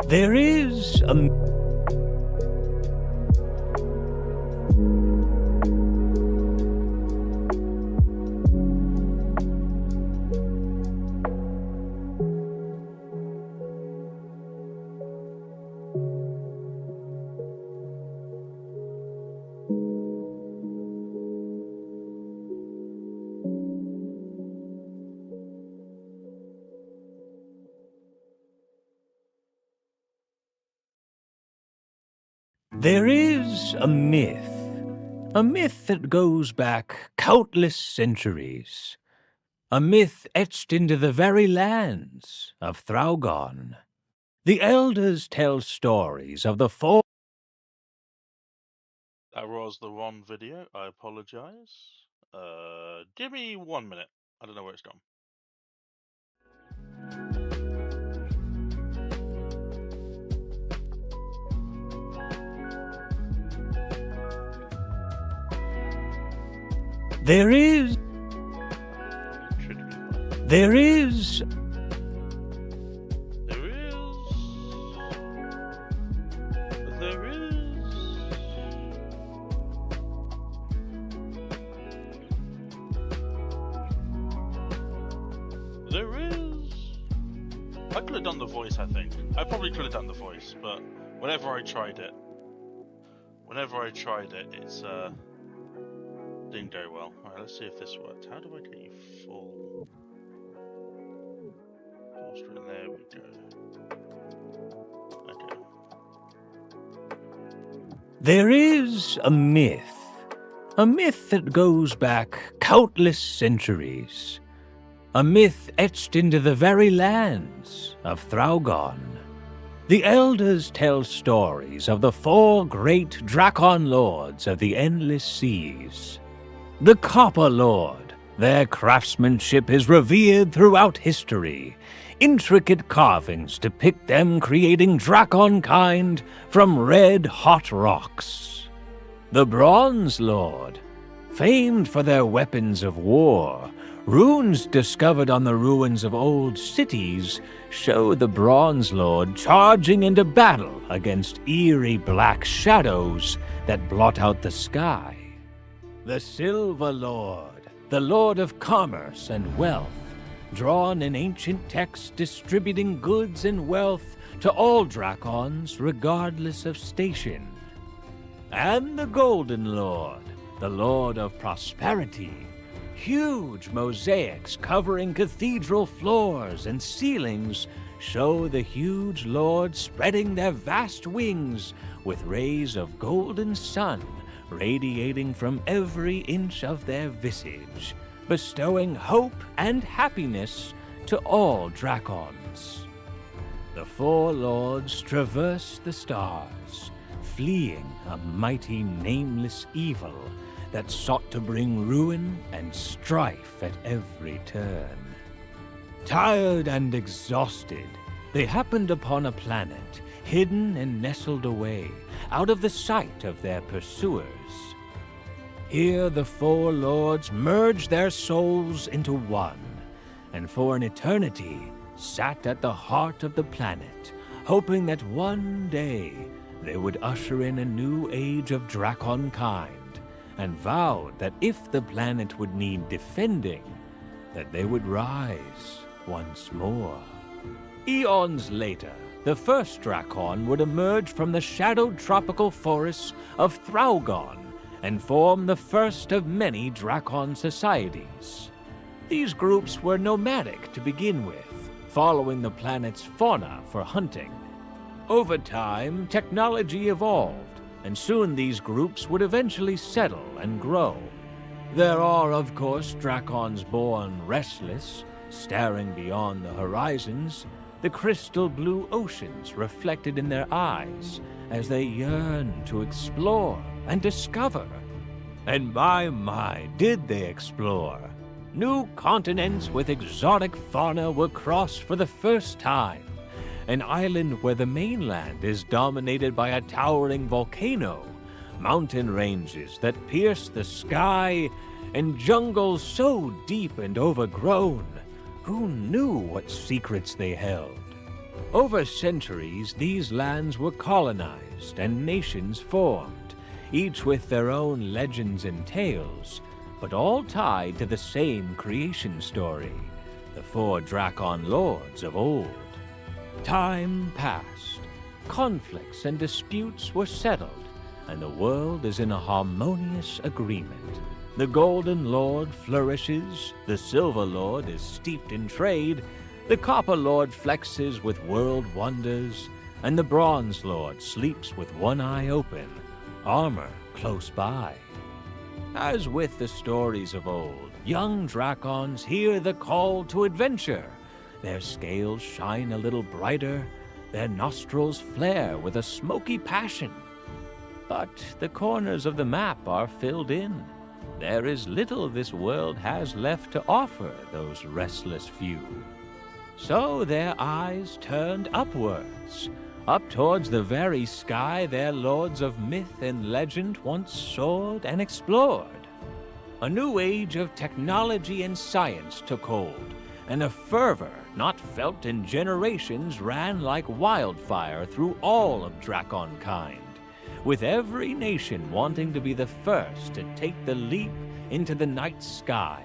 There is a... There is a myth that goes back countless centuries, a myth etched into the very lands of Thraugon. The elders tell stories of the four... That was the wrong video, I apologise. Give me 1 minute, I don't know where it's gone. There is... There is... I could have done the voice, I think. I probably could have done the voice, but whenever I tried it, it's didn't go well. Alright, let's see if this works. How do I get you full? There we go. Okay. There is a myth that goes back countless centuries, a myth etched into the very lands of Thraugon. The elders tell stories of the 4 great Drakon lords of the endless seas. The Copper Lord, their craftsmanship is revered throughout history. Intricate carvings depict them creating Drakon kind from red-hot rocks. The Bronze Lord, famed for their weapons of war, runes discovered on the ruins of old cities show the Bronze Lord charging into battle against eerie black shadows that blot out the sky. The Silver Lord, the Lord of Commerce and Wealth, drawn in ancient texts distributing goods and wealth to all Drakons regardless of station. And the Golden Lord, the Lord of Prosperity, huge mosaics covering cathedral floors and ceilings show the huge Lord spreading their vast wings with rays of golden sun radiating from every inch of their visage, bestowing hope and happiness to all Drakons. The 4 lords traverse the stars, fleeing a mighty nameless evil that sought to bring ruin and strife at every turn. Tired and exhausted, they happened upon a planet hidden and nestled away out of the sight of their pursuers. Here the 4 lords merged their souls into one, and for an eternity sat at the heart of the planet, hoping that one day they would usher in a new age of Drakon kind, and vowed that if the planet would need defending, that they would rise once more. Eons later, the first Drakon would emerge from the shadowed tropical forests of Thraugon and form the first of many Drakon societies. These groups were nomadic to begin with, following the planet's fauna for hunting. Over time, technology evolved, and soon these groups would eventually settle and grow. There are, of course, Drakons born restless, staring beyond the horizons, the crystal blue oceans reflected in their eyes as they yearn to explore and discover. And my, did they explore! New continents with exotic fauna were crossed for the first time. An island where the mainland is dominated by a towering volcano, mountain ranges that pierce the sky, and jungles so deep and overgrown. Who knew what secrets they held? Over centuries, these lands were colonized and nations formed, each with their own legends and tales, but all tied to the same creation story, the 4 Drakon lords of old. Time passed, conflicts and disputes were settled, and the world is in a harmonious agreement. The Golden Lord flourishes, the Silver Lord is steeped in trade, the Copper Lord flexes with world wonders, and the Bronze Lord sleeps with one eye open, armor close by. As with the stories of old, young Drakons hear the call to adventure. Their scales shine a little brighter, their nostrils flare with a smoky passion. But the corners of the map are filled in. There is little this world has left to offer those restless few. So their eyes turned upwards, up towards the very sky their lords of myth and legend once soared and explored. A new age of technology and science took hold, and a fervor not felt in generations ran like wildfire through all of Drakon kind, with every nation wanting to be the first to take the leap into the night sky.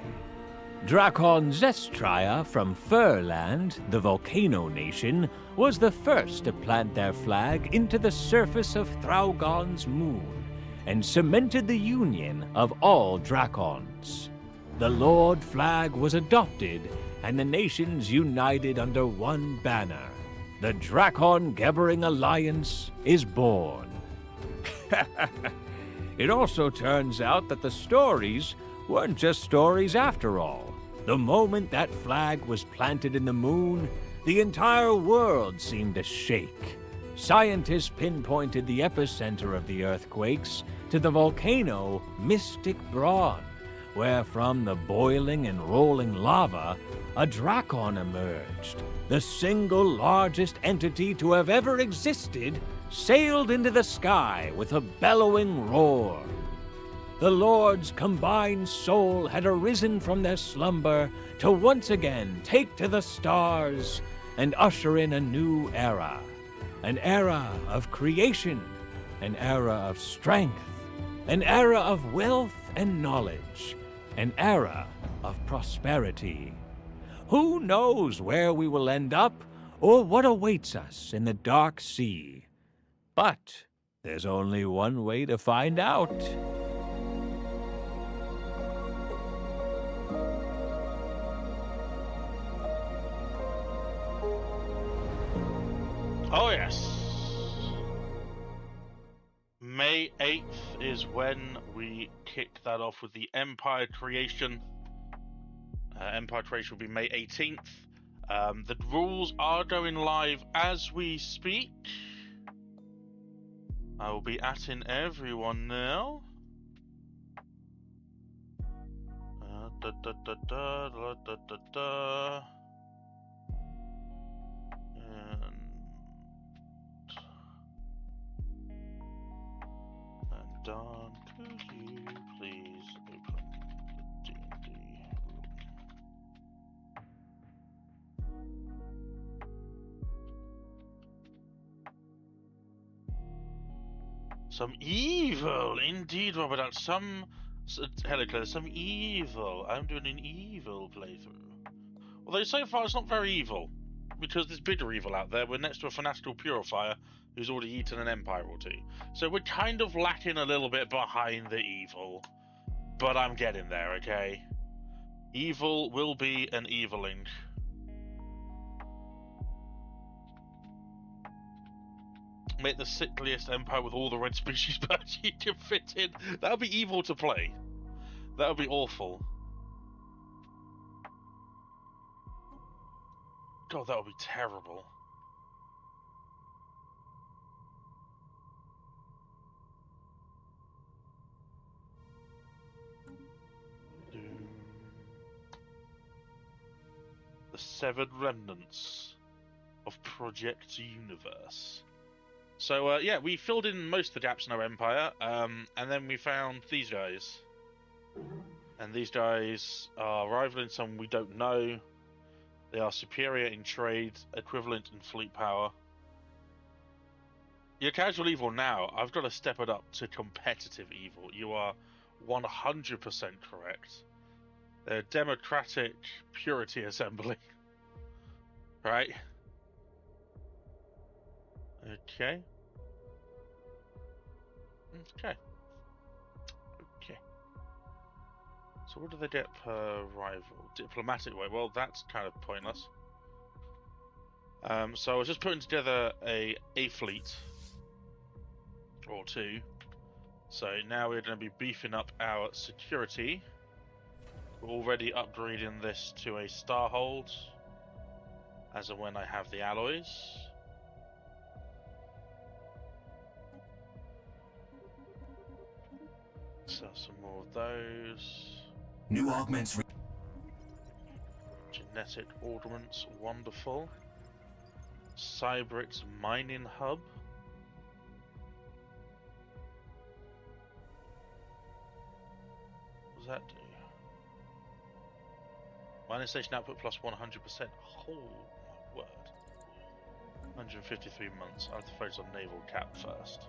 Drakon Zestria from Furland, the volcano nation, was the first to plant their flag into the surface of Thraugon's moon, and cemented the union of all Drakons. The Lord flag was adopted, and the nations united under one banner. The Drakon-Gebbering Alliance is born. It also turns out that the stories weren't just stories after all. The moment that flag was planted in the moon, the entire world seemed to shake. scientists pinpointed the epicenter of the earthquakes to the volcano Mystic Brawn, where from the boiling and rolling lava, a drakon emerged. The single largest entity to have ever existed sailed into the sky with a bellowing roar. The Lord's combined soul had arisen from their slumber to once again take to the stars and usher in a new era. An era of creation, an era of strength, an era of wealth and knowledge, an era of prosperity. Who knows where we will end up or what awaits us in the dark sea? But there's only one way to find out. Oh yes. May 8th is when we kick that off with the Empire creation. Empire creation will be May 18th. The rules are going live as we speak. I will be atting everyone now. And Don, could you please open the D&D room? Some evil, indeed, Robert. Hello, Claire. Some evil. I'm doing an evil playthrough. Although so far it's not very evil, because there's bigger evil out there. We're next to a fanatical purifier who's already eaten an empire or two. So we're kind of lacking a little bit behind the evil, but I'm getting there. Okay, evil will be an eviling. Make the sickliest empire with all the red species birds you can fit in. That would be evil to play. That would be awful. God, that would be terrible. The Seven Remnants of Project Universe. So, yeah, we filled in most of the gaps in our empire, and then we found these guys. And these guys are rivaling some we don't know. They are superior in trade, equivalent in fleet power. You're casual evil now. I've got to step it up to competitive evil. You are 100% correct. They're democratic purity assembly. Right? Okay. Okay. Okay. So what do they get per rival? Diplomatic way. Well, that's kind of pointless. So I was just putting together a fleet or two. So now we're going to be beefing up our security. We're already upgrading this to a Starhold, as and when I have the alloys. So some more of those. New augments. Genetic ordnance, wonderful. Cybrix mining hub. What does that do? Mining station output plus 100%. Oh my word. 153 months. I have to focus on naval cap first.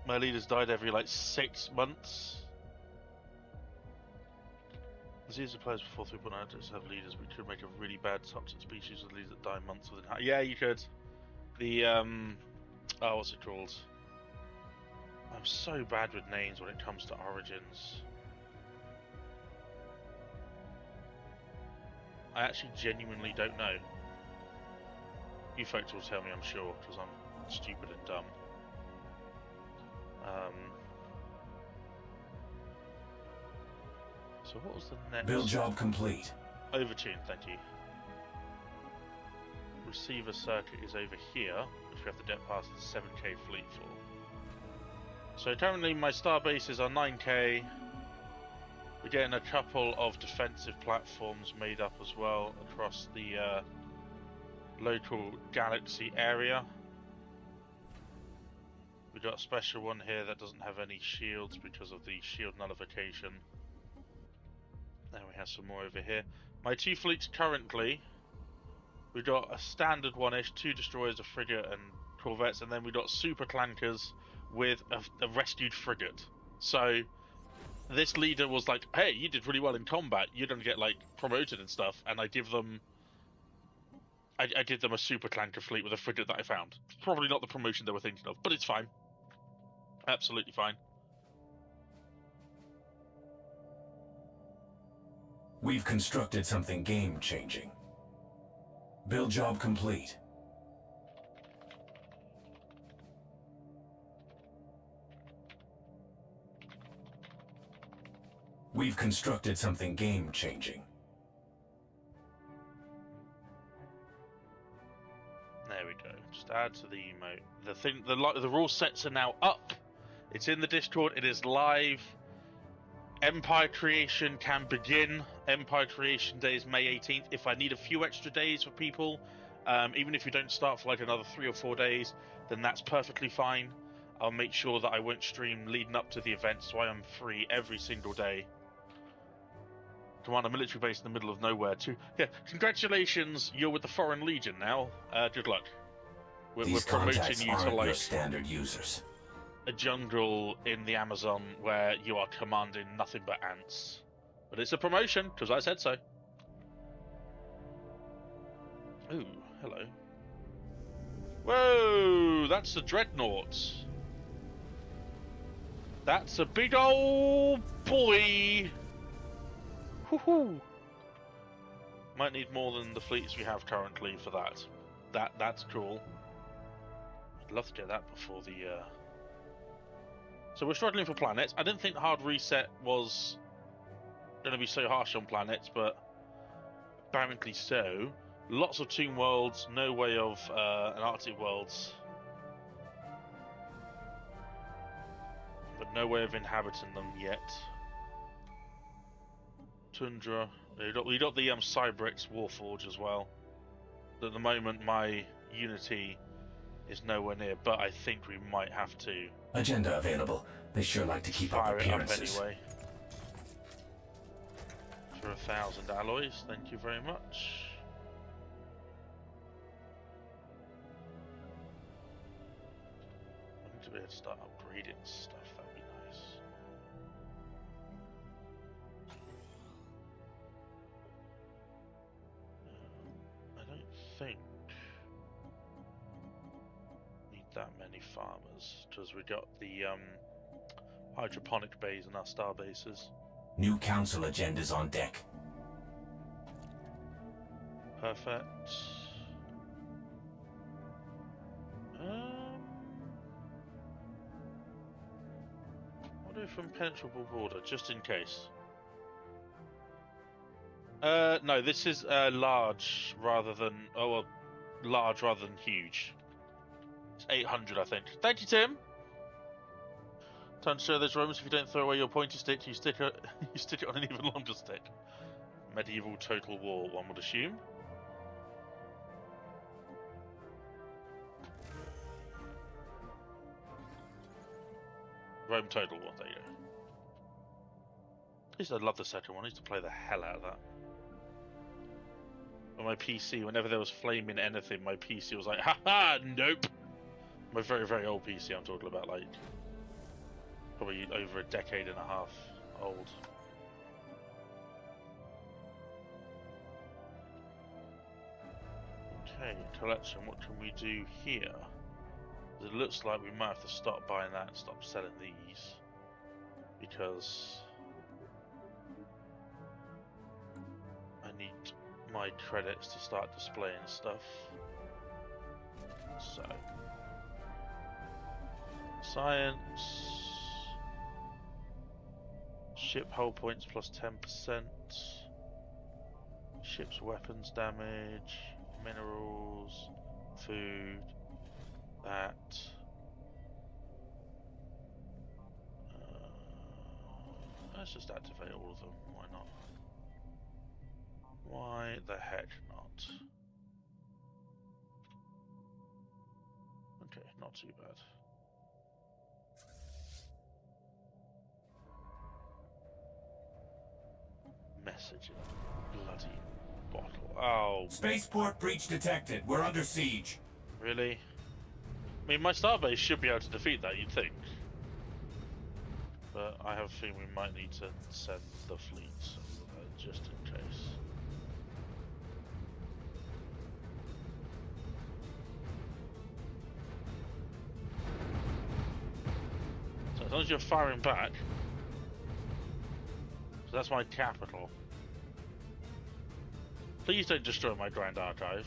My leaders died every like 6 months. Disease applies before 3.9 to have leaders. We could make a really bad toxic species with leaders that die months within. Yeah, you could. The oh, what's it called? I'm so bad with names when it comes to origins. I actually genuinely don't know. You folks will tell me, I'm sure, because I'm stupid and dumb. So what was the next? Build job complete. Overtune, thank you. receiver circuit is over here, which we have to get past the 7k fleet for. So currently my star bases are 9k. We're getting a couple of defensive platforms made up as well across the local galaxy area. We've got a special one here that doesn't have any shields because of the shield nullification. Then we have some more over here. My two fleets currently, we've got a standard one-ish, 2 destroyers, a frigate and corvettes, and then we've got super clankers with a rescued frigate. So this leader was like, hey, you did really well in combat, you're going to get like promoted and stuff, and I give them I did them a super clanker fleet with a frigate that I found. Probably not the promotion they were thinking of, but it's fine. Absolutely fine. We've constructed something game-changing. Build job complete. We've constructed something game-changing. There we go. Just add to the emote. The rule sets are now up. It's in the Discord. It is live. Empire creation can begin. Empire creation day is May 18th. If I need a few extra days for people, even if you don't start for like another 3 or 4 days, then that's perfectly fine. I'll make sure that I won't stream leading up to the event, so I am free every single day. Command a military base in the middle of nowhere too. Yeah, congratulations, you're with the Foreign Legion now. Good luck. We're promoting you to like your standard users. a jungle in the Amazon where you are commanding nothing but ants. But it's a promotion, because I said so. Ooh, hello. Whoa, that's the Dreadnought. That's a big old boy. Woohoo! Might need more than the fleets we have currently for that. That's cool. I'd love to get that before the So we're struggling for planets. I didn't think the hard reset was going to be so harsh on planets, but apparently so. Lots of Tomb Worlds, no way of an Arctic Worlds. But no way of inhabiting them yet. Tundra. We got the Cybrix Warforge as well. At the moment, my Unity is nowhere near, but I think we might have to. Agenda available. They sure like to keep up Fire it up appearances. anyway. For 1,000 alloys, thank you very much. I need to be able to start upgrading stuff. That'd be nice. I don't think need that many farmers because we got the hydroponic bays in our star bases. New council agendas on deck. Perfect. What do from penetrable border, just in case? No, this is large rather than large rather than huge. It's 800, I think. Thank you, Tim. Time to show those Romans. If you don't throw away your pointy stick, you stick it on an even longer stick. Medieval total war, one would assume. Rome total war, there you go. I love the second one. I used to play the hell out of that. On my PC, whenever there was flaming anything, my PC was like, haha, nope. My very, very old PC, I'm talking about, like, probably over a decade and a half old. Okay, collection, what can we do here? It looks like we might have to stop buying that and stop selling these. Because I need my credits to start displaying stuff. So, science, ship hull points plus 10%, ship's weapons damage, minerals, food, that. Let's just activate all of them. Why not? Why the heck not? Okay, not too bad. Messaging. Bloody bottle. Oh, Spaceport breach detected. We're under siege. really? I mean, my starbase should be able to defeat that, you'd think. But I have a feeling we might need to send the fleets just in case. So as long as you're firing back, so that's my capital. Please don't destroy my Grand Archive.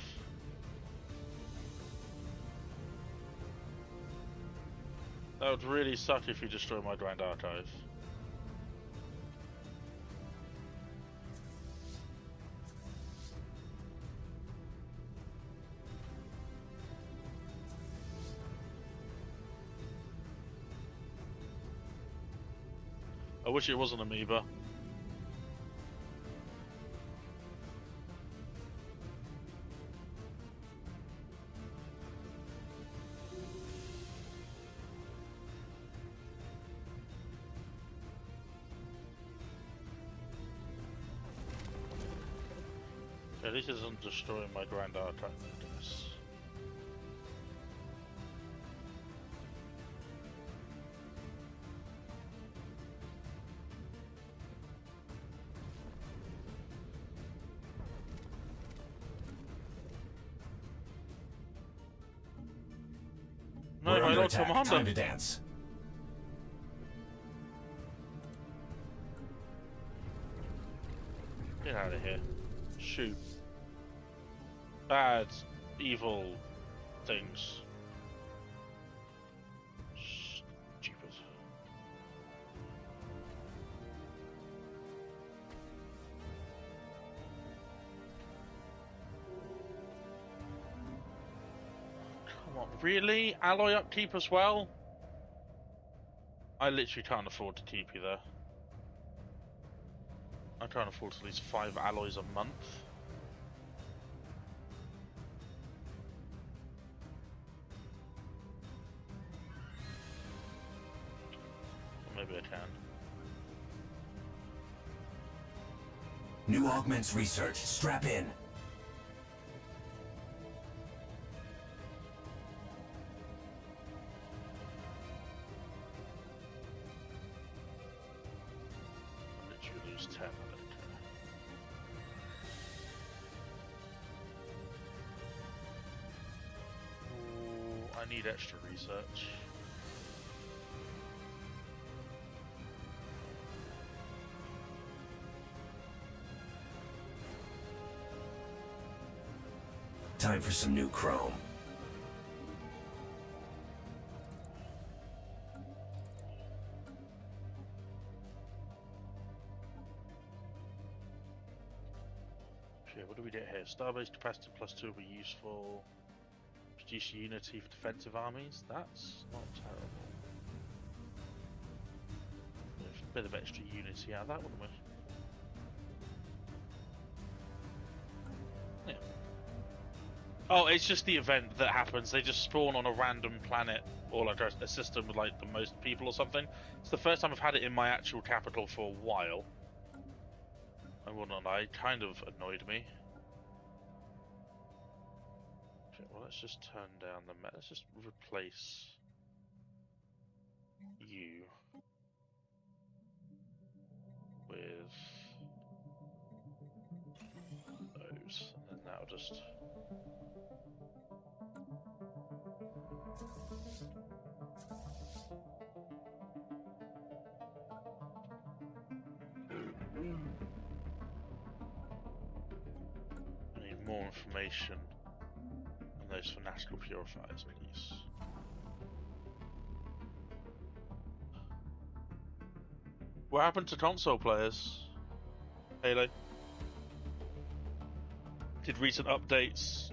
That would really suck if you destroy my Grand Archive. I wish it was an amoeba. At least it doesn't destroy my Grand Archive, I guess. No, We're my under Lord attack. Commander. Time to dance. Get out of here. Shoot. Bad, evil things. Stupid. Come on, really? Alloy upkeep as well? I literally can't afford to keep you there. I can't afford at least 5 alloys a month. Or maybe I can. New augments research. Strap in. I'll literally lose 10, I don't care. Ooh, I need extra research. Time for some new chrome. Okay, what do we get here? Starbase capacity +2 will be useful. Produce unity for defensive armies. That's not terrible. A bit of extra unity out of that, wouldn't we? Yeah. Oh, it's just the event that happens. They just spawn on a random planet or like a system with like the most people or something. It's the first time I've had it in my actual capital for a while. I will not lie, it kind of annoyed me. Okay, well, let's just turn down the let's just replace you with those, and then that'll just. I need more information on those fanatical purifiers, please. What happened to console players? Halo? Did recent updates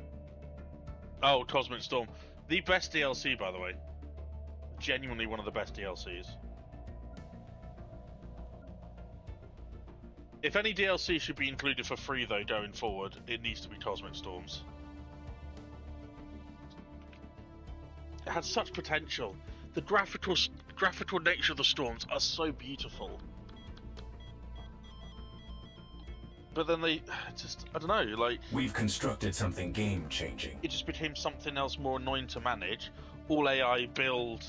Oh, Cosmic Storm. The best DLC, by the way. Genuinely one of the best DLCs. If any DLC should be included for free, though, going forward, it needs to be Cosmic Storms. It had such potential. The graphical nature of the storms are so beautiful. But then they just, I don't know, like... We've constructed something game-changing. It just became something else more annoying to manage. All AI build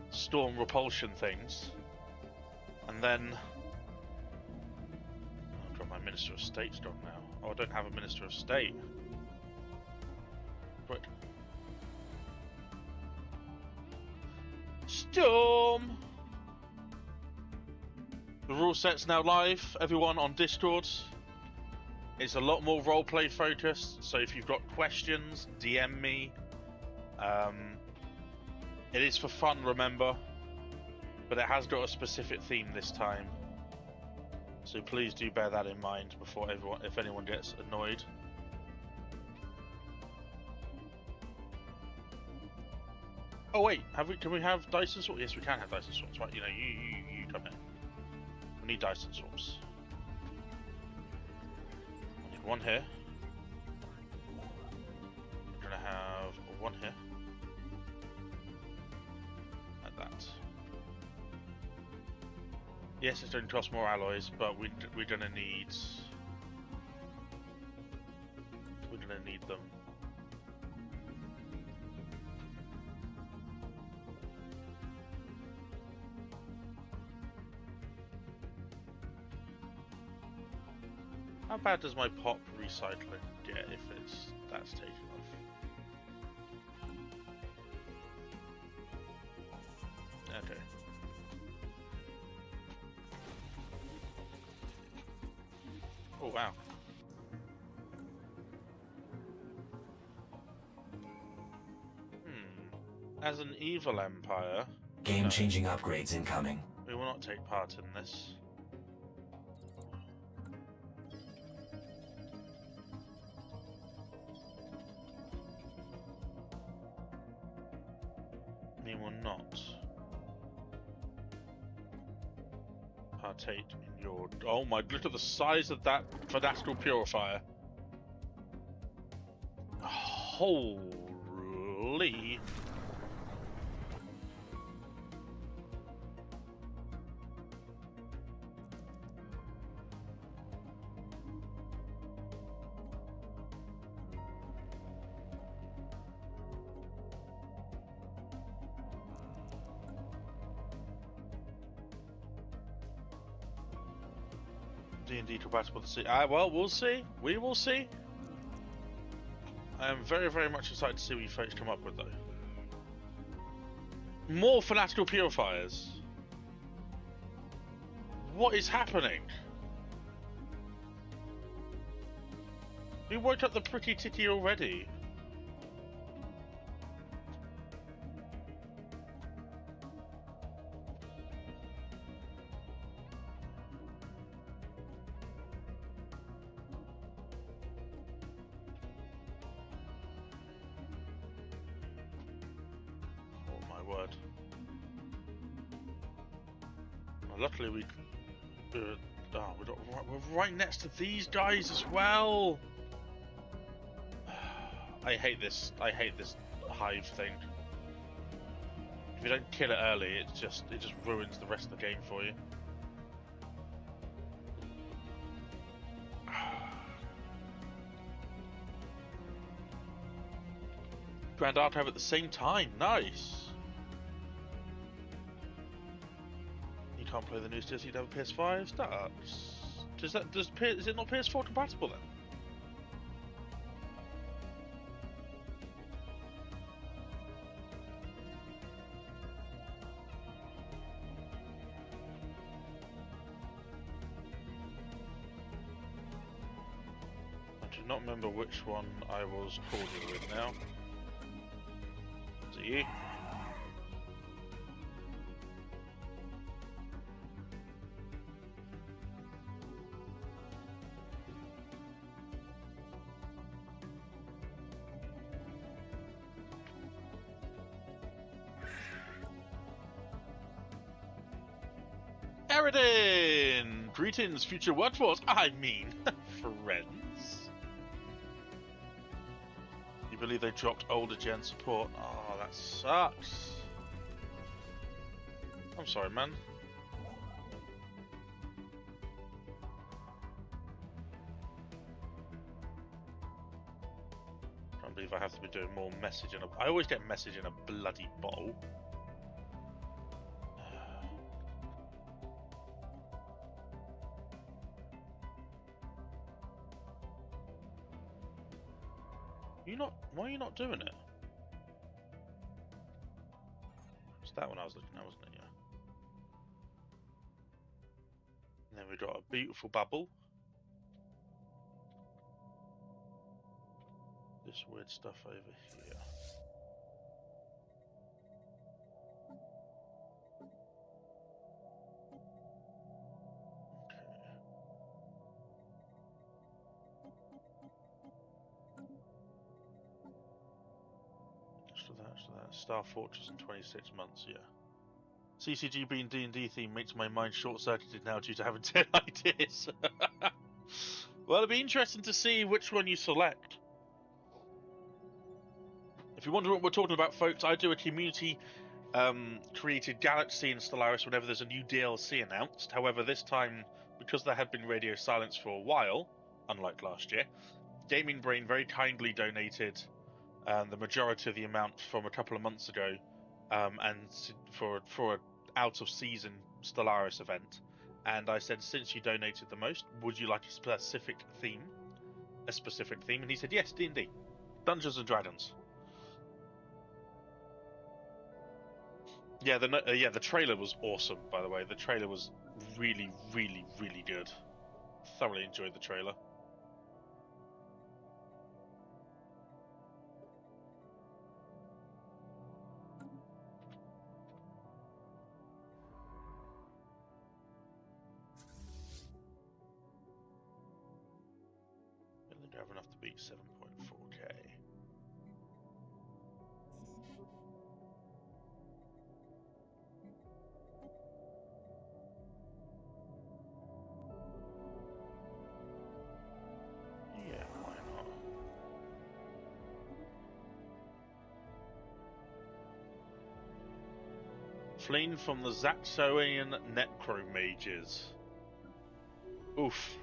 storm repulsion things. And then... I've got my Minister of State's gone now. Oh, I don't have a Minister of State. But... Storm! The rule set's now live. Everyone on Discord. It's a lot more roleplay focused, so if you've got questions, DM me. It is for fun, remember, but it has got a specific theme this time. So please do bear that in mind before if anyone gets annoyed. Oh wait, can we have Dyson swords? Yes, we can have Dyson swords. Right, you know, you come in. We need Dyson swords. One here. We're gonna have one here. Like that. Yes, it's going to cost more alloys, but we're gonna need them. How bad does my pop recycling get if that's taken off? Okay. Oh wow. As an evil empire, Game-changing upgrades incoming. we will not take part in this. We will not partake in your... Oh my, look at the size of that fanatical purifier. Holy... D&D compatible to see. Well, we'll see. We will see. I am very, very much excited to see what you folks come up with, though. More fanatical purifiers. What is happening? We woke up the pretty titty already. Word. Well, luckily we're right next to these guys as well. I hate this hive thing. If you don't kill it early, it just ruins the rest of the game for you. Grand Archive at the same time, nice. You can't play the new DLC, you'd have a PS5 starts. Is it not PS4 compatible then? I do not remember which one I was cordial with now. Is it you? Sheridan! Greetings, future workforce. I mean, friends. You believe they dropped older gen support? Oh, that sucks. I'm sorry, man. I can't believe I have to be doing more message in a... I always get message in a bloody bottle. Why are you not doing it? It's that one I was looking at, wasn't it? Yeah. And then we got a beautiful bubble. This weird stuff over here. After that. Star Fortress in 26 months, yeah. CCG being D&D theme makes my mind short-circuited now due to having 10 ideas. Well, it'll be interesting to see which one you select. If you wonder what we're talking about, folks, I do a community created galaxy in Stellaris whenever there's a new DLC announced. However, this time, because there had been radio silence for a while, unlike last year, Gaming Brain very kindly donated the majority of the amount from a couple of months ago, and for an out-of-season Stellaris event. And I said, since you donated the most, would you like a specific theme? And he said, yes, D&D. Dungeons and Dragons. Yeah, the trailer was awesome, by the way. The trailer was really, really, really good. Thoroughly enjoyed the trailer. I think I have enough to beat 7.4k. Yeah, why not? Fleeing from the Zaxxonian Necromages. Oof.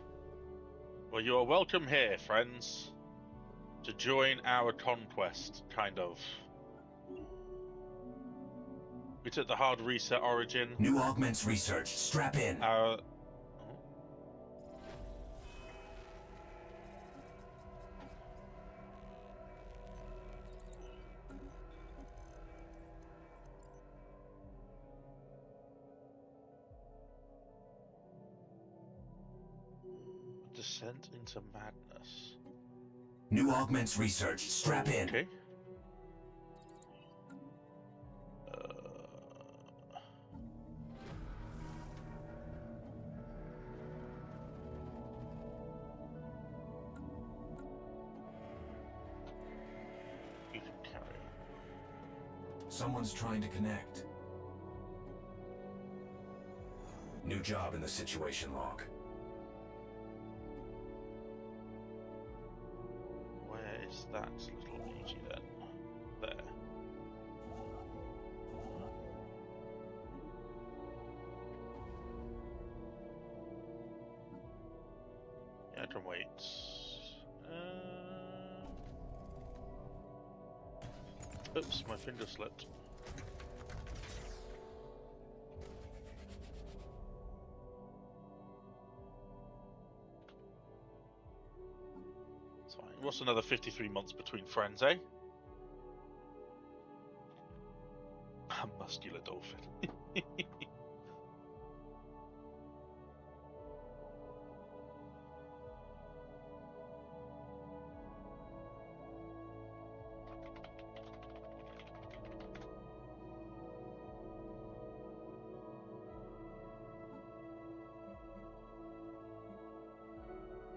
Well, you are welcome here, friends, to join our conquest, kind of. We took the hard reset origin. New augments researched. Strap in. Our... Descent into madness. New augments researched. Strap in. Okay. You can carry. Someone's trying to connect. New job in the situation log. That little beauty then. There. Yeah, I can wait. Oops, my finger slipped. What's another 53 months between friends, eh? A muscular dolphin.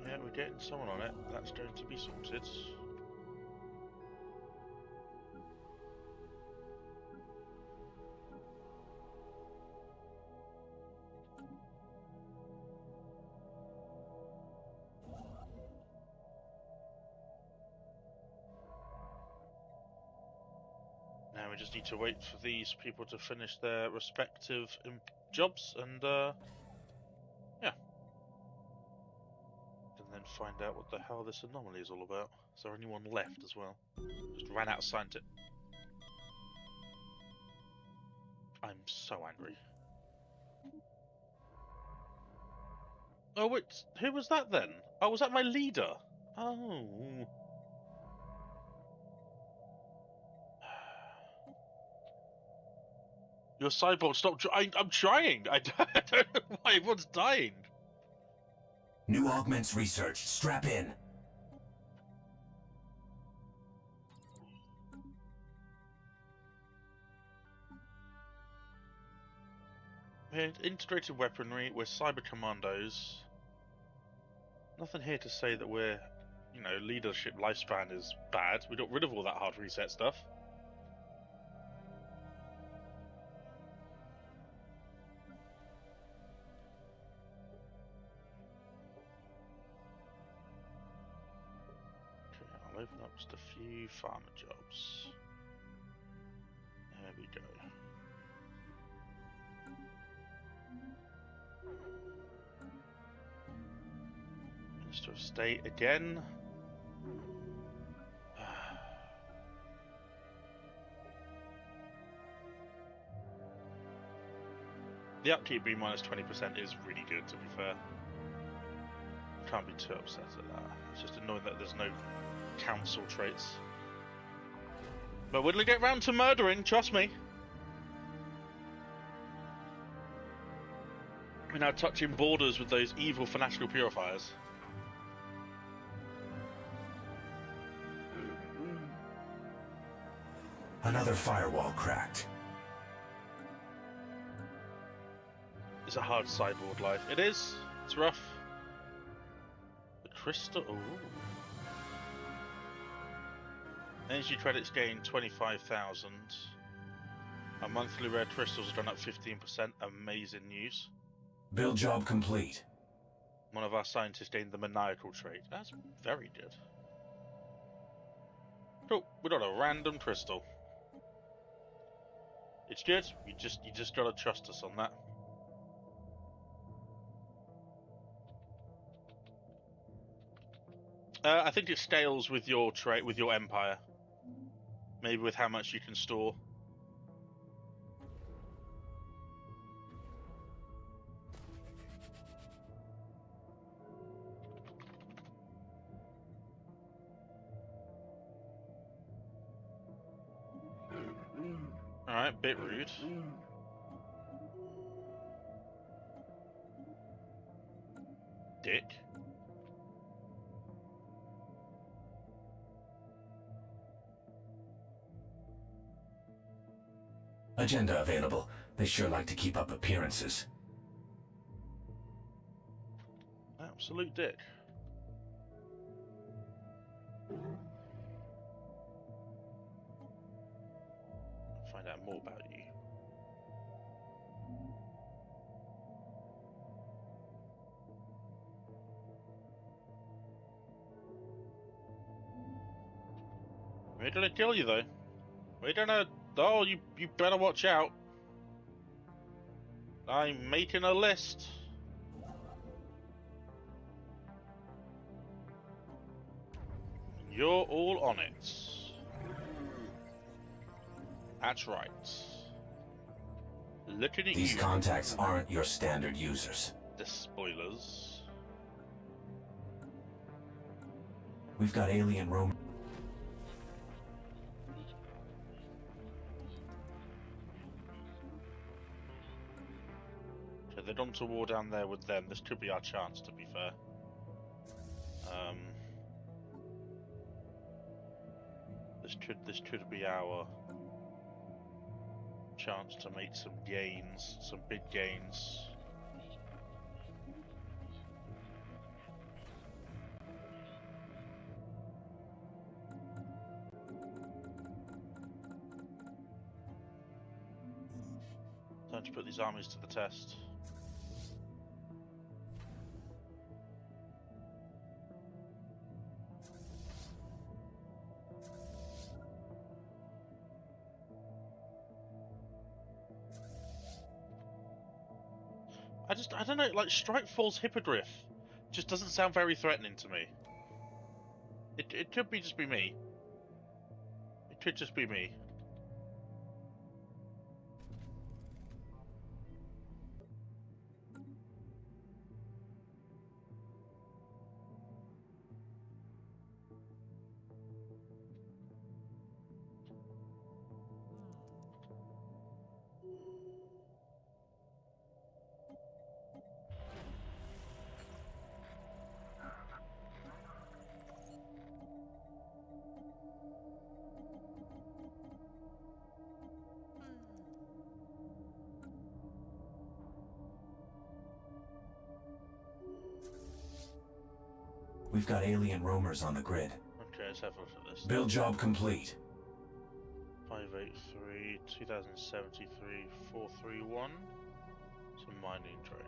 Yeah, we're getting someone on it. That's going to be sorted. we just need to wait for these people to finish their respective jobs and, yeah. And then find out what the hell this anomaly is all about. Is there anyone left as well? Just ran out of scientists. I'm so angry. Oh, wait, who was that then? Oh, was that my leader? Oh. Your cyborg, stop I'm trying! I don't know why everyone's dying. New augments researched. Strap in. We're integrated weaponry, we're cyber commandos. Nothing here to say that we're, you know, leadership lifespan is bad. We got rid of all that hard reset stuff. Okay, I'll open up just a few farmer jobs. There we go. Minister of State again. The upkeep being minus 20% is really good, to be fair. Can't be too upset at that. It's just annoying that there's no council traits. But when we get round to murdering, trust me. We're now touching borders with those evil fanatical purifiers. Another firewall cracked. It's a hard sideboard life. It is. It's rough. The crystal. Ooh. Energy credits gain 25,000. Our monthly rare crystals have gone up 15%. Amazing news. Build job complete. One of our scientists gained the maniacal trait. That's very good. Cool. We got a random crystal. It's good. You just gotta trust us on that. I think it scales with your trait, with your empire. Maybe with how much you can store. Alright, bit rude. Dick. Agenda available. They sure like to keep up appearances. Absolute dick. Find out more about you. We're gonna kill you though. We're gonna... Oh, you better watch out. I'm making a list. You're all on it. That's right. Looking at These you. contacts aren't your standard users. The spoilers. We've got alien roam. So they're on to war down there with them. This could be our chance, to be fair. This could be our chance to make some gains, some big gains. Time to put these armies to the test. I don't know, like Strikefall's Hippogriff just doesn't sound very threatening to me. It could just be me. It could just be me. We've got alien roamers on the grid. Okay, let's have a look at this. Build job complete. 583, 2073, 431. It's a mining train.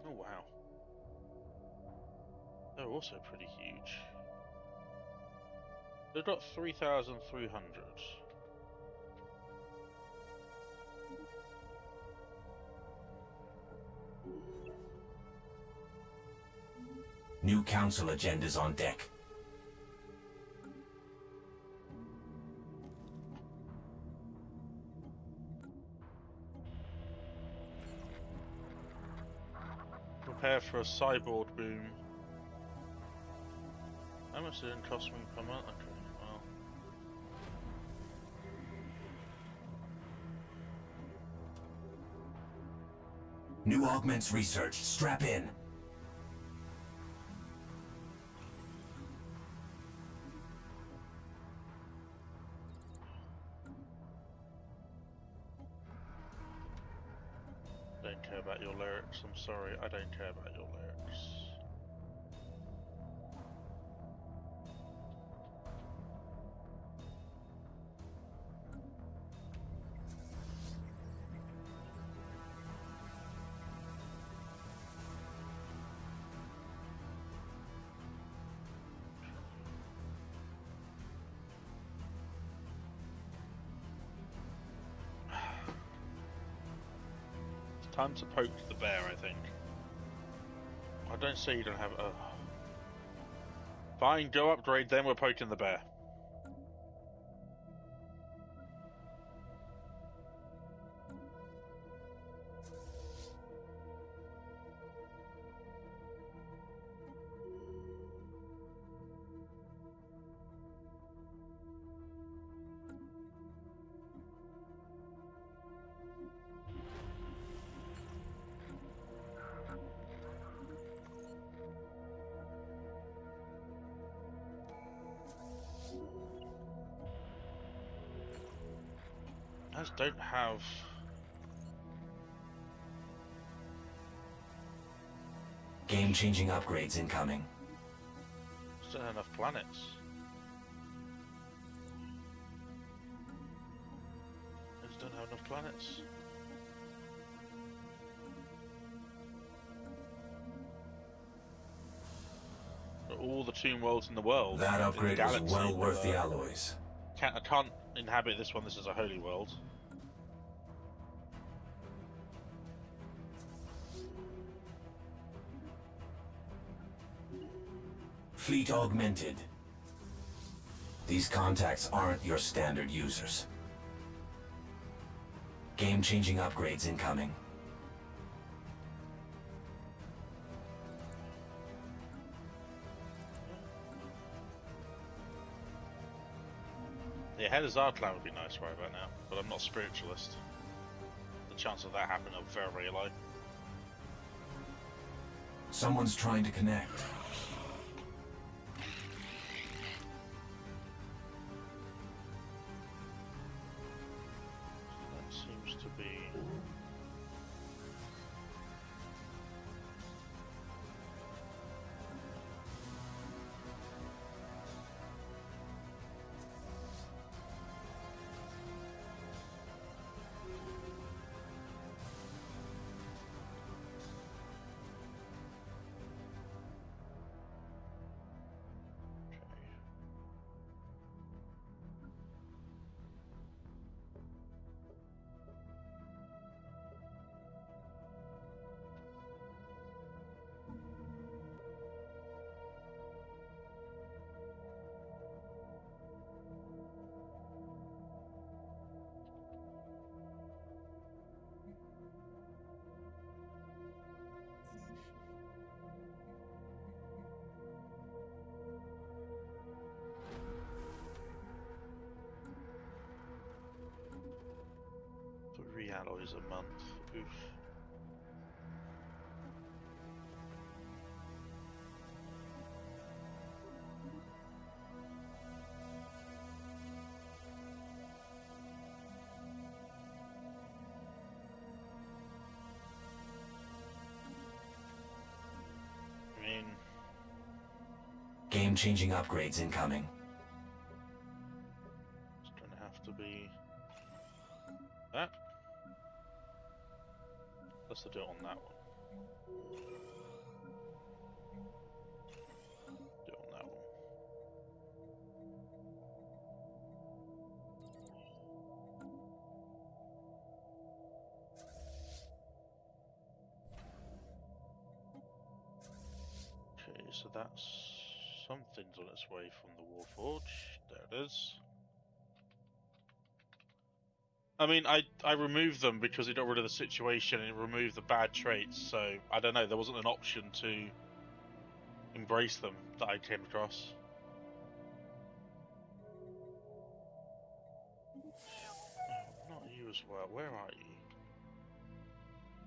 Oh wow. They're also pretty huge. They've got 3,300. New council agendas on deck. Prepare for a cyborg boom. How much did it cost me per month? Okay, well. New augments researched. Strap in. Don't care about your lyrics. I'm sorry, I don't care about your lyrics. Time to poke the bear, I think. I don't say you don't have. Fine, go upgrade, then we're poking the bear. I just don't have. Game-changing upgrades incoming. Just don't have enough planets. I just don't have enough planets. Got all the tomb worlds in the world. That in the upgrade was galaxy, well but, worth the alloys. I can't inhabit this one. This is a holy world. Fleet augmented. These contacts aren't your standard users. Game-changing upgrades incoming. Yeah, head of Zarklan would be nice right about now, but I'm not a spiritualist. The chance of that happening are very, very low. Someone's trying to connect. That seems to be... alloys a month. Oof. I mean, Game-changing upgrades incoming. it's gonna have to be that. Let's do it on that one. Do it on that one. Okay, so that's something's on its way from the Warforge. There it is. I mean, I removed them because it got rid of the situation and it removed the bad traits, so I don't know, there wasn't an option to embrace them that I came across. Oh, not you as well, where are you?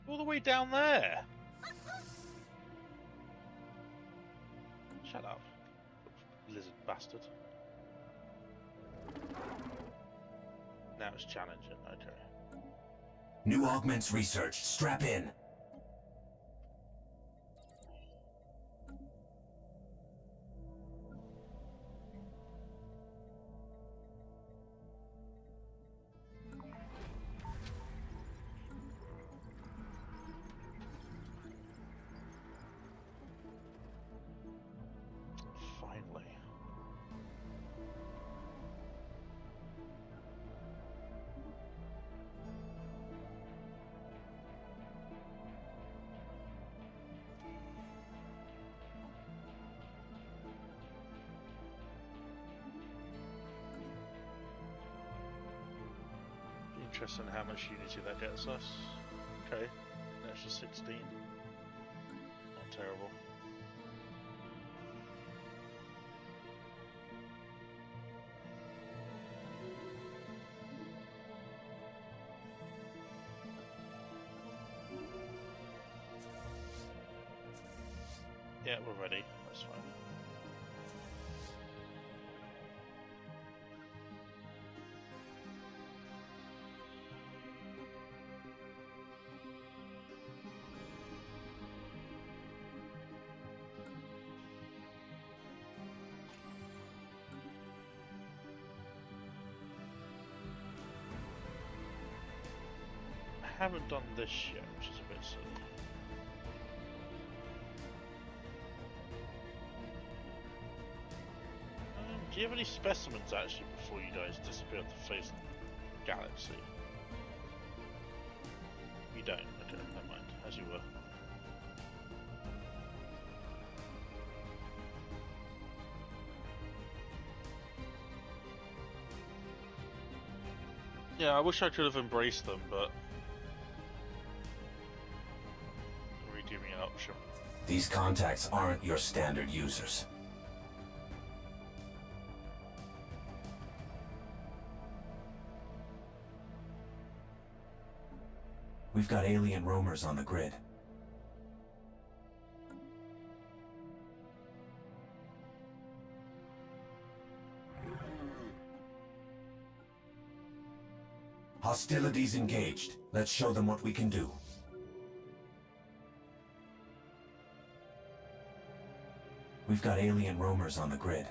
All the way down there! Shut up, lizard bastard. Now it's challenging, okay. New augments researched. Strap in. Finally. Interesting how much unity that gets us. Okay, an extra 16. Not terrible. Yeah, we're ready. That's fine. I haven't done this yet, which is a bit silly. Do you have any specimens actually before you guys disappear off the face of the galaxy? You don't? Okay, never mind. As you were. Yeah, I wish I could have embraced them, but really give me an option. These contacts aren't your standard users. We've got alien roamers on the grid. Hostilities engaged. Let's show them what we can do. We've got alien roamers on the grid.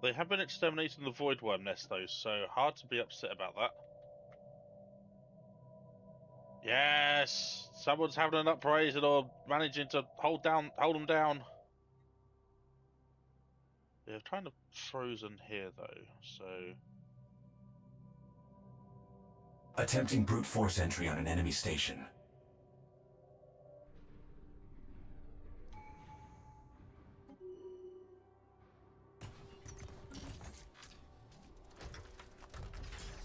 They have been exterminating the Void Worm nest though, so hard to be upset about that. Yes! Someone's having an uprising or managing to hold them down. They're kind of frozen here though, so... Attempting brute force entry on an enemy station.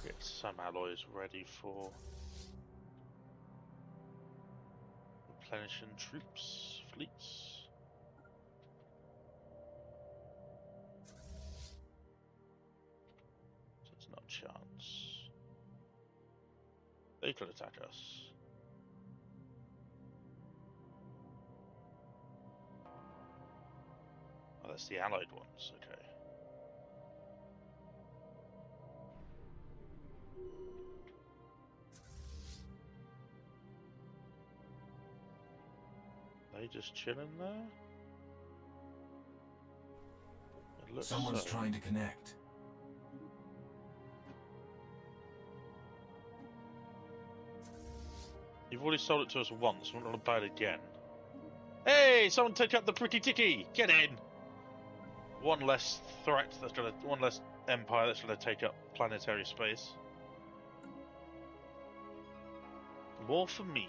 Get some alloys ready for... replenishing troops, fleets. So it's not a chance. They could attack us. Oh, that's the allied ones, okay. They just chilling there? It looks Someone's so. trying to connect. You've already sold it to us once, we're not gonna buy it again. Hey, someone take up the pretty ticky! Get in! One less threat that's gonna, one less empire that's gonna take up planetary space. More for me.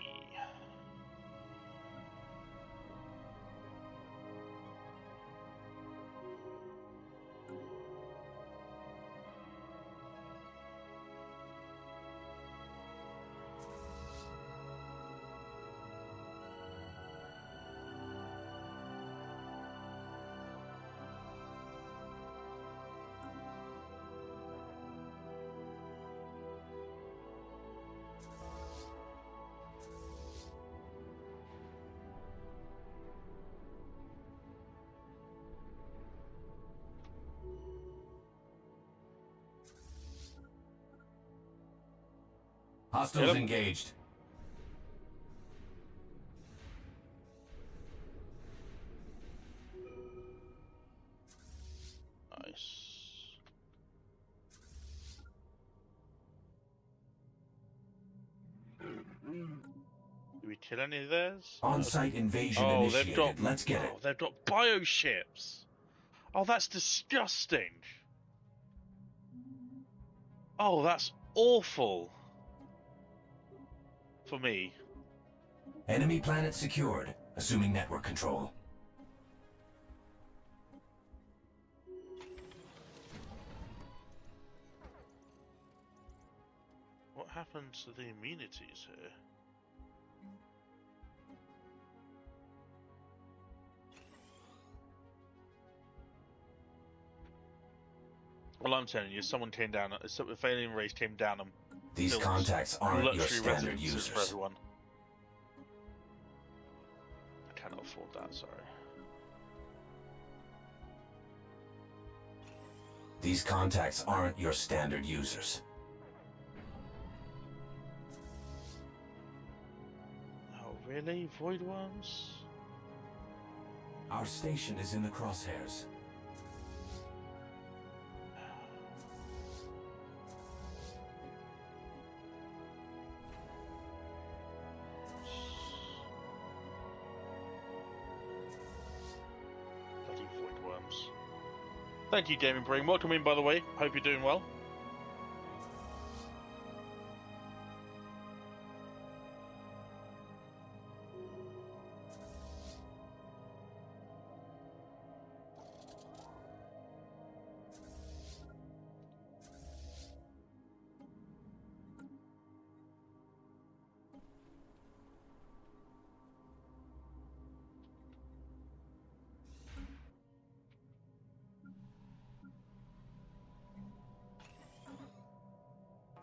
Hostiles Yep. engaged. Nice. Did we kill any of theirs? On-site invasion Oh, initiated. they've got. Let's get it. Oh, they've got bioships. Oh, that's disgusting. Oh, that's awful. For me. Enemy planet secured. Assuming network control. What happened to the immunities here? Well, I'm telling you, someone came down. If alien race came down and These built contacts aren't your luxury standard residences for users. everyone. I cannot afford that. Sorry. These contacts aren't your standard users. Oh, really? Void worms? Our station is in the crosshairs. Bloody void worms. Thank you, Gaming Brain. Welcome in, by the way. Hope you're doing well.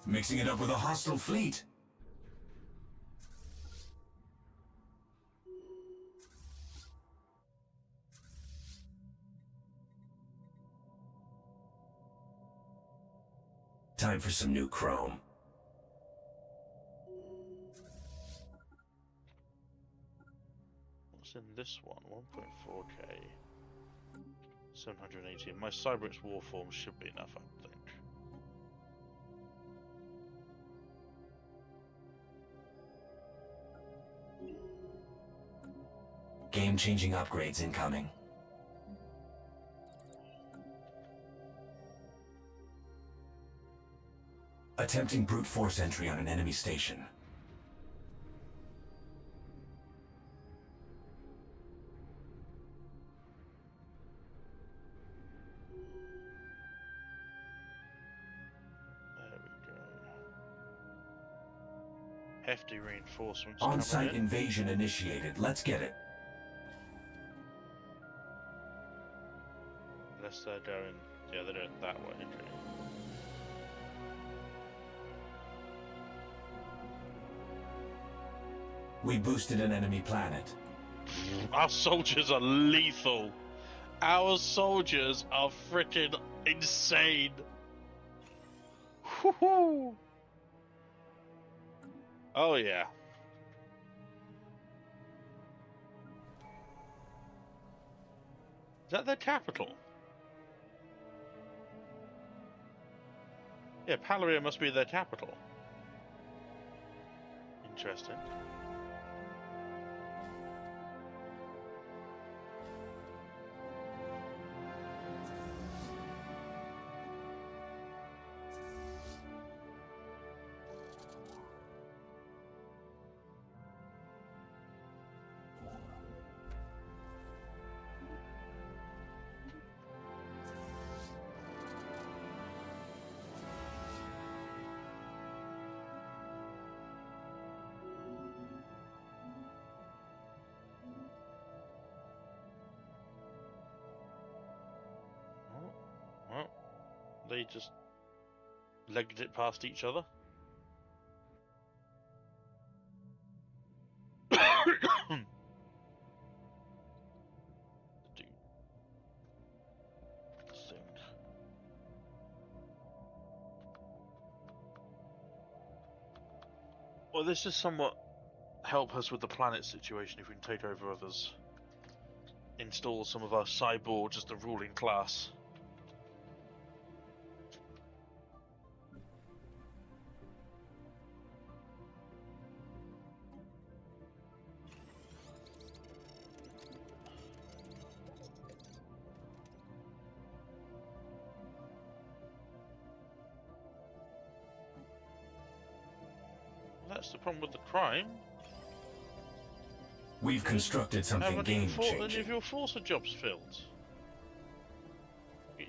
Mixing it up with a hostile fleet. Time for some new chrome. What's in this one? 1.4k. 780. My Cyberx Warform should be enough, I think. Game-changing upgrades incoming. Attempting brute force entry on an enemy station. There we go. Hefty reinforcements On-site coming in. invasion initiated. Let's get it. Unless they're going... Yeah, they're going that way, okay. We boosted an enemy planet. Our soldiers are lethal. Our soldiers are freaking insane. Woohoo! Oh yeah. Is that their capital? Yeah, Palaria must be their capital. Interesting. Well, they just legged it past each other. Well, this is somewhat help us with the planet situation if we can take over others. Install some of our cyborgs as the ruling class. That's the problem with the crime. We've constructed something Any of game-changing. your Forcer jobs filled?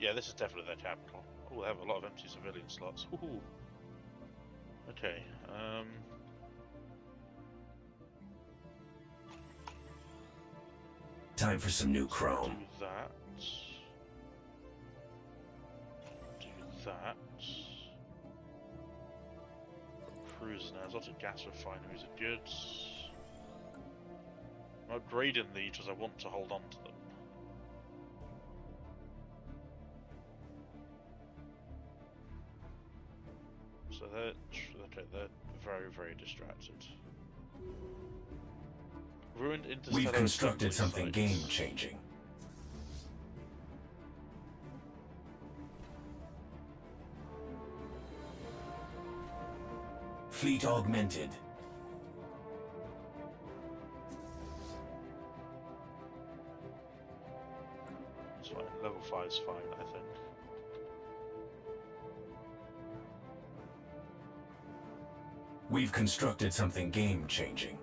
Yeah, this is definitely their capital. Oh, they have a lot of empty civilian slots. Ooh. Okay. Time for some new chrome. Do that. Do that. Cruisers now. Exotic gas refineries are good. I'm upgrading these because I want to hold on to them. So they're okay. They're very, very distracted. Ruined interstellar. We've constructed something assembly sites. game-changing. Fleet augmented. It's fine. Level 5's fine, I think. We've constructed something game-changing.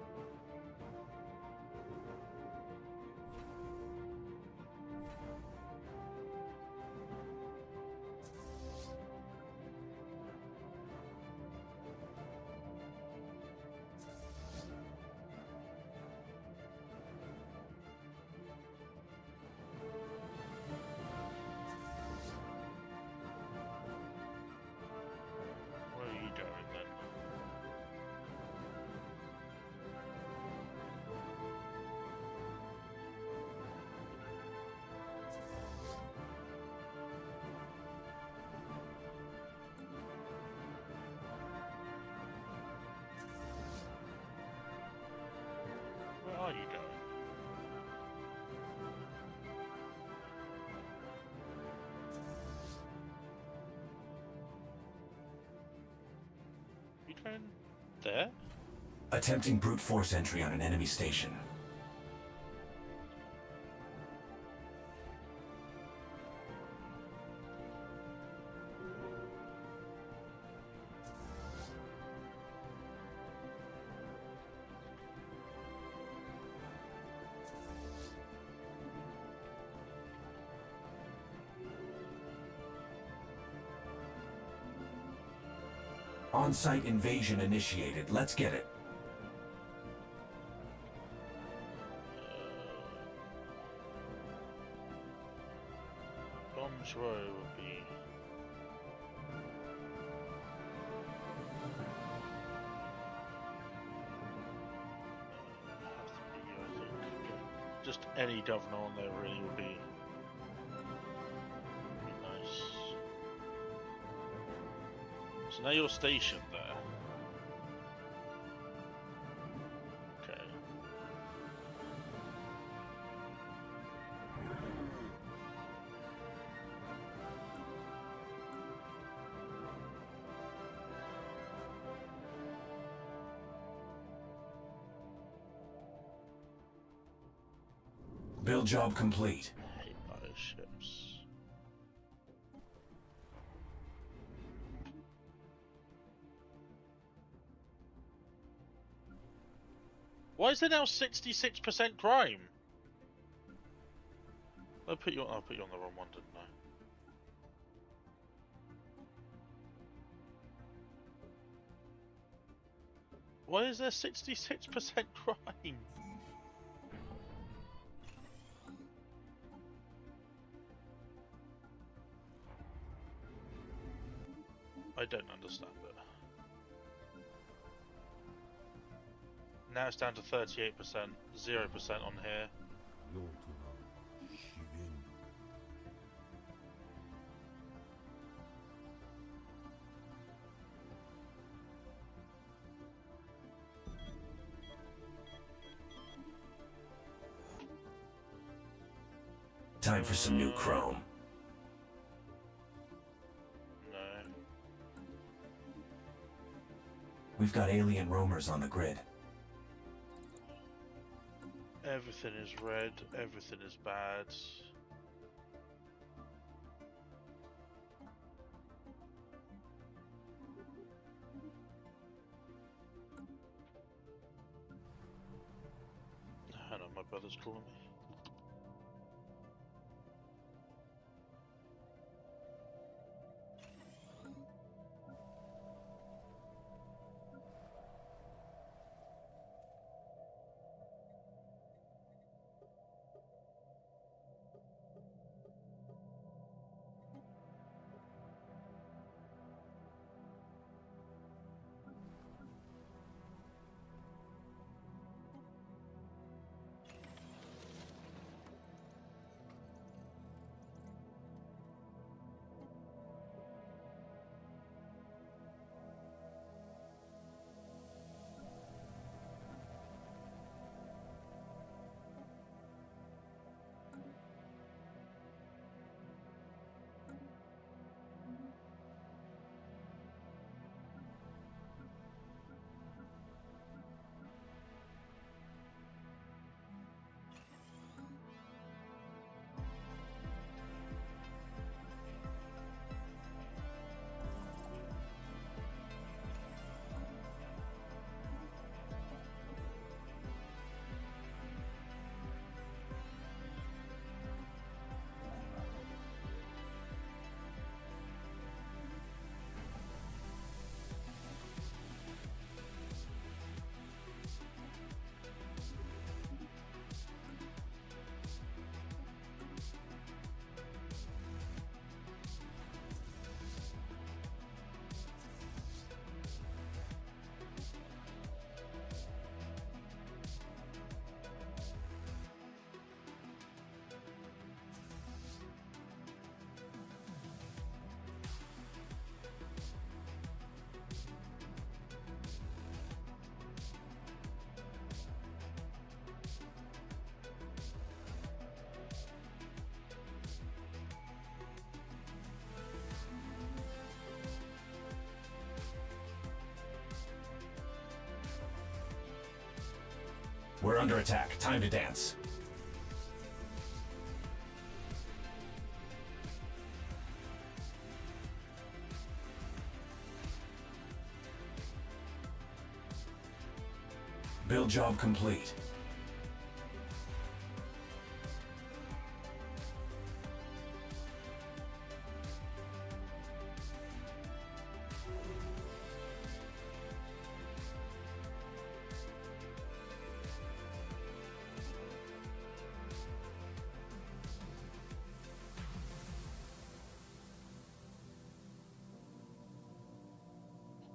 Where are you going then? Where are you going? You going there? Attempting brute force entry on an enemy station. On-site invasion initiated. Let's get it. Just any governor on there really would be nice. So now you're stationed there. Okay. Build job complete. I hate bioships. Why is there now 66% crime? I put you on the wrong one, didn't I? Why is there 66% crime? I don't understand it. Now it's down to 38%, 0% on here. Time for some new chrome. No. We've got alien roamers on the grid. Everything is red, everything is bad. Hang on, my brother's calling me. We're under attack. Time to dance. Build job complete.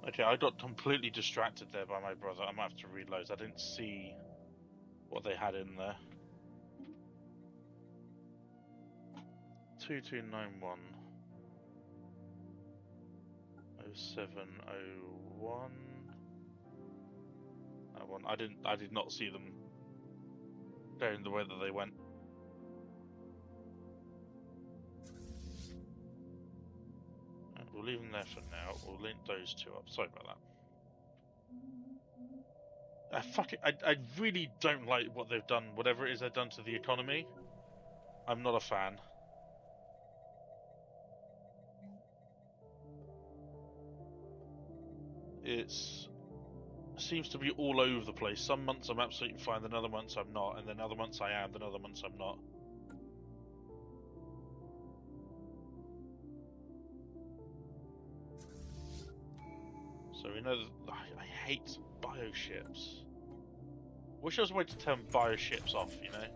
Okay, I got completely distracted there by my brother. I might have to reload. I didn't see what they had in there. 2291 0701. That one. I did not see them going the way that they went. We'll leave them there for now. We'll link those two up. Sorry about that. I really don't like what they've done. Whatever it is they've done to the economy, I'm not a fan. It seems to be all over the place. Some months I'm absolutely fine, then other months I'm not, and then other months I am, then other months I'm not. So we know that I hate bioships. Wish there was a way to turn bioships off, you know?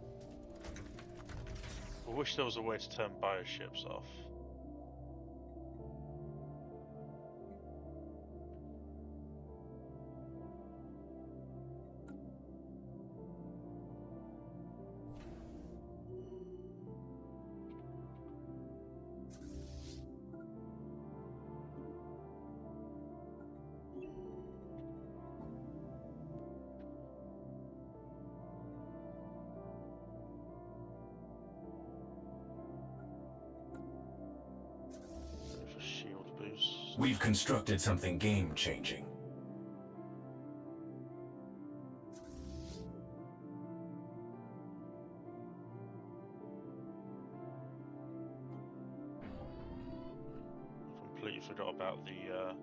I wish there was a way to turn bioships off. We've constructed something game-changing. Completely forgot about the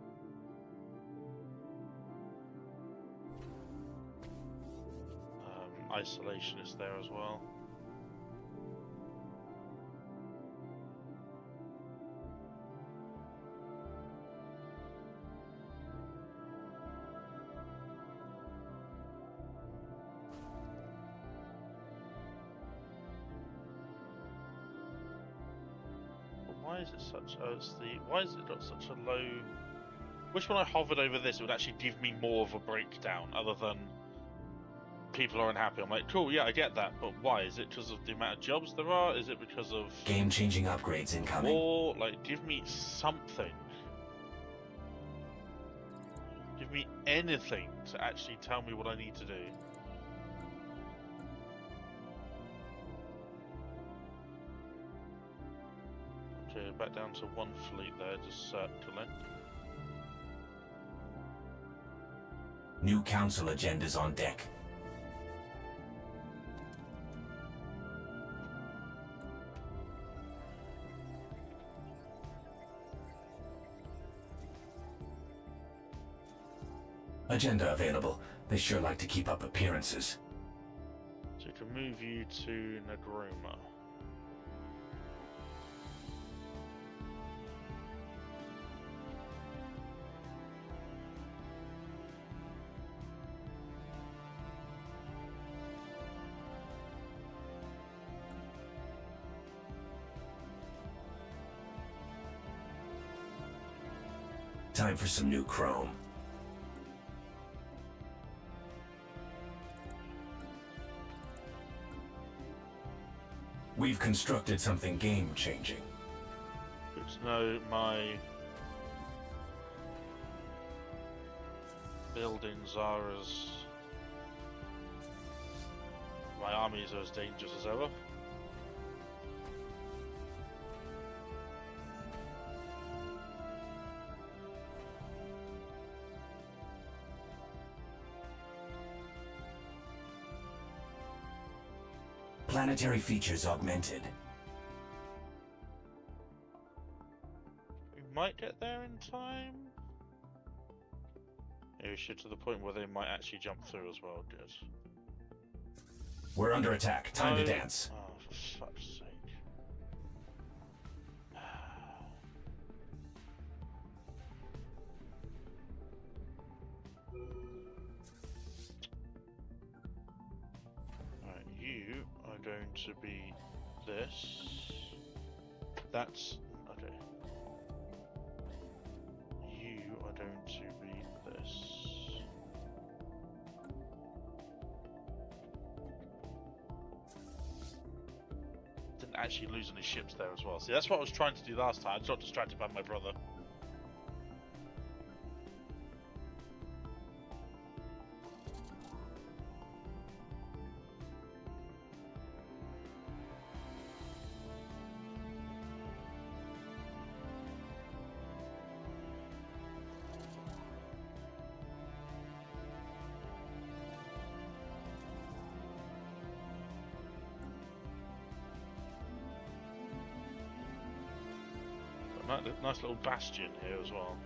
isolationist there as well. Why is it such? Why is it got such a low? Wish when I hovered over this, it would actually give me more of a breakdown, other than people are unhappy. I'm like, cool, yeah, I get that, but why? Is it because of the amount of jobs there are? Is it because of game-changing upgrades incoming? Or like, give me something. Give me anything to actually tell me what I need to do. Okay, back down to one fleet there, just circling. New council agendas on deck. Agenda available. They sure like to keep up appearances. So we can move you to Nagroma. Time for some new chrome. We've constructed something game-changing. Good to know my buildings are as... my armies are as dangerous as ever. Planetary features augmented. We might get there in time. Yeah, we should, to the point where they might actually jump through as well. Good. We're under attack. Time to dance. Oh, for fuck's sake. Right, you are going to be this. That's okay. You are going to be this. Didn't actually lose any ships there as well. See, that's what I was trying to do last time. I just got distracted by my brother. Nice little bastion here as well.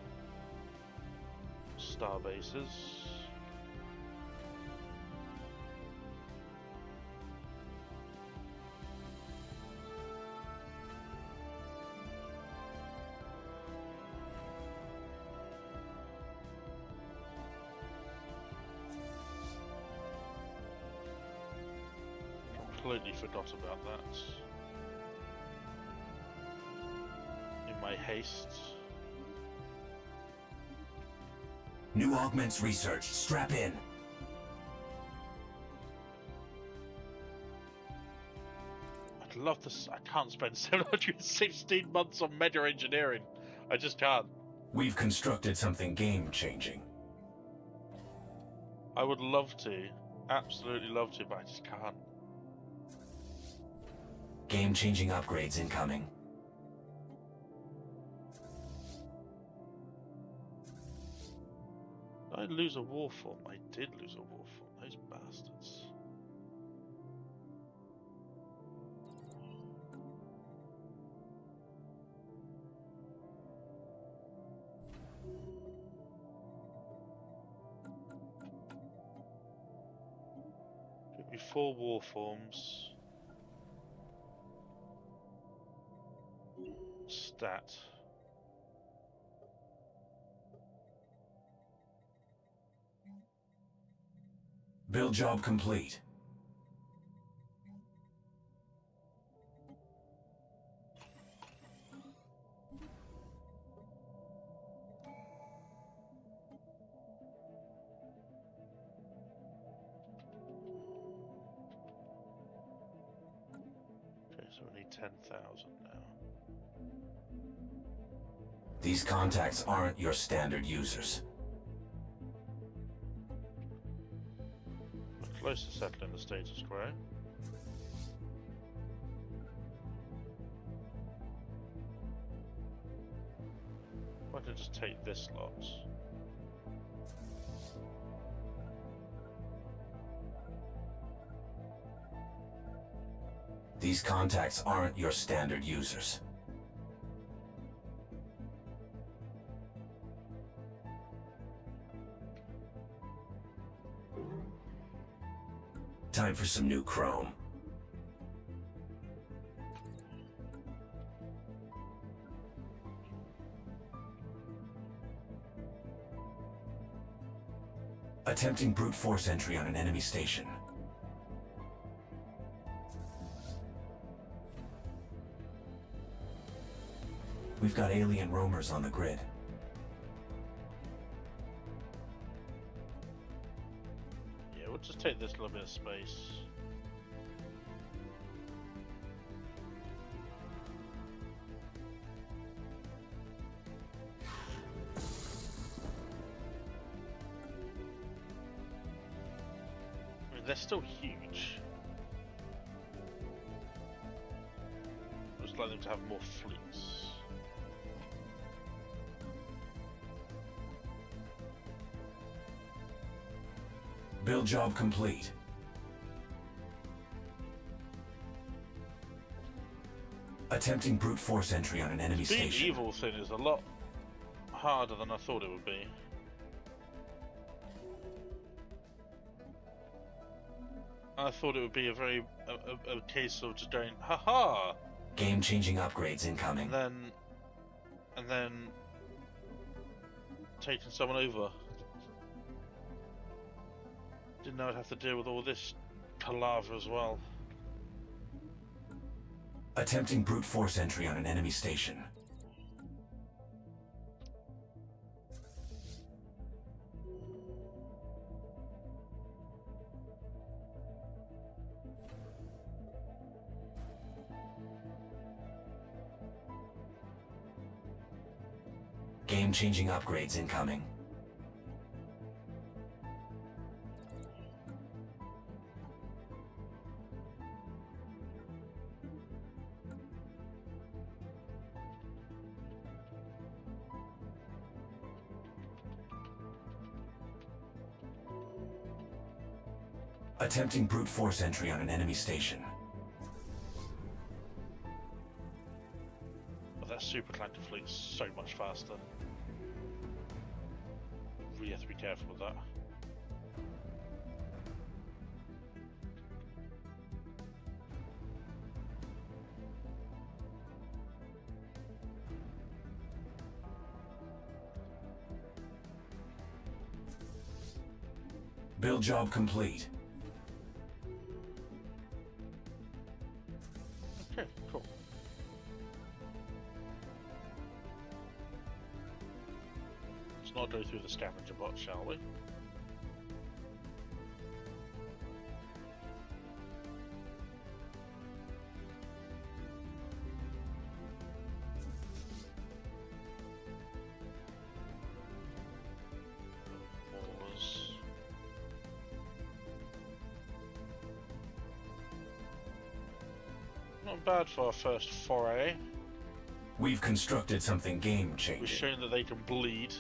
Star bases. Completely forgot about that. My haste. New augments researched. Strap in. I'd love this. I can't spend 716 months on meta engineering. I just can't. We've constructed something game-changing. I would love to. Absolutely love to, but I just can't. Game-changing upgrades incoming. Did I lose a war form? I did lose a war form. Those bastards. Give me 4 war forms. Stat. Build job complete. Okay, so we need 10,000 now. These contacts aren't your standard users. Close to settling the status quo. Why don't I just take this lot? These contacts aren't your standard users. Time for some new chrome. Attempting brute force entry on an enemy station. We've got alien roamers on the grid. Yeah, we'll just take this little bit of space. I mean, they're still huge. I'd just like them to have more fleets. Build job complete. Attempting brute force entry on an enemy Being station. evil thing is a lot harder than I thought it would be. I thought it would be a very a case of just going, haha, Game-changing upgrades incoming. and then taking someone over. Didn't know I'd have to deal with all this palaver as well. Attempting brute force entry on an enemy station. Game-changing upgrades incoming. Attempting brute force entry on an enemy station. But that super Atlantic fleet's so much faster. We have to be careful with that. Build job complete. Okay, cool. Let's not go through the scavenger bot, shall we? Ballers. Not bad for our first foray. We've constructed something We've game-changing. shown that they can bleed.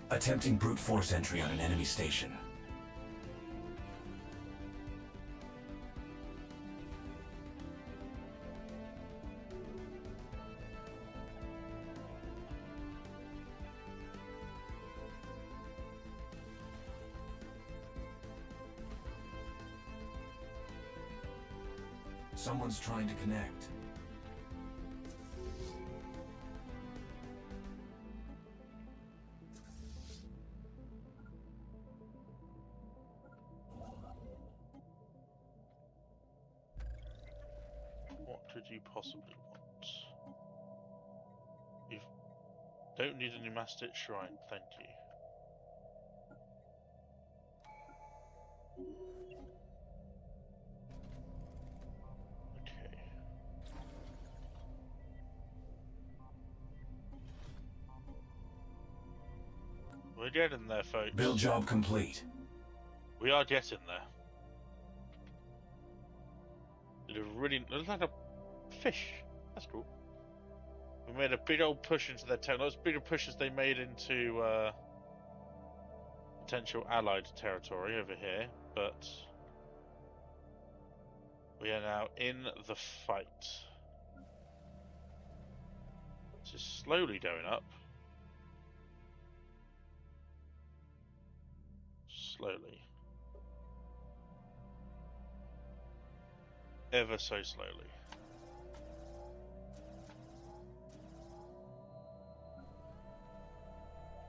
Attempting brute force entry on an enemy station. Someone's trying to connect. What could you possibly want? You don't need a pneumatic shrine, thank you. Okay. We're getting there, folks. Build job complete. We are getting there. It looks like a fish. That's cool. We made a big old push into their town. Not as big a push as they made into potential allied territory over here, but we are now in the fight. This is slowly going up. Slowly. Ever so slowly.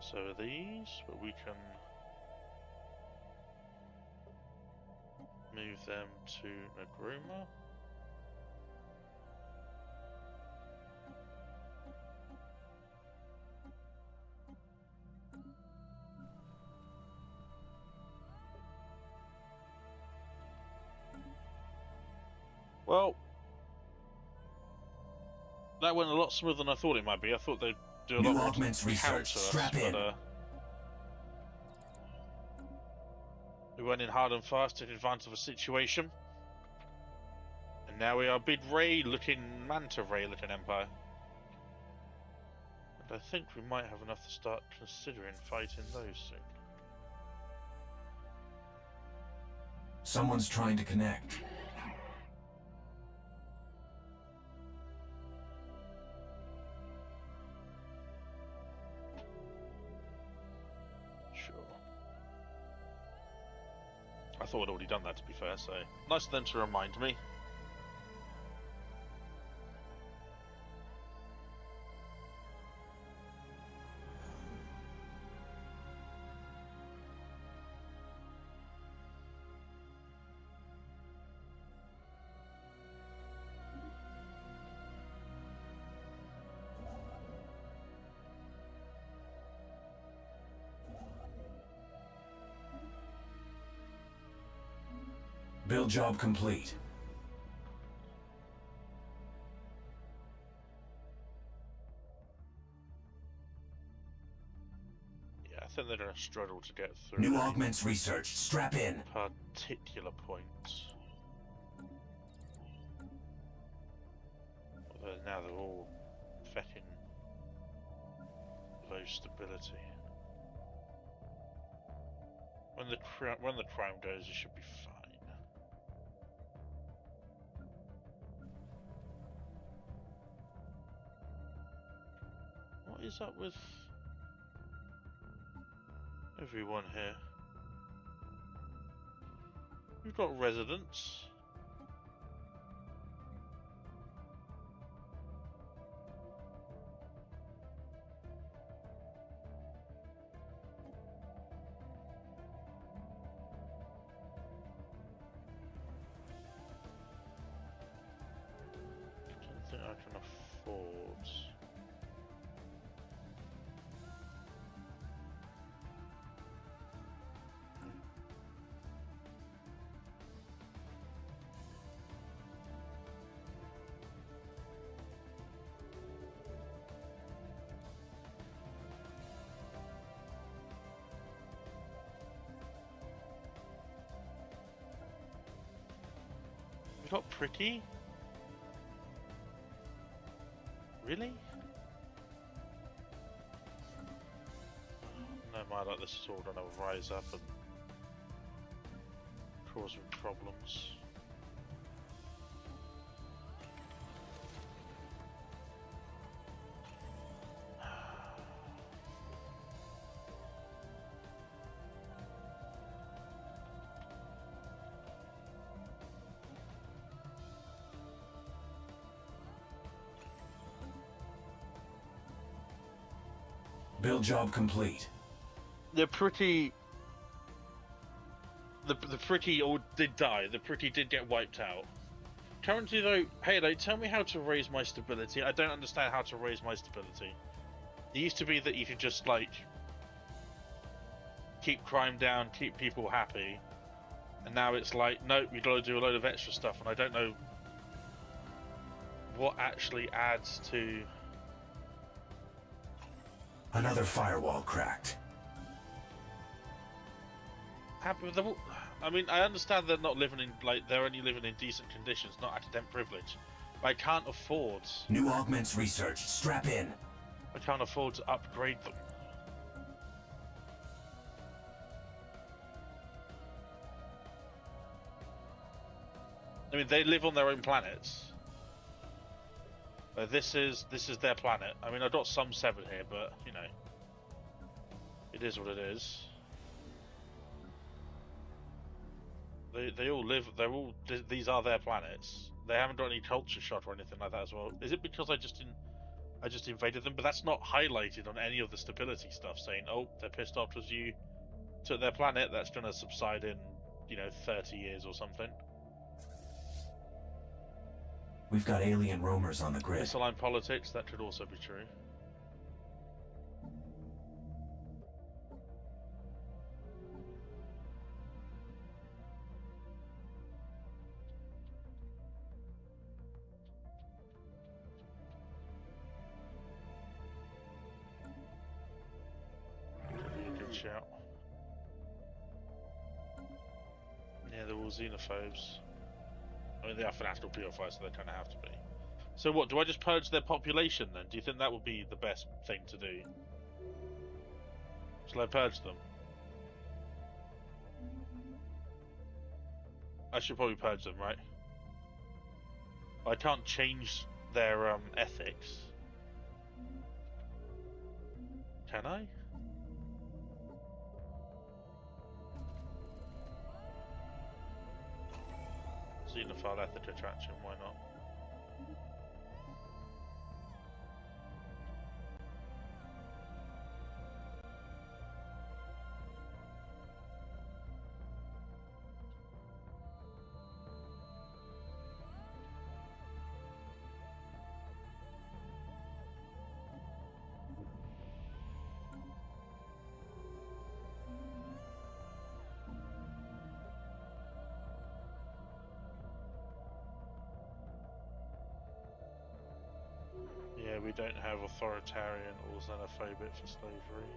So are these, but we can move them to Nagruma. Well, that went a lot smoother than I thought it might be. I thought they'd do a New lot more augments to counter research. us, Strap in. but we went in hard and fast, took advantage of a situation, and now we are a big ray-looking, manta ray-looking empire. And I think we might have enough to start considering fighting those soon. Someone's trying to connect. Sure. I thought I'd already done that, to be fair, so nice of them to remind me. Build job complete. think they're going to struggle to get through. New augments researched. Strap in. Particular points. Although now they're all fecking low stability. When the crime goes, it should be fine. What is up with everyone here? We've got residents. I don't think I can afford. We've got pretty? Really? No matter, like, this is all gonna rise up and cause me problems. Build job complete. The pretty... The pretty all did die. The pretty did get wiped out. Currently though, Halo, tell me how to raise my stability. I don't understand how to raise my stability. It used to be that you could just, like, keep crime down, keep people happy. And now it's like, nope, you gotta do a load of extra stuff, and I don't know what actually adds to... Another firewall cracked. Happy with them. I mean, I understand they're not living in, like, they're only living in decent conditions, not academic privilege. But I can't afford... New augments researched. Strap in. I can't afford to upgrade them. I mean, they live on their own planets. This is their planet. I mean, I've got some 7 here, but, you know, it is what it is. They all live. They're all. These are their planets. They haven't got any culture shock or anything like that as well. Is it because I just invaded them? But that's not highlighted on any of the stability stuff. Saying, oh, they're pissed off because you took their planet. That's going to subside in, you know, 30 years or something. We've got alien roamers on the grid. Misaligned politics. That could also be true. Shout. Yeah, they're all xenophobes. I mean, they are fanatical PO5, so they kind of have to be. So what, do I just purge their population then? Do you think that would be the best thing to do? Shall I purge them? I should probably purge them, right? I can't change their ethics. Can I? Xenophile ethic attraction, why not? Yeah, we don't have authoritarian or xenophobic for slavery.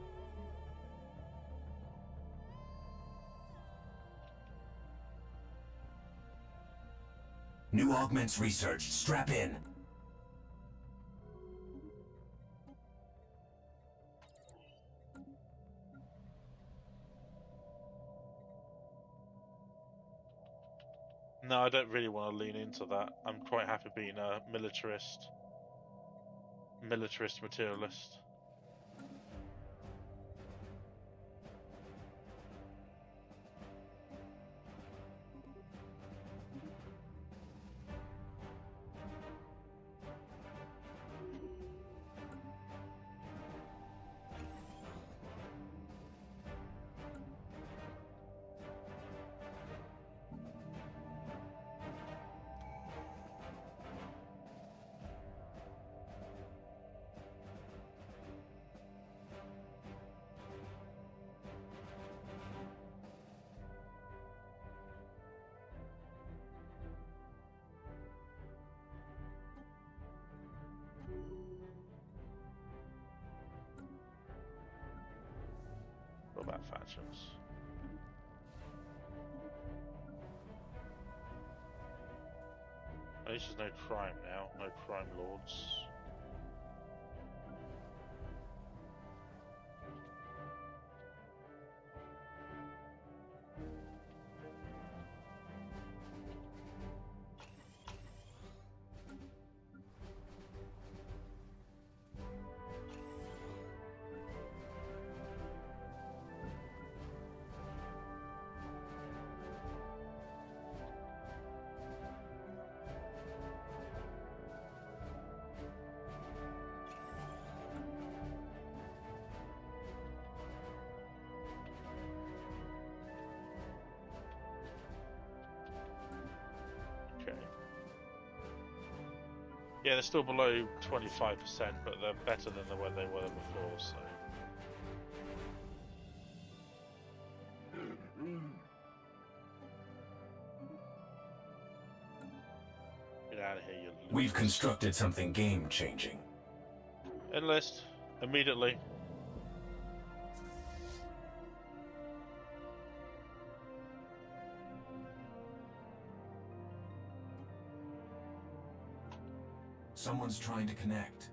New augments researched. Strap in. No, I don't really want to lean into that. I'm quite happy being a militarist materialist. What about factions? At least there's no crime now, no crime lords. Yeah, they're still below 25%, but they're better than the way they were before, so... Get out of here, you losers. We've constructed something game-changing. Enlist. Immediately. Someone's trying to connect.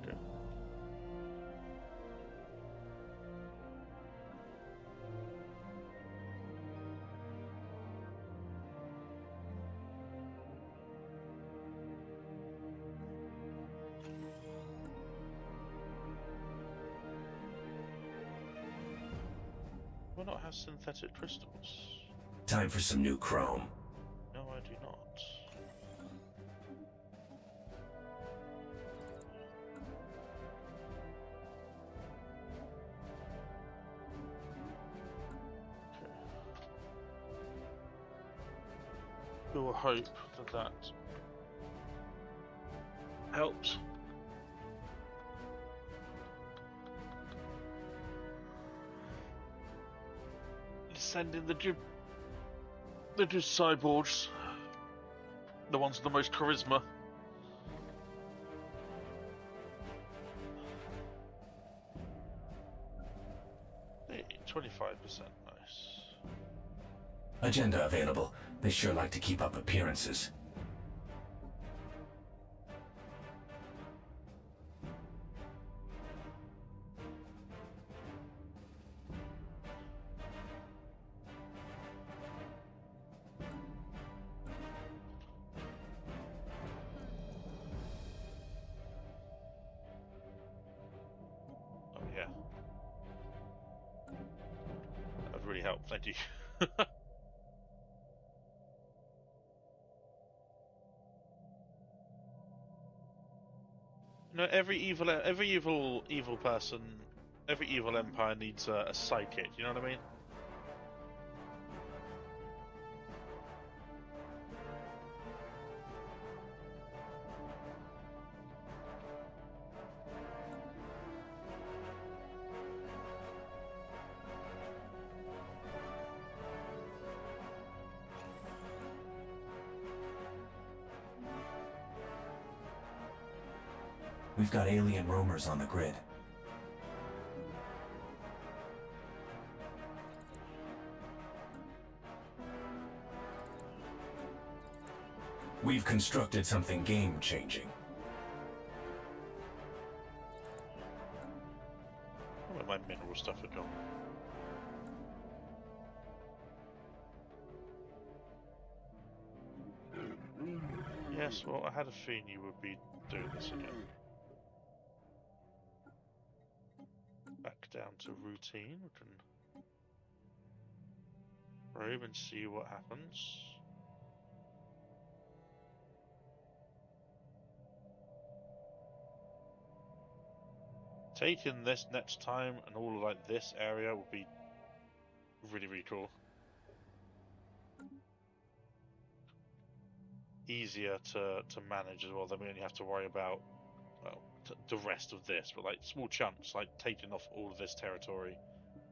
Okay. Why not have synthetic crystals? Time for some new chrome. No, I do not. Okay. We'll hope that helps. Send in the cyborgs, the ones with the most charisma. 25%, nice. Agenda available. They sure like to keep up appearances. Yeah. That would really help, thank you. You know, every evil person, every evil empire needs a sidekick, you know what I mean? We've got alien roamers on the grid. We've constructed something game-changing. Where my mineral stuff had gone. Yes, well, I had a feeling you would be doing this again. Back down to routine. We can probe and see what happens. Taking this next time and all of like this area would be really, really cool. Easier to manage as well. Then we only have to worry about, well, the rest of this, but like small chunks, like taking off all of this territory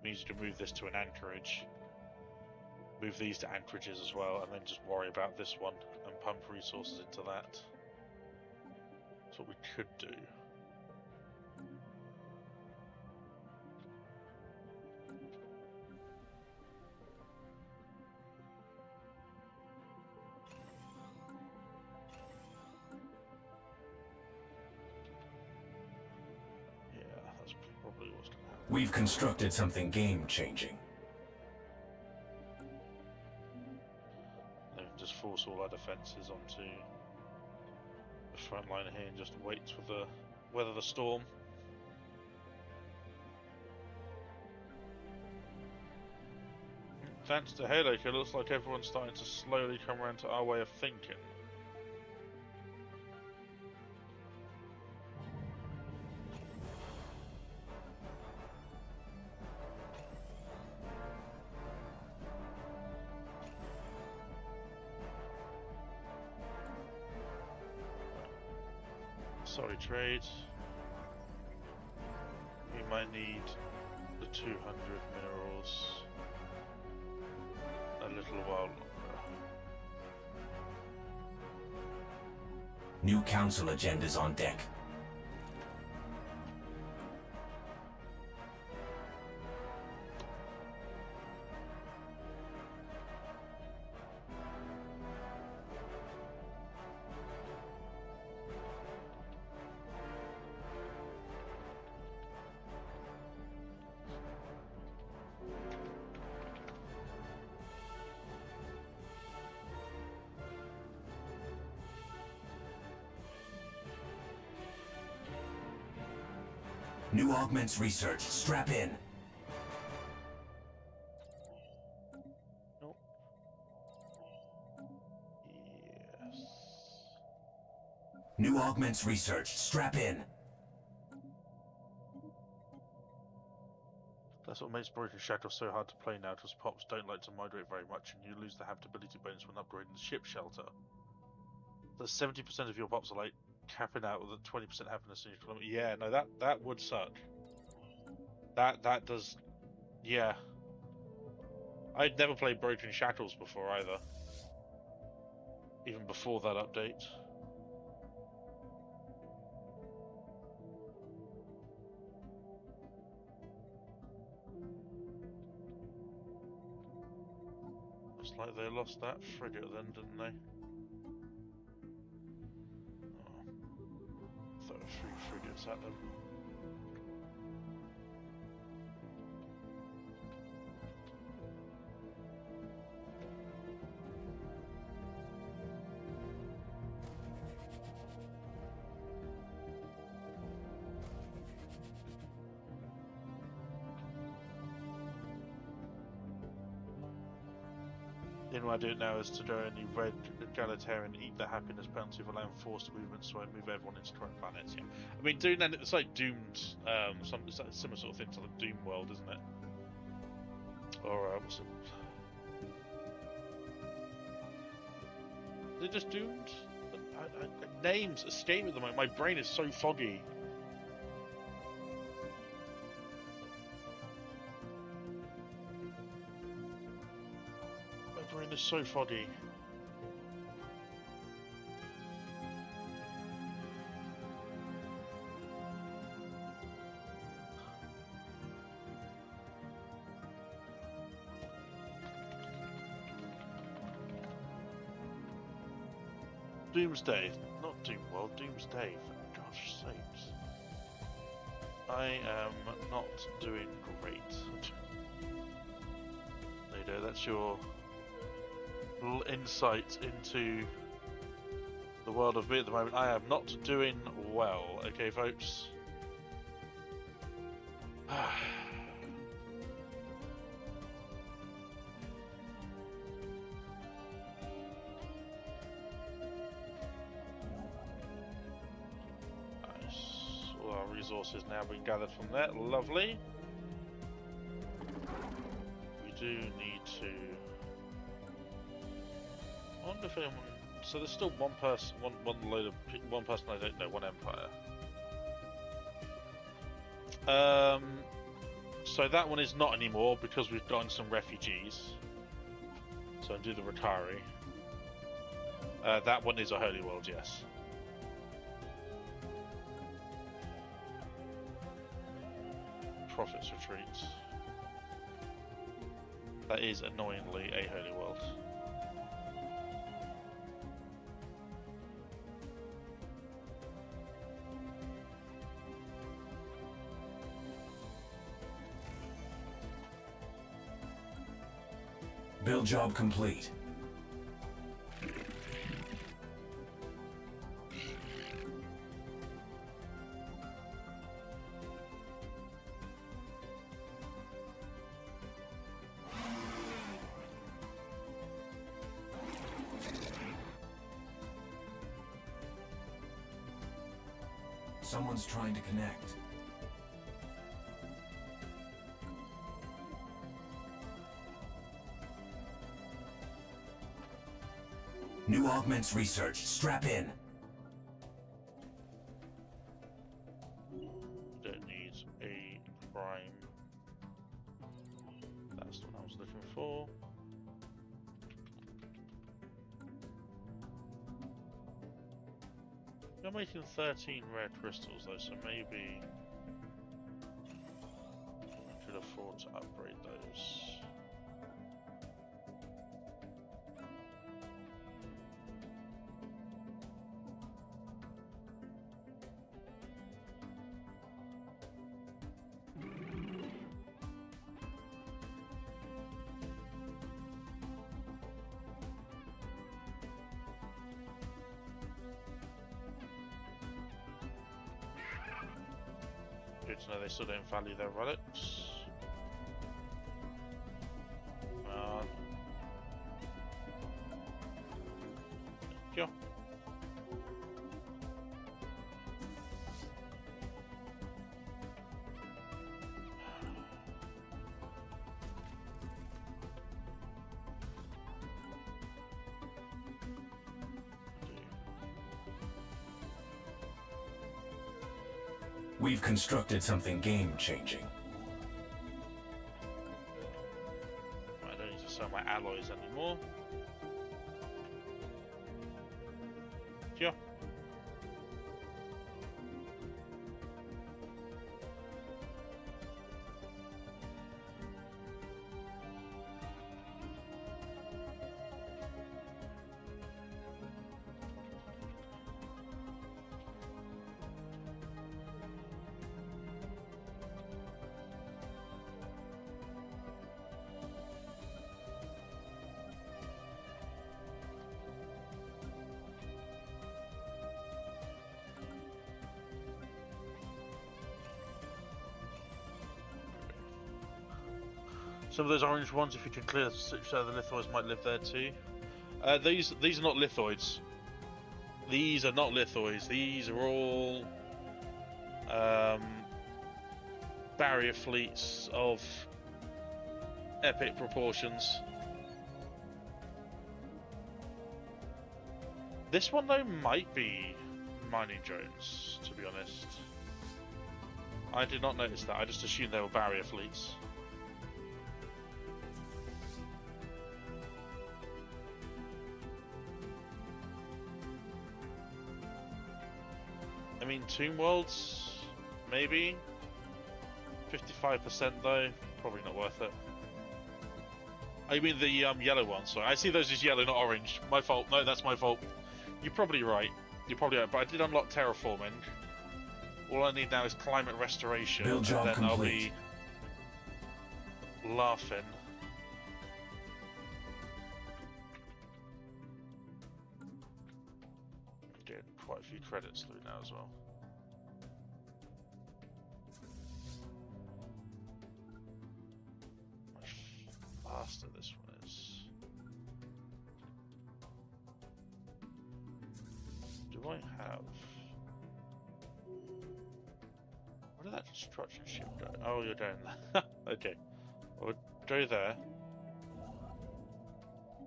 means you can move this to an anchorage, move these to anchorages as well, and then just worry about this one and pump resources into that. That's what we could do. Probably what's going to happen. We've constructed something game-changing. Then just force all our defences onto the front line here and just wait for the weather the storm. Thanks to Halo, it looks like everyone's starting to slowly come around to our way of thinking. Sorry, trade. We might need the 200 minerals a little while longer. New council agendas on deck. New augments research. Strap in. Nope. Yes. New augments research. Strap in. That's what makes Broken Shadow so hard to play now, because pops don't like to migrate very much and you lose the habitability bonus when upgrading the ship shelter. So 70% of your pops are like capping out with a 20% happiness in each kilometer. Yeah, no, that would suck. That does, yeah. I'd never played Broken Shackles before either. Even before that update. Looks like they lost that frigate then, didn't they? Oh. Throw 3 frigates at them. Then what I do now is to go and red egalitarian eat the happiness penalty of allowing forced movement, so I move everyone into correct planets. Yeah, I mean doing that, it's like Doomed. It's like a similar sort of thing to the Doom world, isn't it? Or what's it? Is it just Doomed? Names escape at the moment. My brain is so foggy. My brain is so foggy. Doomsday, not Doomworld, Doomsday, for gosh sakes. I am not doing great. There you go, that's your little insight into the world of me at the moment. I am not doing well, okay folks? All our resources now being gathered from there, lovely. We do need to... I wonder if anyone... So there's still one person, one person I don't know, one empire. So that one is not anymore because we've gotten some refugees. So undo the retiree. That one is a holy world, yes. Prophets retreats. That is annoyingly a holy world. Build job complete. Someone's trying to connect. New augments researched. Strap in. Don't need a prime. That's what I was looking for. You're making 13 rare crystals though, so maybe I could afford to upgrade those. Good to know they still don't value their relics. Come on. Thank you. We've constructed something game-changing. I don't need to sell my alloys anymore. Yeah. Some of those orange ones, if you can clear the lithoids, might live there too. These are not lithoids. These are not lithoids. These are all barrier fleets of epic proportions. This one though might be mining drones, to be honest. I did not notice that. I just assumed they were barrier fleets. I mean, Tomb Worlds, maybe. 55% though, probably not worth it. I mean the yellow ones, sorry. I see those as yellow, not orange. My fault. No, that's my fault. You're probably right. You're probably right, but I did unlock terraforming. All I need now is climate restoration, Build job and then complete. I'll be laughing. Getting quite a few credits through now as well. Much faster this one is. Do I have... Where did that construction ship go? Oh, you're down there. Okay. Well, go there.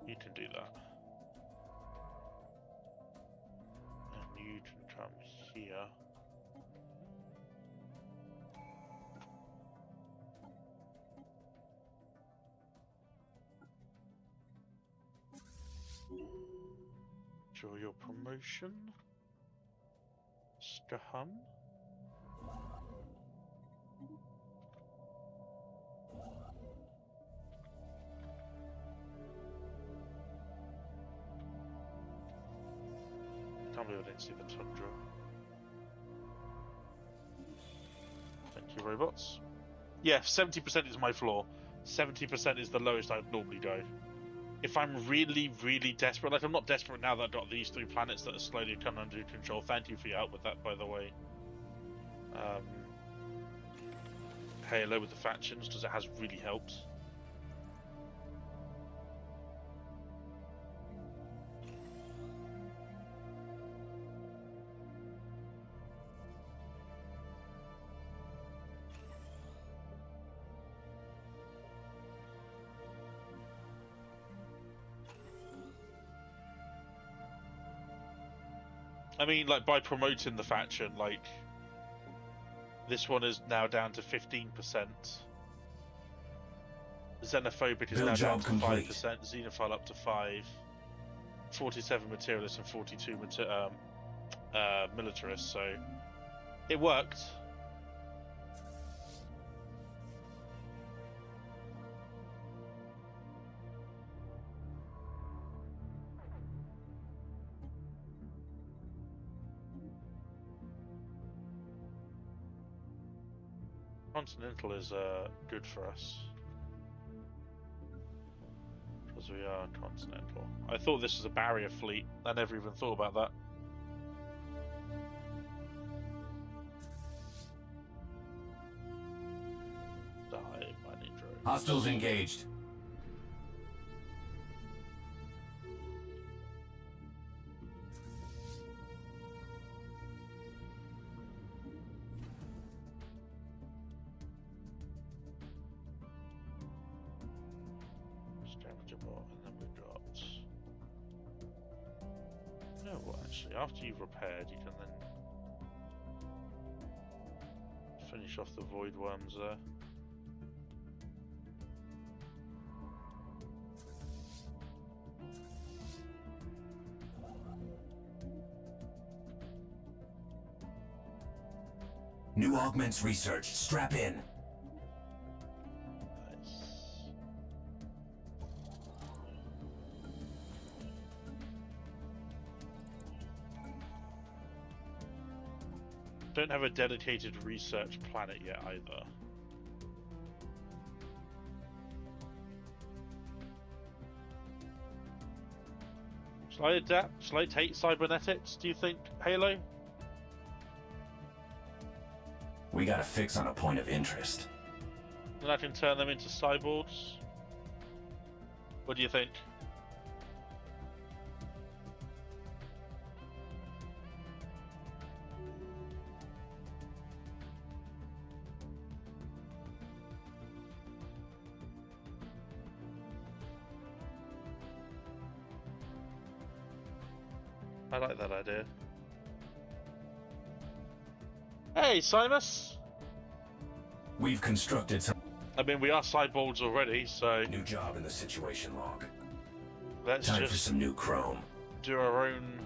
You can do that. And you can come here. Draw your promotion. Skaham. Can't believe I didn't see the tundra. Thank you, robots. Yeah, 70% is my floor. 70% is the lowest I'd normally go. If I'm really, really desperate, like I'm not desperate now that I've got these 3 planets that are slowly coming under control. Thank you for your help with that, by the way. Halo with the factions, because it has really helped. I mean, like, by promoting the faction, like, this one is now down to 15%. Xenophobic is now down to 5%. Xenophile up to 5. 47 materialists and 42 militarists, so it worked. Continental is good for us because we are continental. I thought this was a barrier fleet. I never even thought about that. Die, mining drones. Hostiles engaged. And then we've got... No, actually, after you've repaired, you can then finish off the void worms there. New augments researched. Strap in. Don't have a dedicated research planet yet either. Shall I adapt? Shall I take cybernetics, do you think, Halo? We got a fix on a point of interest. Then I can turn them into cyborgs? What do you think? I like that idea. Hey, Simus! We've constructed some... I mean, we are cyborgs already, so... New job in the situation log. Let's Time just for some new chrome. do our own...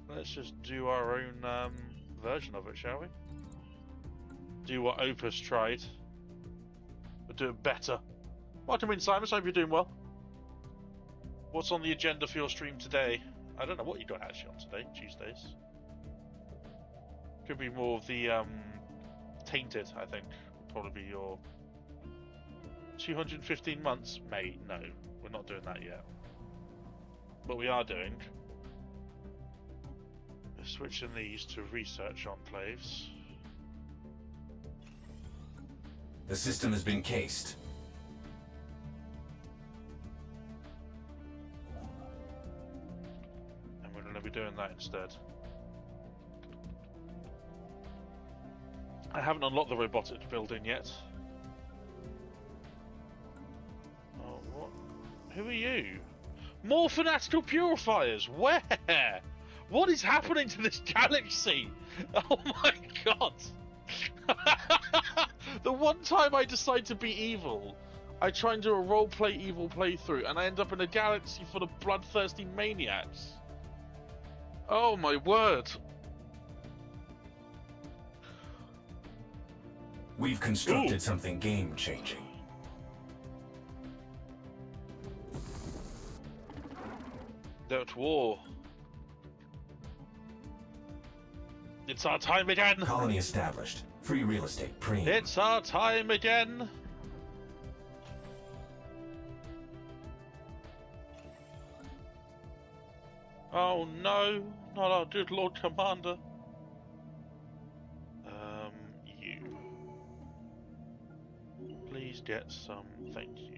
Let's just do our own version of it, shall we? Do what Opus tried, but do it better. Welcome in, Simon. Hope you're doing well. What's on the agenda for your stream today? I don't know what you got actually on today, Tuesdays. Could be more of the Tainted, I think. Would probably be your 215 months, mate. No, we're not doing that yet. But we are doing. We're switching these to research enclaves. The system has been cased. And we're going to be doing that instead. I haven't unlocked the robotic building yet. Oh, what? Who are you? More fanatical purifiers! Where? What is happening to this galaxy? Oh my god! The one time I decide to be evil, I try and do a roleplay evil playthrough, and I end up in a galaxy full of bloodthirsty maniacs. Oh my word! We've constructed something game-changing. That war. It's our time again! Colony established. Free real estate, preem. It's our time again! Oh no, not our good Lord Commander. You. Please get some, thank you.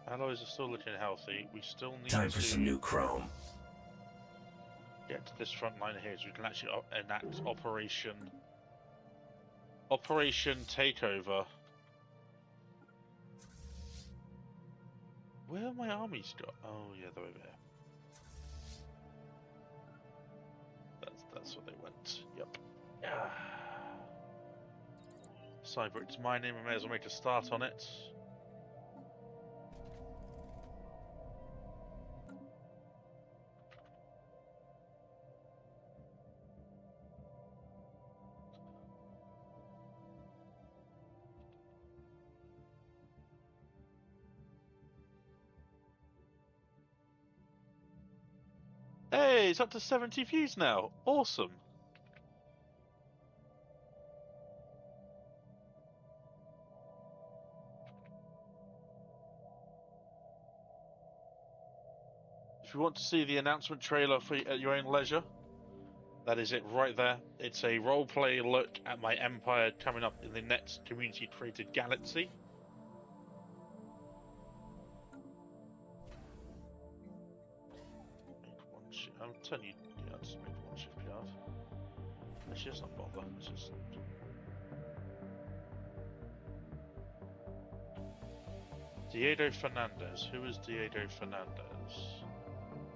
Alloys are still looking healthy. We still need Time for some new chrome. Get to this front line here so we can actually enact Operation Takeover. Where have my armies got? Oh yeah, they're over here. That's where they went. Yep. Cyber, it's my name. I may as well make a start on it. Hey, it's up to 70 views now. Awesome. If you want to see the announcement trailer at your own leisure, that is it right there. It's a roleplay look at my empire coming up in the next community-created galaxy. I'm telling you, yeah, I'll just make one shipyard. Actually, let's not bother. Let's just... Diego Fernandez. Who is Diego Fernandez?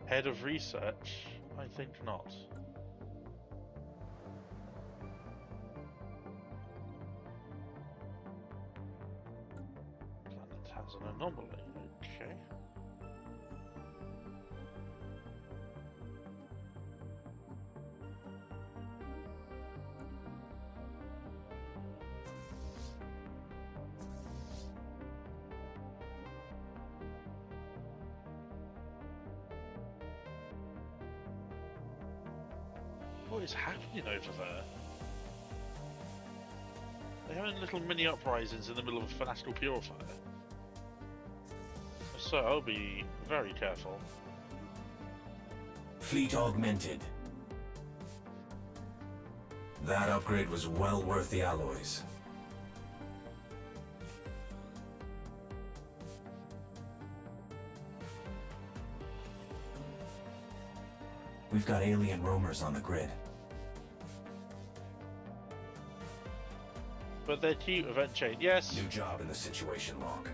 Head of research? I think not. Planet has an anomaly. Okay. What is happening over there? They're having little mini uprisings in the middle of a fanatical purifier. So I'll be very careful. Fleet augmented. That upgrade was well worth the alloys. We've got alien roamers on the grid. But they're cute, event chain. Yes. New job in the situation log.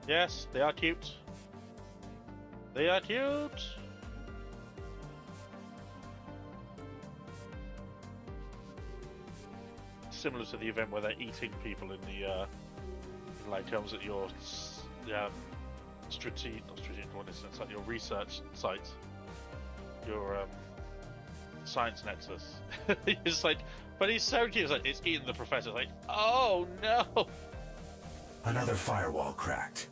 Yes, they are cute. They are cute. similar to the event where they're eating people in the like comes at your strategic, not strategic coordinates, like your research site, your science nexus. It's like, but he's so cute. It's like it's eating the professor. It's like, oh no! Another firewall cracked.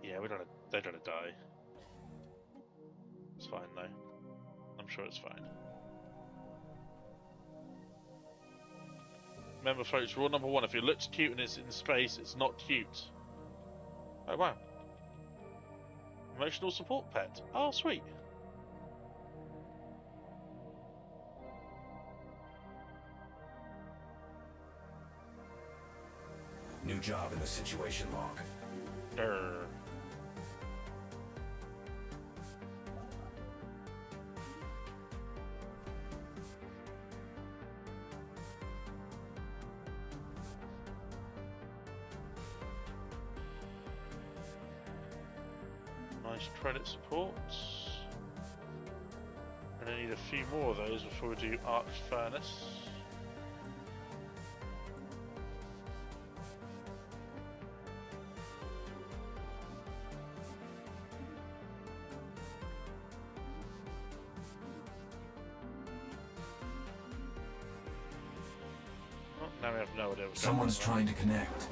Yeah, they're gonna die. It's fine though. I'm sure it's fine. Remember, folks, rule number 1: if it looks cute and it's in space, it's not cute. Oh wow! Emotional support pet. Oh sweet. New job in the situation log. Grr. Nice credit support. Gonna need a few more of those before we do Arc Furnace. Oh, now we have no idea what's going on. Someone's trying to connect.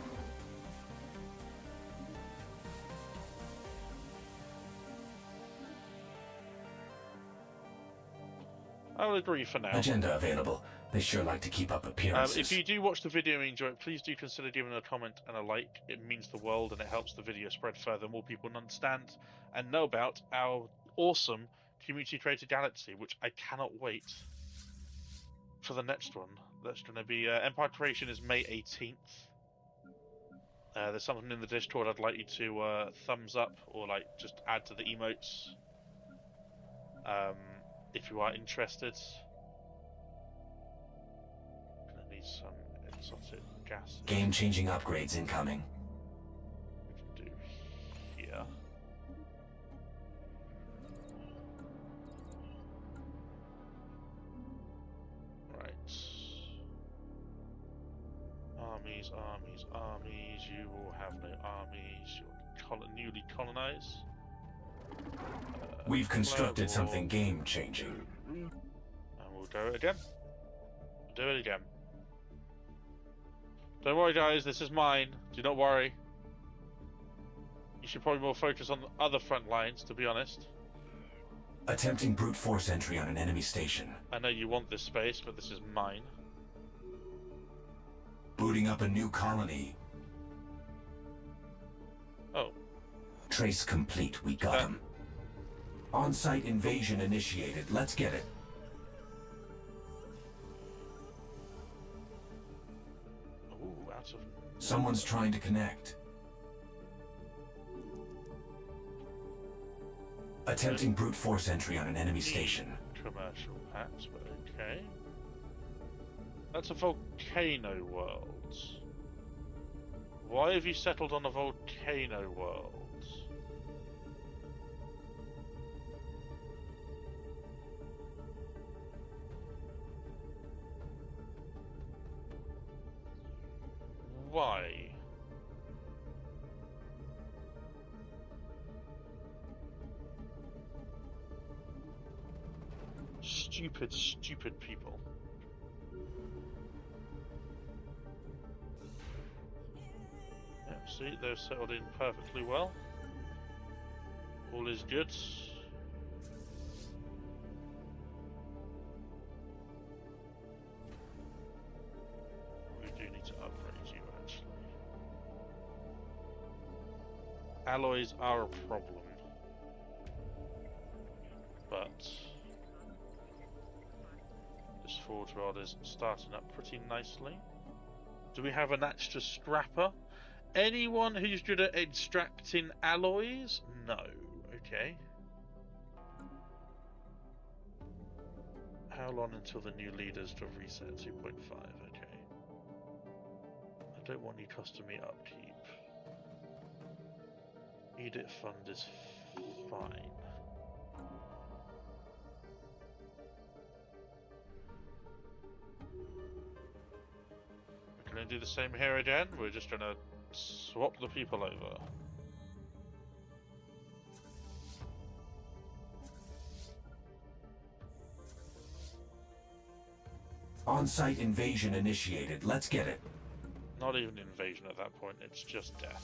I'll agree for now. Agenda available. They sure like to keep up appearances. If you do watch the video and enjoy it, please do consider giving a comment and a like. It means the world and it helps the video spread further. More people understand and know about our awesome community-created galaxy, which I cannot wait for the next one. That's going to be Empire Creation is May 18th. There's something in the Discord I'd like you to thumbs up or like just add to the emotes. If you are interested. Gonna need some exotic gas. Game-changing upgrades incoming. We can do here. Right. Armies, armies, armies. You will have no armies. You're newly colonized. We've constructed something game-changing. And we'll do it again. Do it again. Don't worry, guys. This is mine. Do not worry. You should probably more focus on the other front lines, to be honest. Attempting brute force entry on an enemy station. I know you want this space, but this is mine. Booting up a new colony. Oh. Trace complete. We got him. On-site invasion initiated. Let's get it. Ooh, out of... Someone's trying to connect. Attempting brute force entry on an enemy station. Commercial packs, but okay. That's a volcano world. Why have you settled on a volcano world? Why? Stupid, stupid people. Yeah, see, they've settled in perfectly well. All is good. We do need to upgrade you, actually. Alloys are a problem. But this forge rod is starting up pretty nicely. Do we have an extra scrapper? Anyone who's good at extracting alloys? No. Okay. How long until the new leaders to reset 2.5? Okay. I don't want you costing me upkeep. Edit fund is fine. going to do the same here again. We're just going to swap the people over. On-site invasion initiated. Let's get it. Not even invasion at that point, it's just death.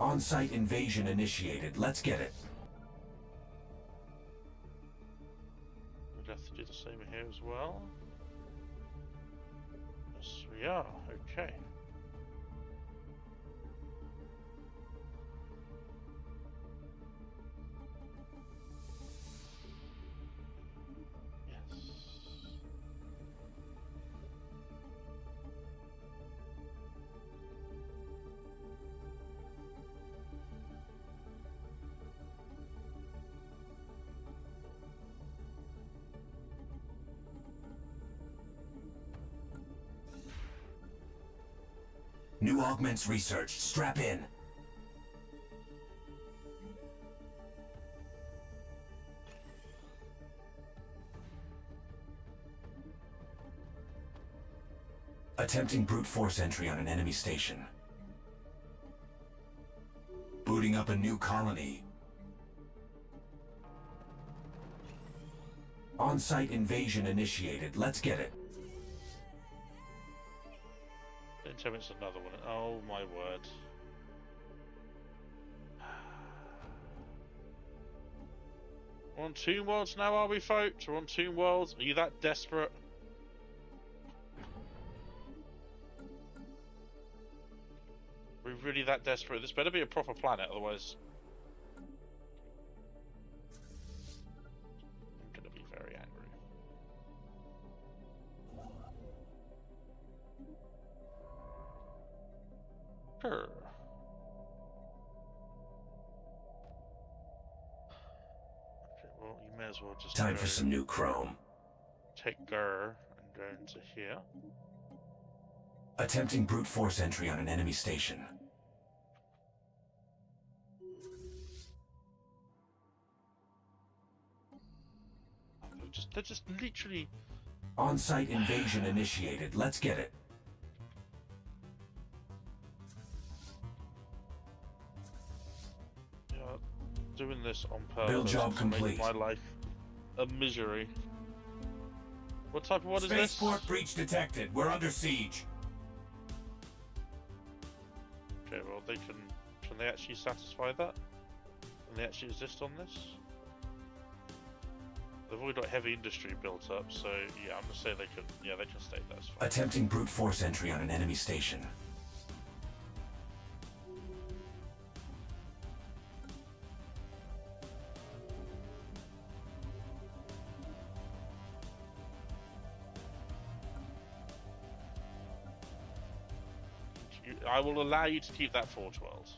On-site invasion initiated. Let's get it. We'd have to do the same here as well. Yes, we are. Okay. Yes. New augments researched. Strap in. Attempting brute force entry on an enemy station. Booting up a new colony. On-site invasion initiated. Let's get it. Don't tell me it's another one. Oh my word. We're on Tomb Worlds now, are we, folks? We're on Tomb Worlds. Are you that desperate? We're really that desperate? This better be a proper planet, otherwise... I'm gonna be very angry. Sure. Okay, well, you may as well just Time for some new chrome. take Gur and go into here. Attempting brute force entry on an enemy station. They're just literally... On-site invasion initiated. Let's get it. Yeah, doing this on purpose. Build job to make complete. my life a misery. What type of what is this? Spaceport breach detected. We're under siege. Okay, well they can they actually satisfy that? Can they actually exist on this? They've already got heavy industry built up, so yeah, I'm gonna say they can. Yeah, they can stay. That's fine. Attempting brute force entry on an enemy station. I will allow you to keep that Forge World.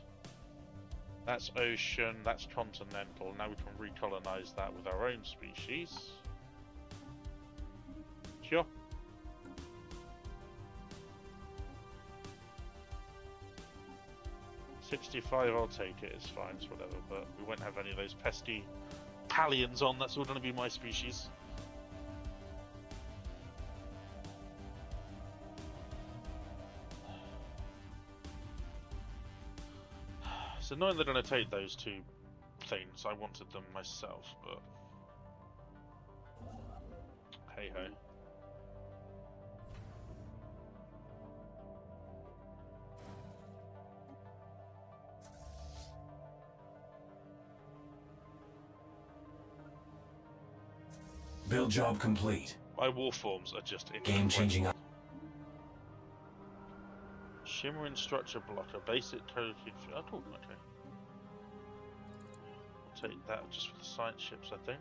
That's ocean, that's continental. Now we can recolonize that with our own species. Sure. $65, I'll take it, it's fine, it's whatever, but we won't have any of those pesky Palians on, that's all going to be my species. It's annoying they're going to take those two things. I wanted them myself, but hey ho. Build job complete. My war forms are just Game changing up. Shimmering structure blocker, basic token. Oh, cool, okay. I'll take that just for the science ships, I think.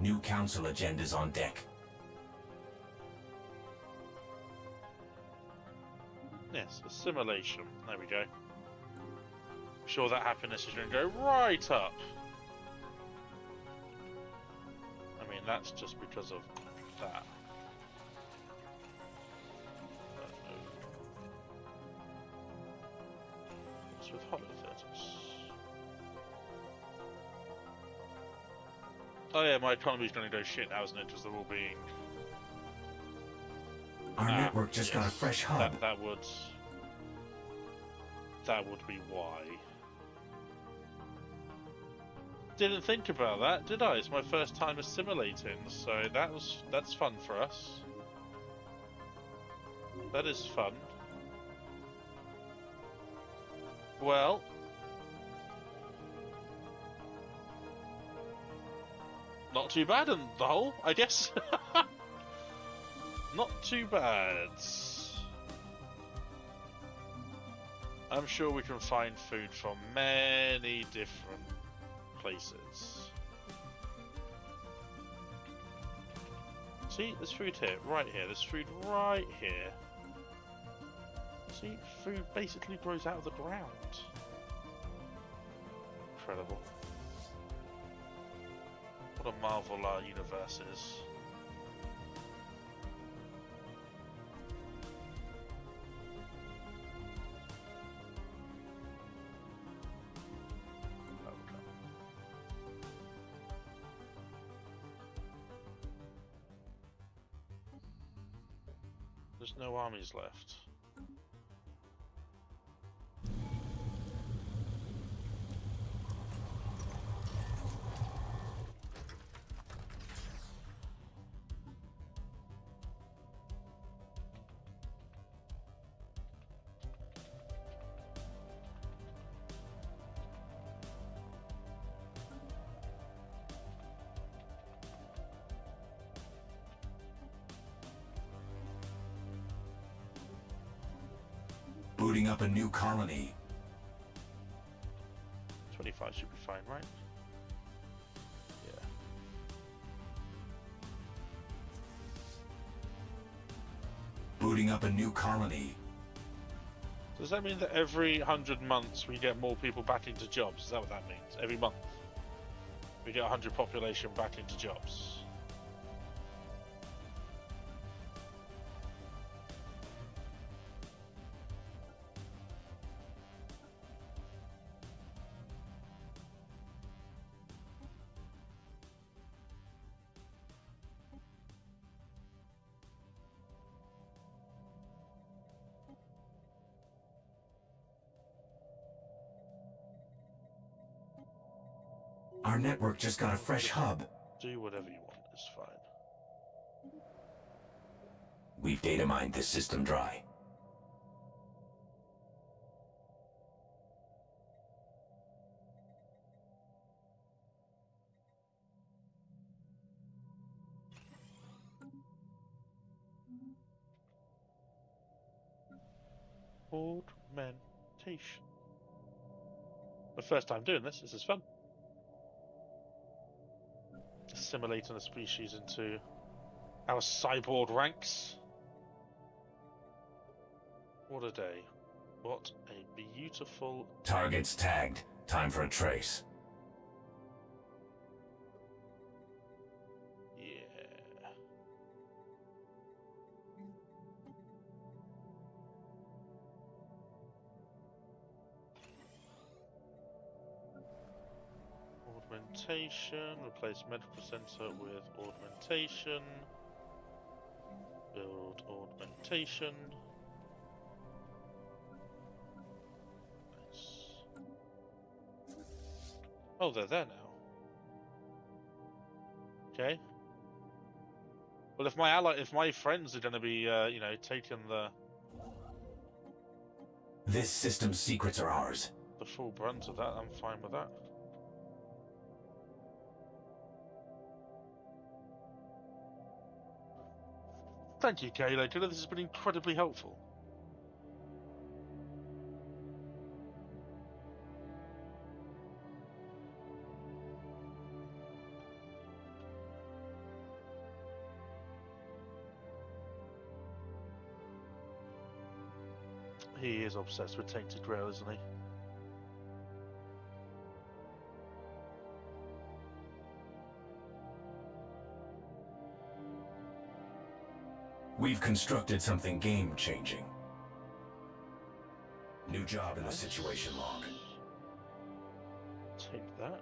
New council agendas on deck. Yes, assimilation. There we go. I'm sure that happiness is going to go right up. I mean, that's just because of that. What's with holotherms? Oh yeah, my economy's going to go shit now, isn't it? Because they're all being... Our network just got a fresh hub. That would be why. Didn't think about that, did I? It's my first time assimilating, so that's fun for us. That is fun. Well, not too bad on the whole, I guess. Not too bad. I'm sure we can find food from many different places. See, there's food here, right here. There's food right here. See, food basically grows out of the ground. Incredible. What a marvel our universe is. There's no armies left. Booting up a new colony. 25 should be fine, right? Yeah. Booting up a new colony. Does that mean that every 100 months we get more people back into jobs? Is that what that means? Every month we get 100 population back into jobs. Our network just got a fresh hub. Do whatever you want, it's fine. We've data mined this system dry. Augmentation. The first time doing this is fun. Assimilating a species into our cyborg ranks. What a day. What a beautiful... Targets tagged. Time for a trace. Yeah. Augmentation. Replace medical center with augmentation. Build augmentation. Nice. Oh, they're there now. Okay. Well, if my friends are going to be, you know, taking the This system's secrets are ours. full brunt of that, I'm fine with that. Thank you, Calculator. This has been incredibly helpful. He is obsessed with tainted grail, isn't he? We've constructed something game-changing. New job in the situation log. Take that.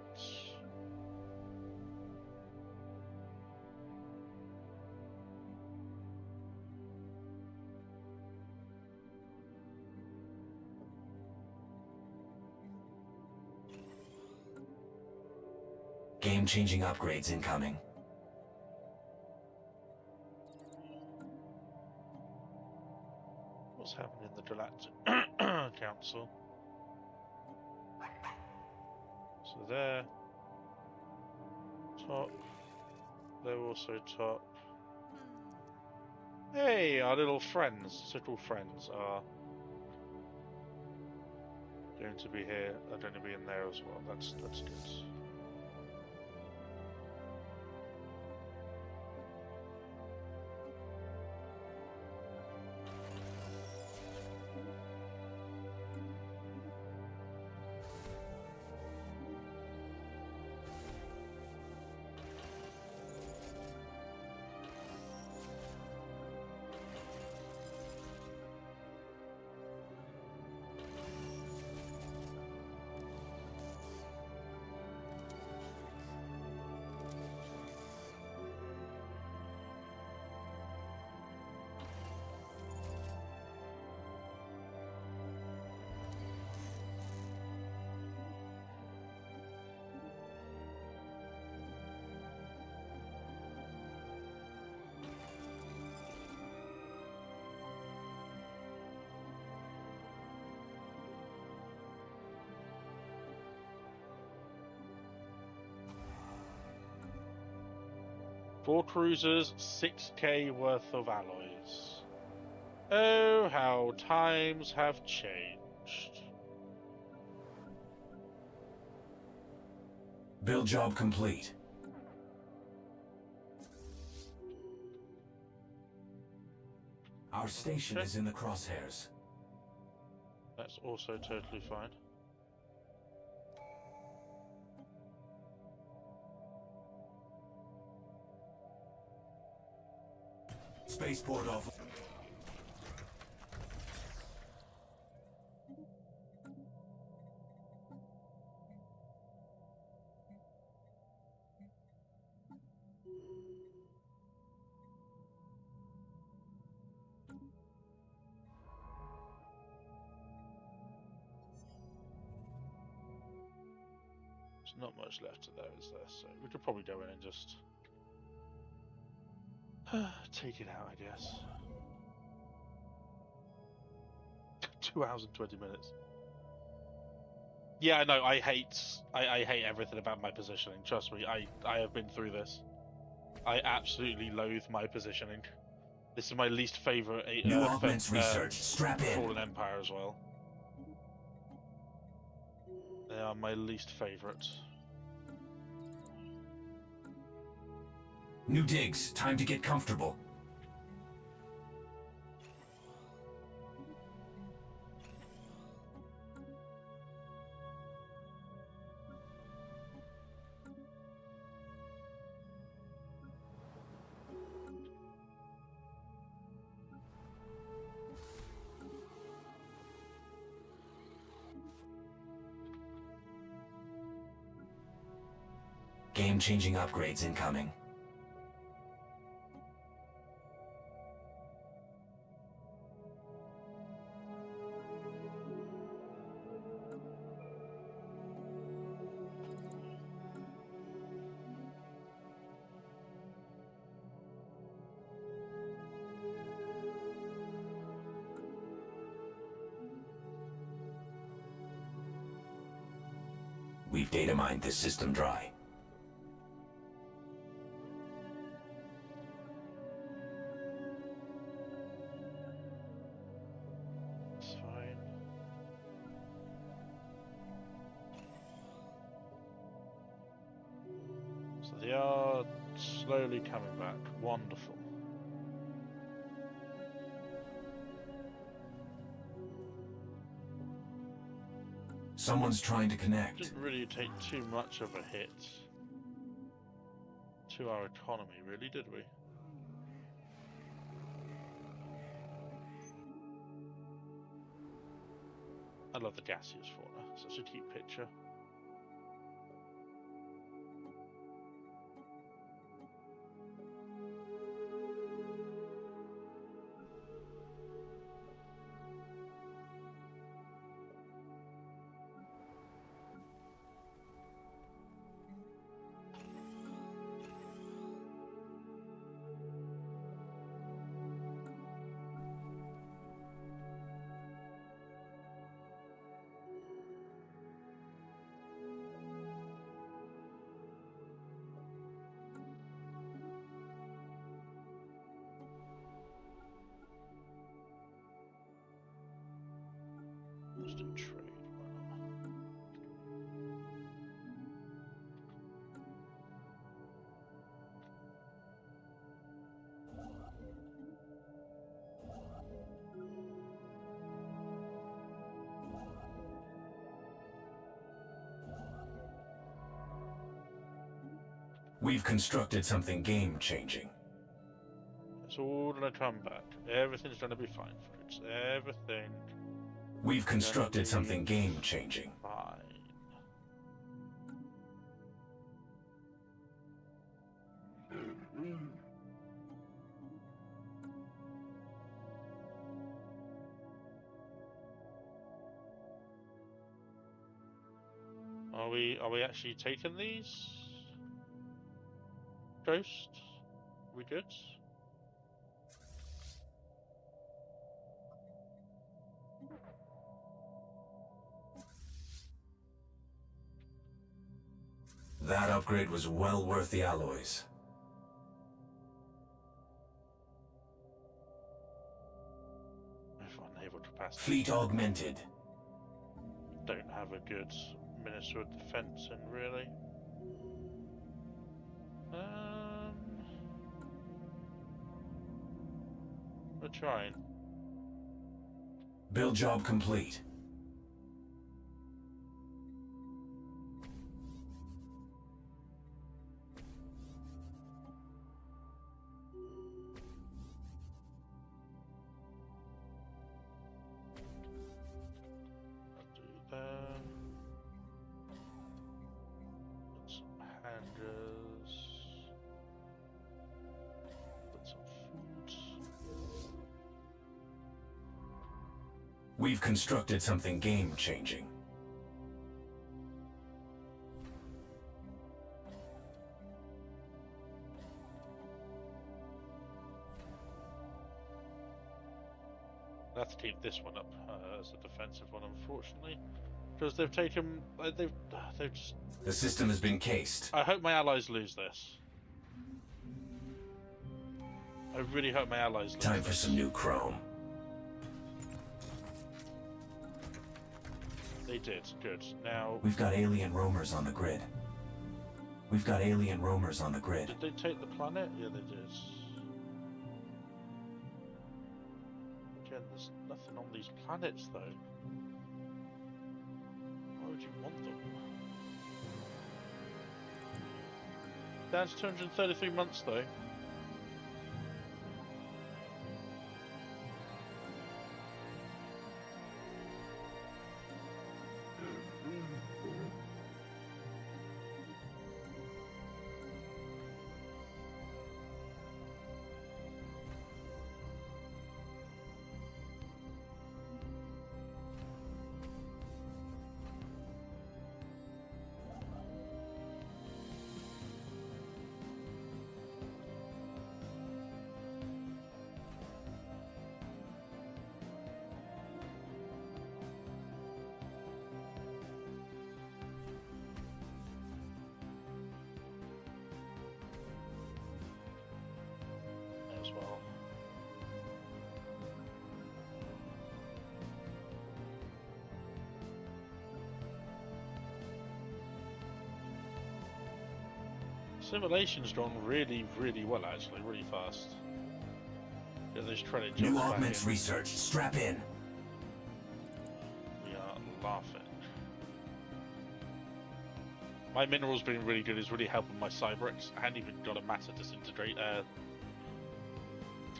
Game-changing upgrades incoming. What's happening in the Galactic Council? So they're top. They're also top. Hey, our little friends, are going to be here. Are going to be in there as well. That's good. Four cruisers, 6k worth of alloys. Oh, how times have changed. Build job complete. Our station is in the crosshairs. That's also totally fine. Spaceport off. There's not much left of there, is there? So we could probably go in and just take it out, I guess. 2 hours and 20 minutes. Yeah, I know. I hate everything about my positioning. Trust me, I have been through this. I absolutely loathe my positioning. This is my least favorite. New augments research. Strap in. Fallen Empire as well. They are my least favorite. New digs. Time to get comfortable. Game-changing upgrades incoming. We've data mined this system dry. It's fine. So they are slowly coming back. Wonderful. Someone's trying to connect. Didn't really take too much of a hit to our economy, really, did we? I love the gaseous fauna. Such a cute picture. Just do trade. We've constructed something game-changing. It's all gonna come back. Everything's gonna be fine, folks. Everything. We've constructed something game-changing. Fine. Are we actually taking these? Ghost? We good? That upgrade was well worth the alloys. Naval capacity. Fleet augmented. Don't have a good Minister of Defense in, really. We're trying. Build job complete. I'll do that. Put some hangers. Put some food. We've constructed something game-changing. I'll have to keep this one up as a defensive one, unfortunately, because they've taken. They've just. The system has been cased. I hope my allies lose this. I really hope my allies lose Time for this. some new chrome. They did. Good. Now, We've got alien roamers on the grid. We've got alien roamers on the grid. did they take the planet? Yeah, they did. Again, there's nothing on these planets, though. Why would you want them? Down to 233 months, though. As well. Simulation's gone really, really well, actually, really fast. Get those credit jobs New back augments in. researched. Strap in. We are laughing. My mineral's been really good. It's really helping my Cyberx. I hadn't even got a matter disintegrate, a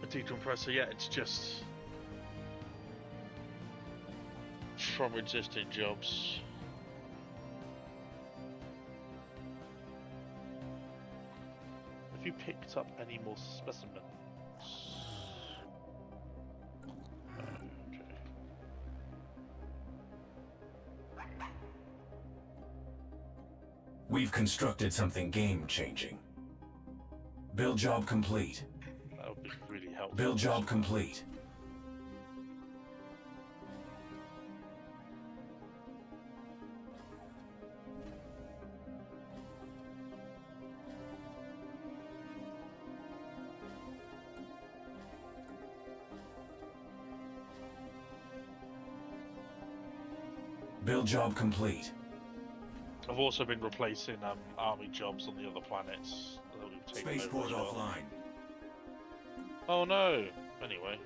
decompressor yet. It's just from existing jobs. Have you picked up any more specimens? Okay. We've constructed something game-changing. Build job complete. That would be really helpful. Build job complete. Build job complete. I've also been replacing army jobs on the other planets that we've taken over Spaceport as well. offline. Oh no! Anyway.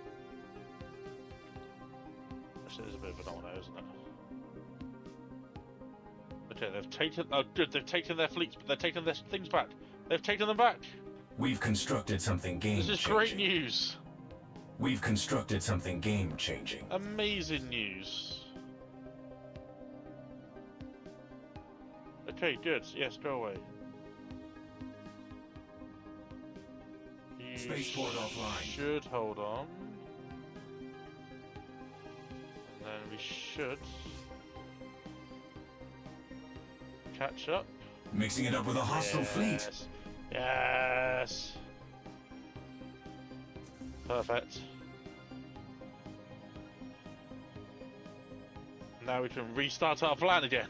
Actually, there's a bit of an oh no, isn't it? Okay, they've taken... Oh good, they've taken their fleets, but they're taking their things back. They've taken them back! We've constructed something game-changing. This is great news! We've constructed something game-changing. Amazing news. Okay, good. Yes, go away. You Spaceport offline. should hold on. And then we should catch up. Mixing it up with a hostile fleet. Yes. Perfect. Now we can restart our plan again.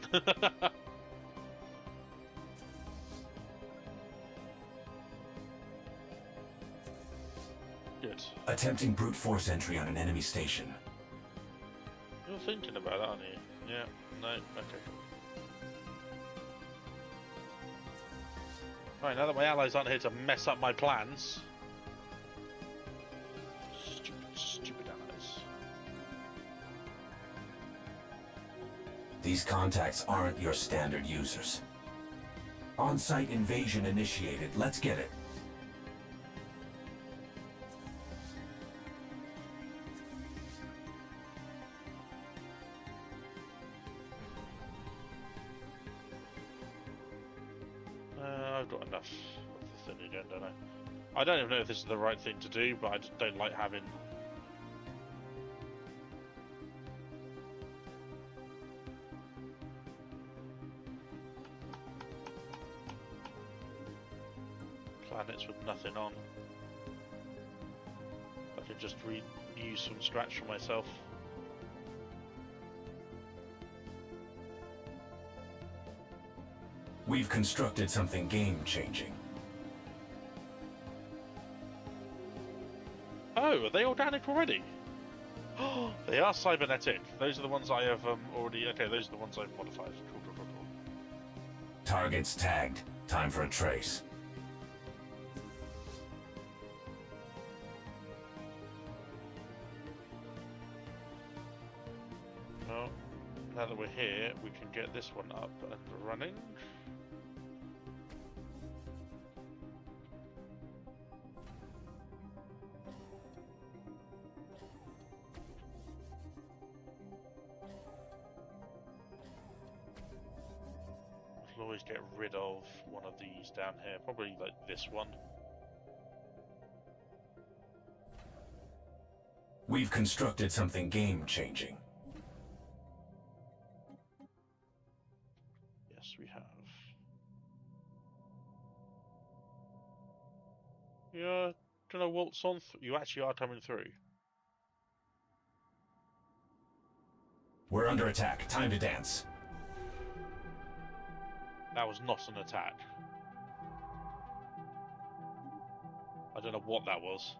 Good. Attempting brute force entry on an enemy station. You're thinking about it, aren't you? Yeah. No. Okay. Right, now that my allies aren't here to mess up my plans. Stupid allies. These contacts aren't your standard users. On-site invasion initiated. Let's get it. I've got enough of the thing again, don't I? I don't even know if this is the right thing to do, but I just don't like having... planets with nothing on. I can just reuse from scratch for myself. We've constructed something game-changing. Oh, are they organic already? Oh, they are cybernetic. Those are the ones I have already... Okay, those are the ones I've modified. Cool. Targets tagged. Time for a trace. Well, now that we're here, we can get this one up and running. I'll always get rid of one of these down here, probably like this one. We've constructed something game-changing. Yes, we have. Yeah, gonna waltz on. You actually are coming through. We're under attack. Time to dance. That was not an attack. I don't know what that was.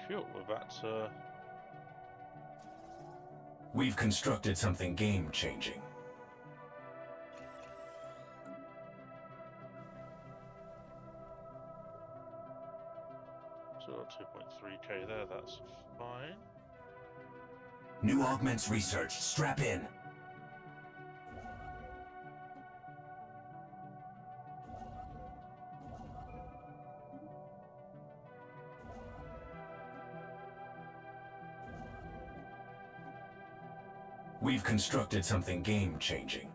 Cool, we're about to... We've constructed something game-changing. So 2.3k there, that's fine. New augments researched. Strap in. We've constructed something game-changing.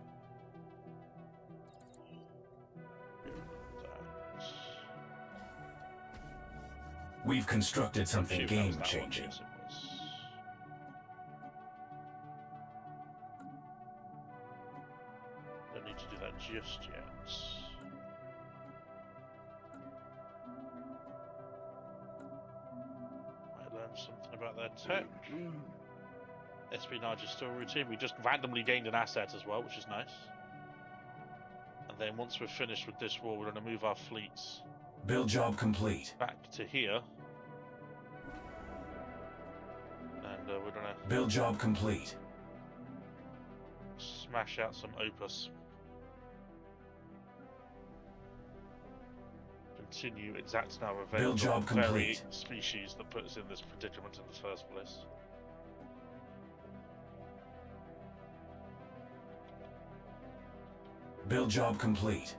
We've constructed something game-changing. Yes, it was. Don't need to do that just yet. I learned something about their tech. Espionage is still routine. We just randomly gained an asset as well, which is nice. And then once we're finished with this war, we're going to move our fleets. Build job complete. Back to here. And we're going to... Build job complete. Smash out some opus. Continue exacting our revenge Build job on the very complete. species that put us in this predicament in the first place. Build job complete.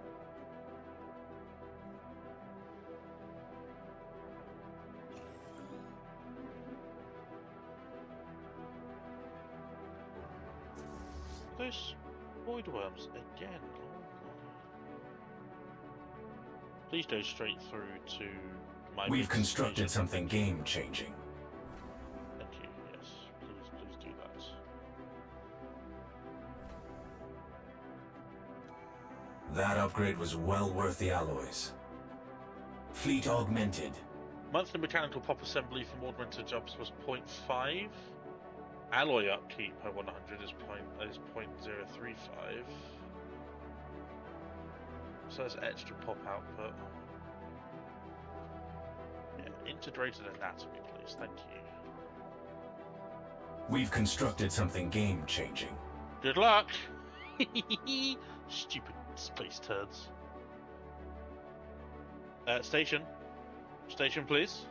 Those void worms again. Please go straight through to my. We've big constructed station. something game-changing. Thank you. Yes, please do that. That upgrade was well worth the alloys. Fleet augmented. Monthly mechanical pop assembly from augmented jobs was 0.5. Alloy upkeep per 100 is 0.035. So that's extra pop output. Yeah, integrated anatomy, please. Thank you. We've constructed something game-changing. Good luck! Stupid space turds. Station. Station, please.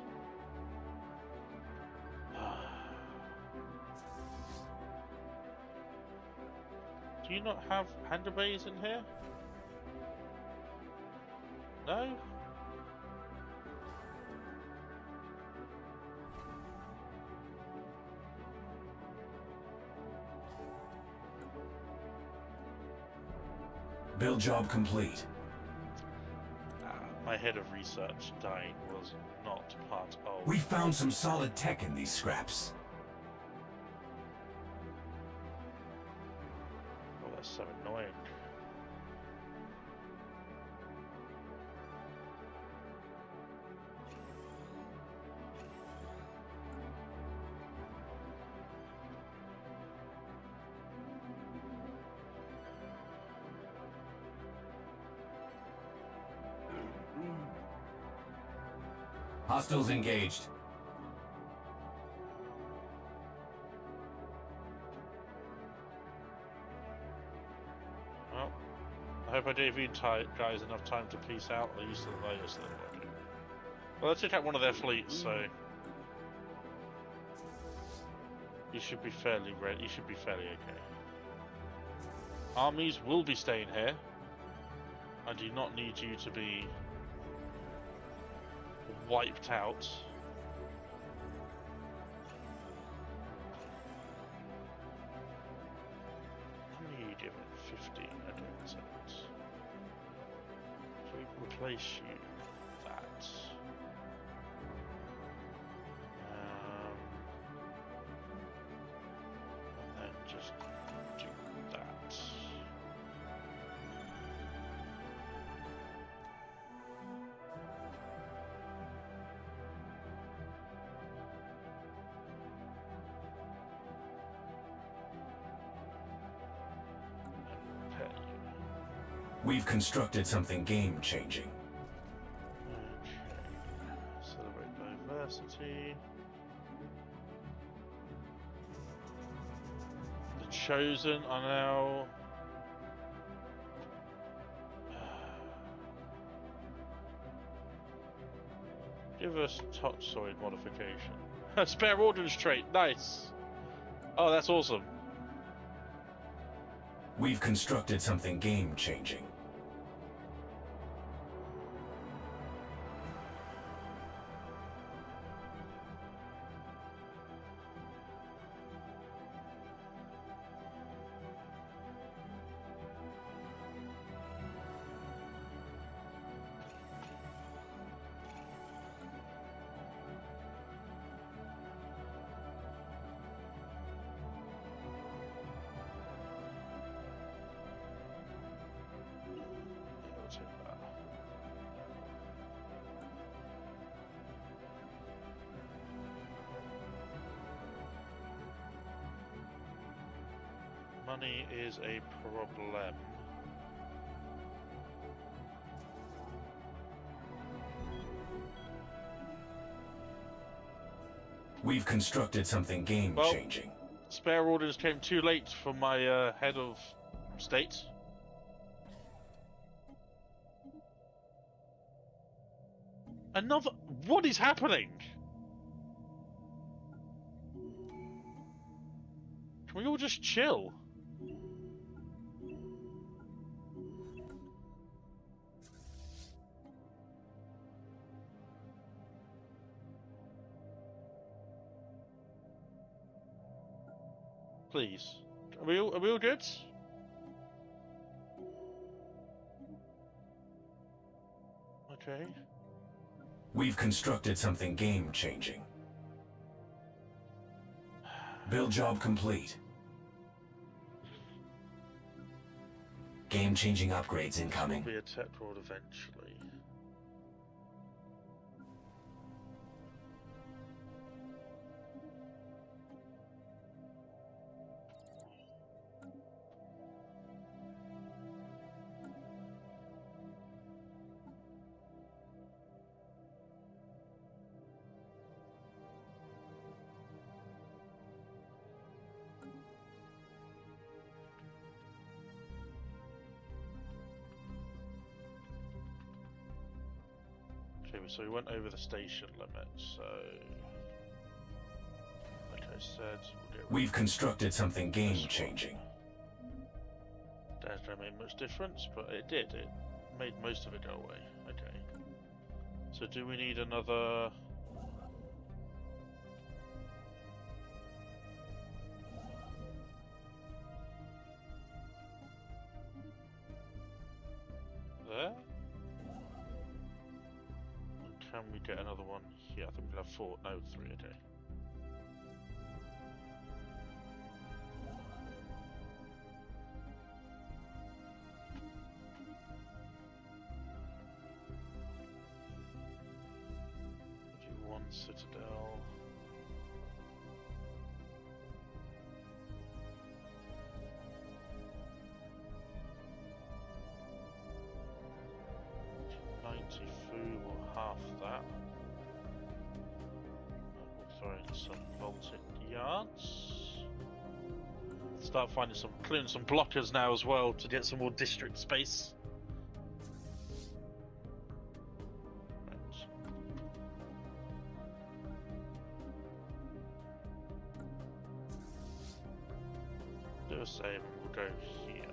Do you not have hander bays in here? No? Build job complete. My head of research dying was not part of... We found some solid tech in these scraps. Oh, that's so annoying. Hostiles engaged. Well, I hope I gave you guys enough time to peace out. Are you still there? You're still there. Okay. Well, let's check out one of their fleets, so... You should be fairly ready. You should be fairly okay. Armies will be staying here. I do not need you to be wiped out. How many are you given? 15. Okay, so we replace you with that. And then just do that. We've constructed something game-changing. Okay. Celebrate diversity. The Chosen are now... Give us Topsoid modification. Spare ordnance trait, nice! Oh, that's awesome. We've constructed something game-changing. I'll take that. Money is a problem. We've constructed something game-changing. Spare orders came too late for my head of state. Another. What is happening? Can we all just chill? Please. Are we all good? Okay. We've constructed something game-changing. Build job complete. Game-changing upgrades incoming. Be a tech world eventually. Okay, so we went over the station limit, so like I said, we'll get We've constructed something game-changing. Don't make much difference, but it did. It made most of it go away. Okay. So do we need another? There? Can we get another one here? I think we have 4. No, 3. Okay. Do 1 citadel. We'll half that. We'll throw in some vaulted yards. Start finding clearing some blockers now as well to get some more district space. Right. Do a save and we'll go here.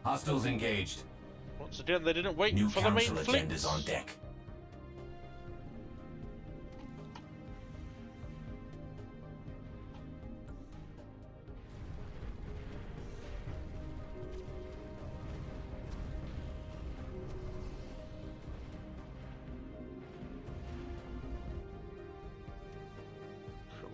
Hostiles engaged. Once again, they didn't wait New for the main council fleet. agendas on deck. Cool.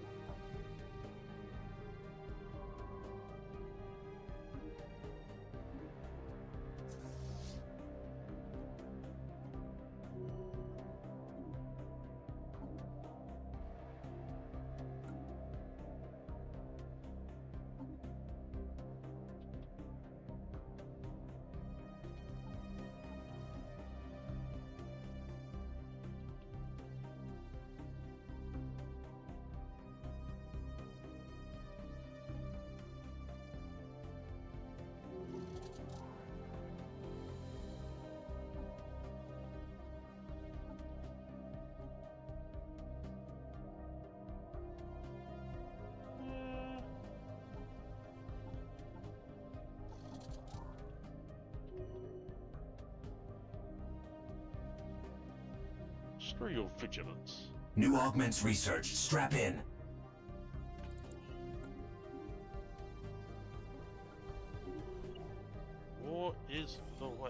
Screw your vigilance. New augments researched. Strap in. War is the way.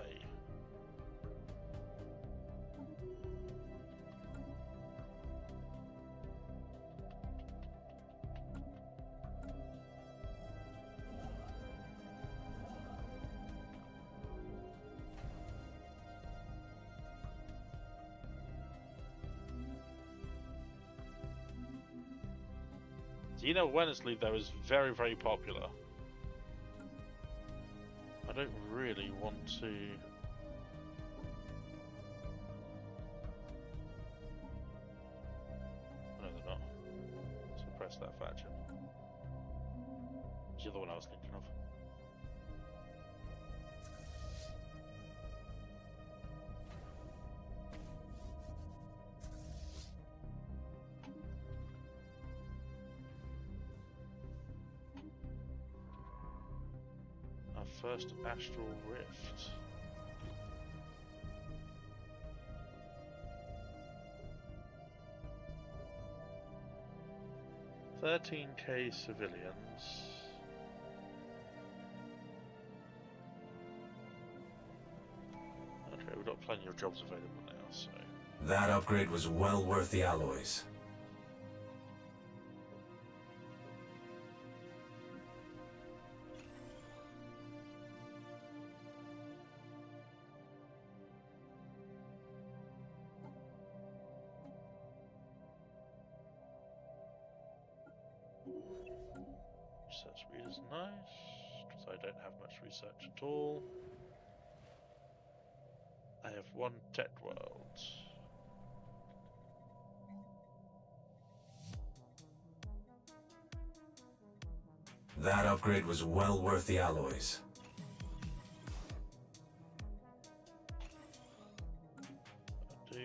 Awareness League though is very, very popular. I don't really want to. No, they're not. Suppress that faction. It's the other one I was thinking of. First astral rift. $13K civilians. Okay, we've got plenty of jobs available now, so. That upgrade was well worth the alloys. Research speed is nice, because I don't have much research at all. I have one tech world. That upgrade was well worth the alloys. I do.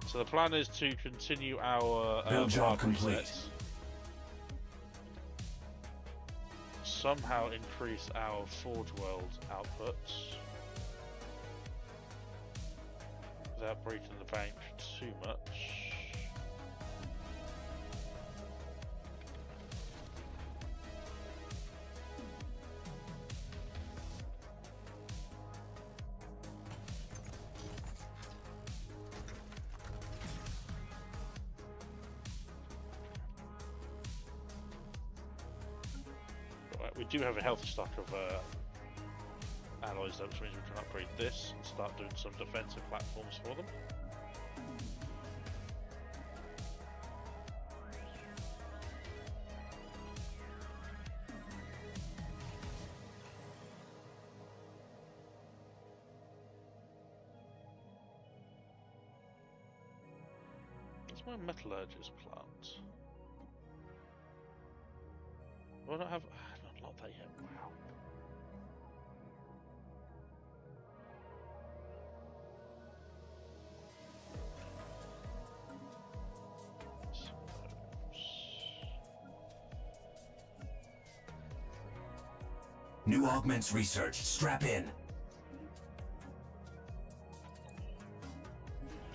So the plan is to continue our Build job hard complete. resets. Somehow increase our Forge World outputs without breaking the bank too much. We do have a healthy stock of alloys though, which means we can upgrade this and start doing some defensive platforms for them. That's my metallurgist plant. Do I not have... I've not unlocked that yet, wow. New augments researched. Strap in.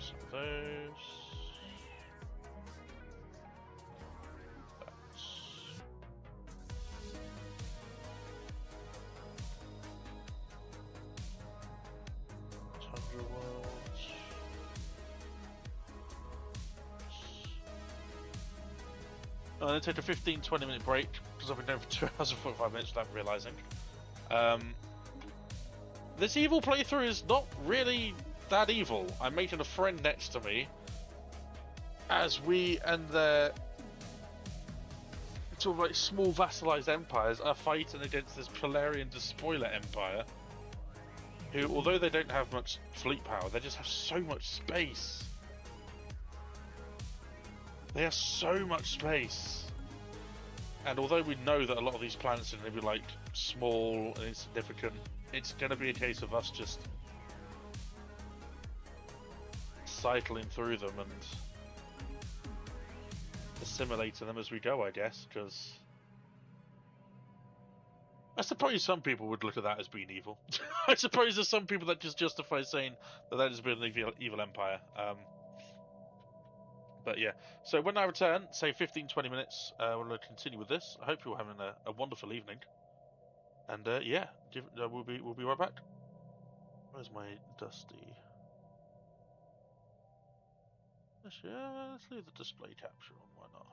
Some of those. Tundra worlds. I'm going to take a 15-20 minute break because I've been doing for 2 hours and 45 minutes without realising. This evil playthrough is not really that evil. I'm making a friend next to me as we and the sort of like small vassalized empires are fighting against this Polarian despoiler empire who, although they don't have much fleet power, they just have so much space. They have so much space. And although we know that a lot of these planets are going to be like small and insignificant, it's going to be a case of us just cycling through them and assimilating them as we go, I guess, because I suppose some people would look at that as being evil. I suppose there's some people that just justify saying that has been an evil empire. But yeah, so when I return, say 15-20 minutes, we'll continue with this. I hope you're having a wonderful evening. And yeah, we'll be right back. Where's my Dusty? Let's leave the display capture on. Why not?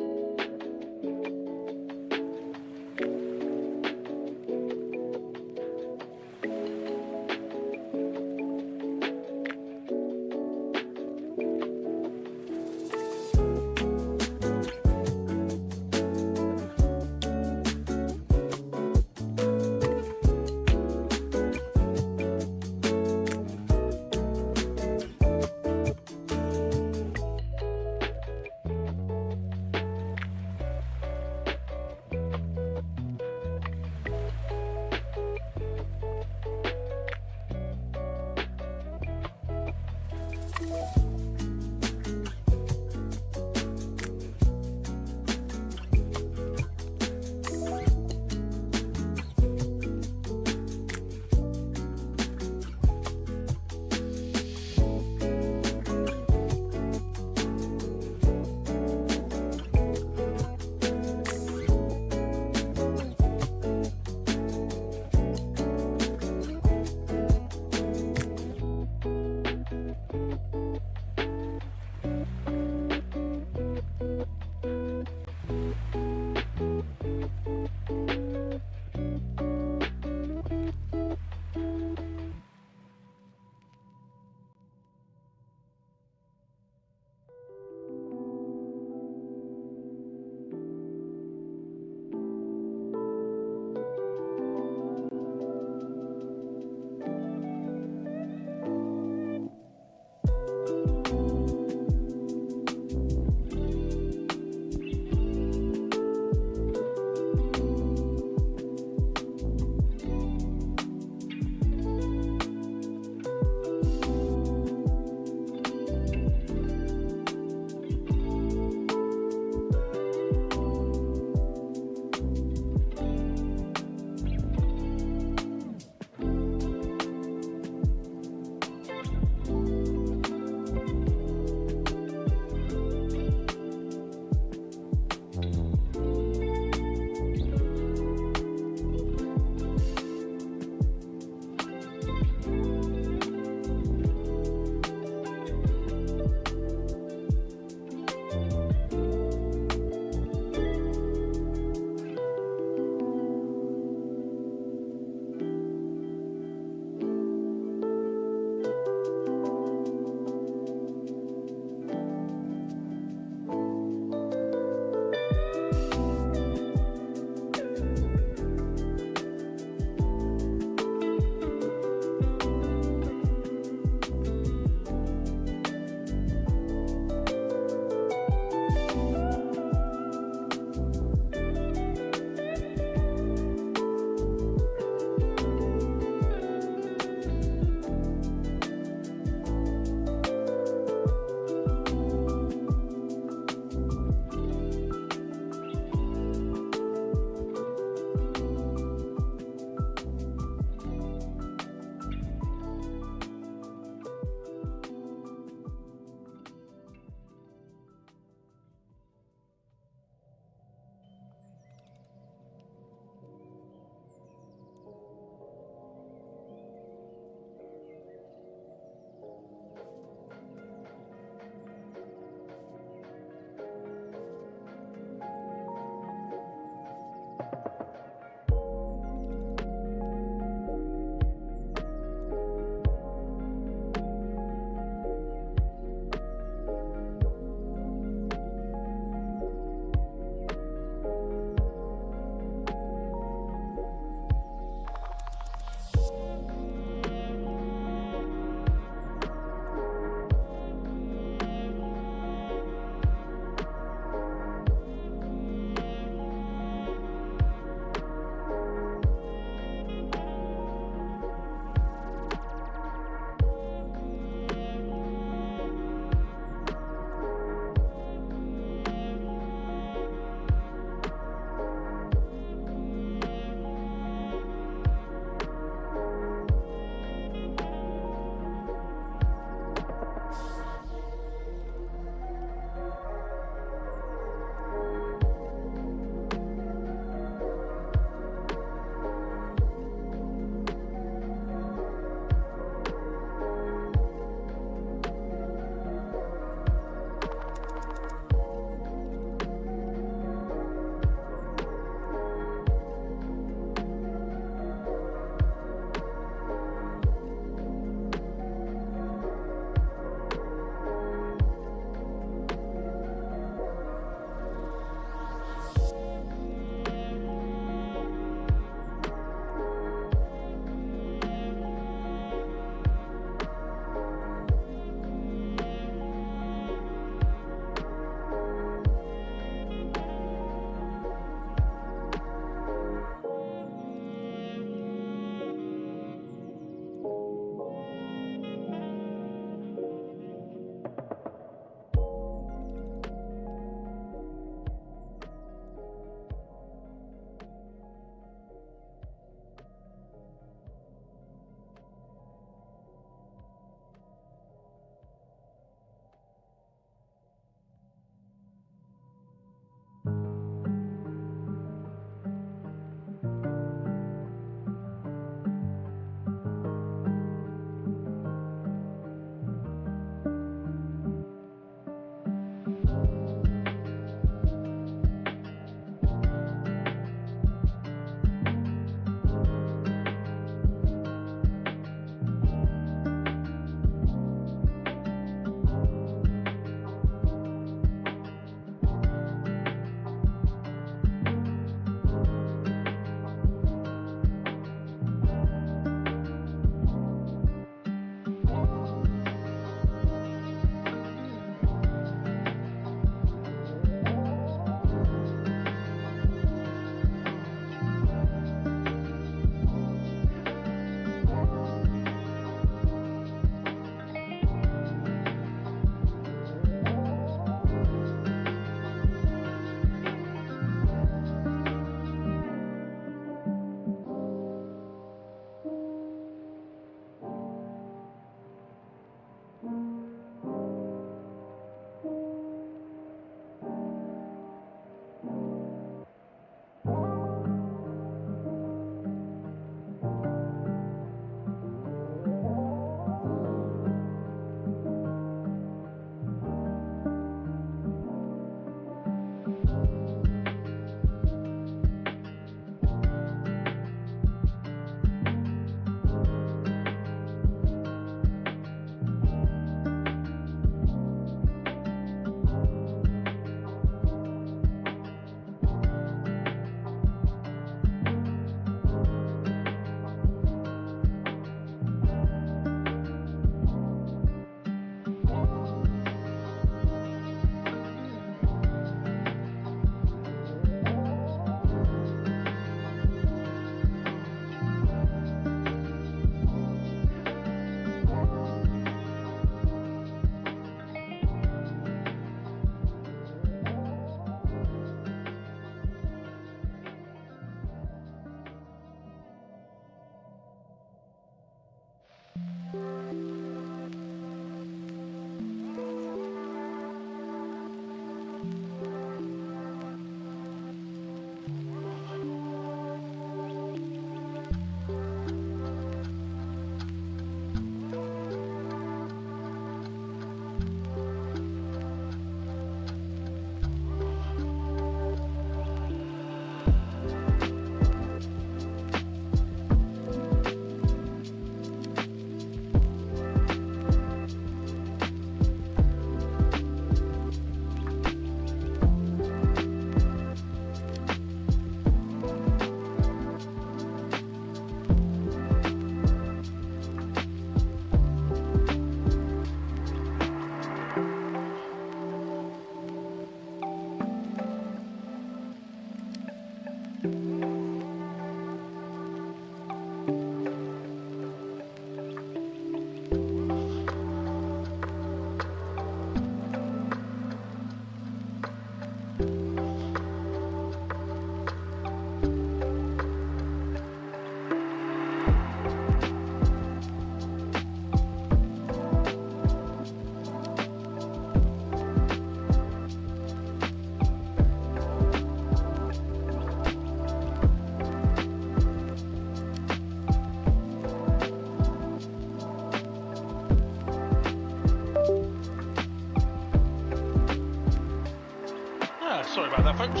Sorry about that, folks.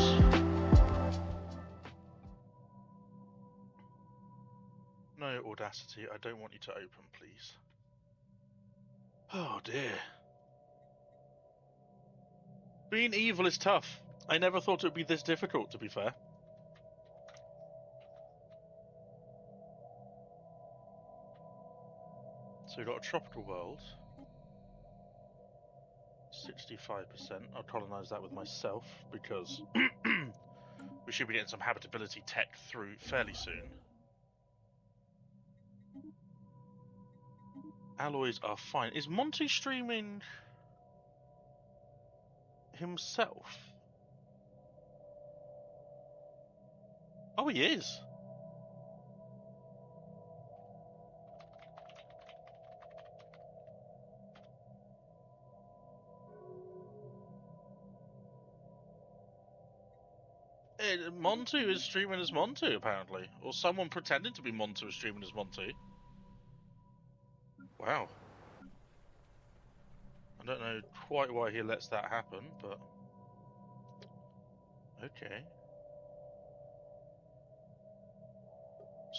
No, Audacity, I don't want you to open, please. Oh dear. Being evil is tough. I never thought it would be this difficult, to be fair. So we've got a tropical world. 65%. I'll colonise that with myself, because we should be getting some habitability tech through fairly soon. Alloys are fine. Is Monty streaming himself? Oh, he is. Montu is streaming as Montu, apparently. Or someone pretending to be Montu is streaming as Montu. Wow. I don't know quite why he lets that happen, but... okay.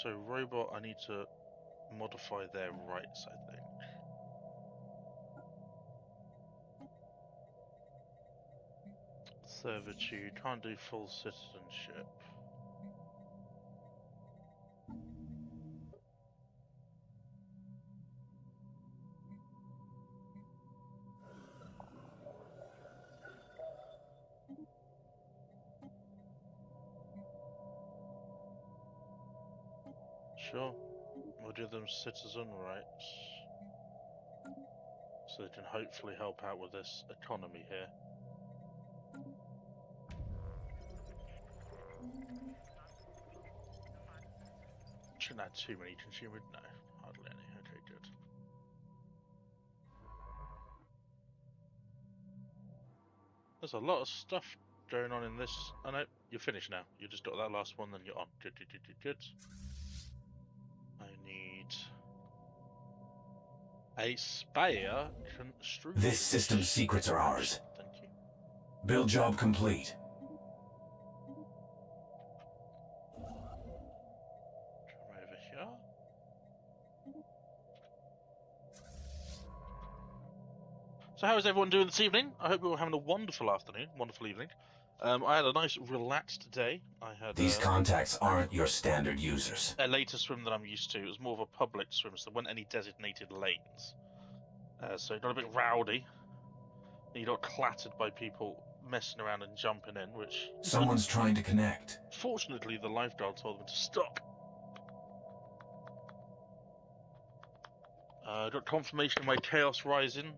So, robot, I need to modify their rights, I think. Servitude, can't do full citizenship. Sure, we'll give them citizen rights, so they can hopefully help out with this economy here. Shouldn't add too many consumers. No, hardly any. Okay, good. There's a lot of stuff going on in this. Oh no, you're finished now. You just got that last one, then you're on. Good, good, good, good, good. I need a spare construction. This system's secrets are ours. Thank you. Build job complete. Come over here. So how is everyone doing this evening? I hope you're all having a wonderful afternoon, wonderful evening. I had a nice relaxed day. I had These contacts aren't your standard users. a later swim than I'm used to. It was more of a public swim, so there weren't any designated lanes. So it got a bit rowdy. You got clattered by people messing around and jumping in, which... Someone's trying to connect. Fortunately, the lifeguard told them to stop. Got confirmation of my Chaos Rising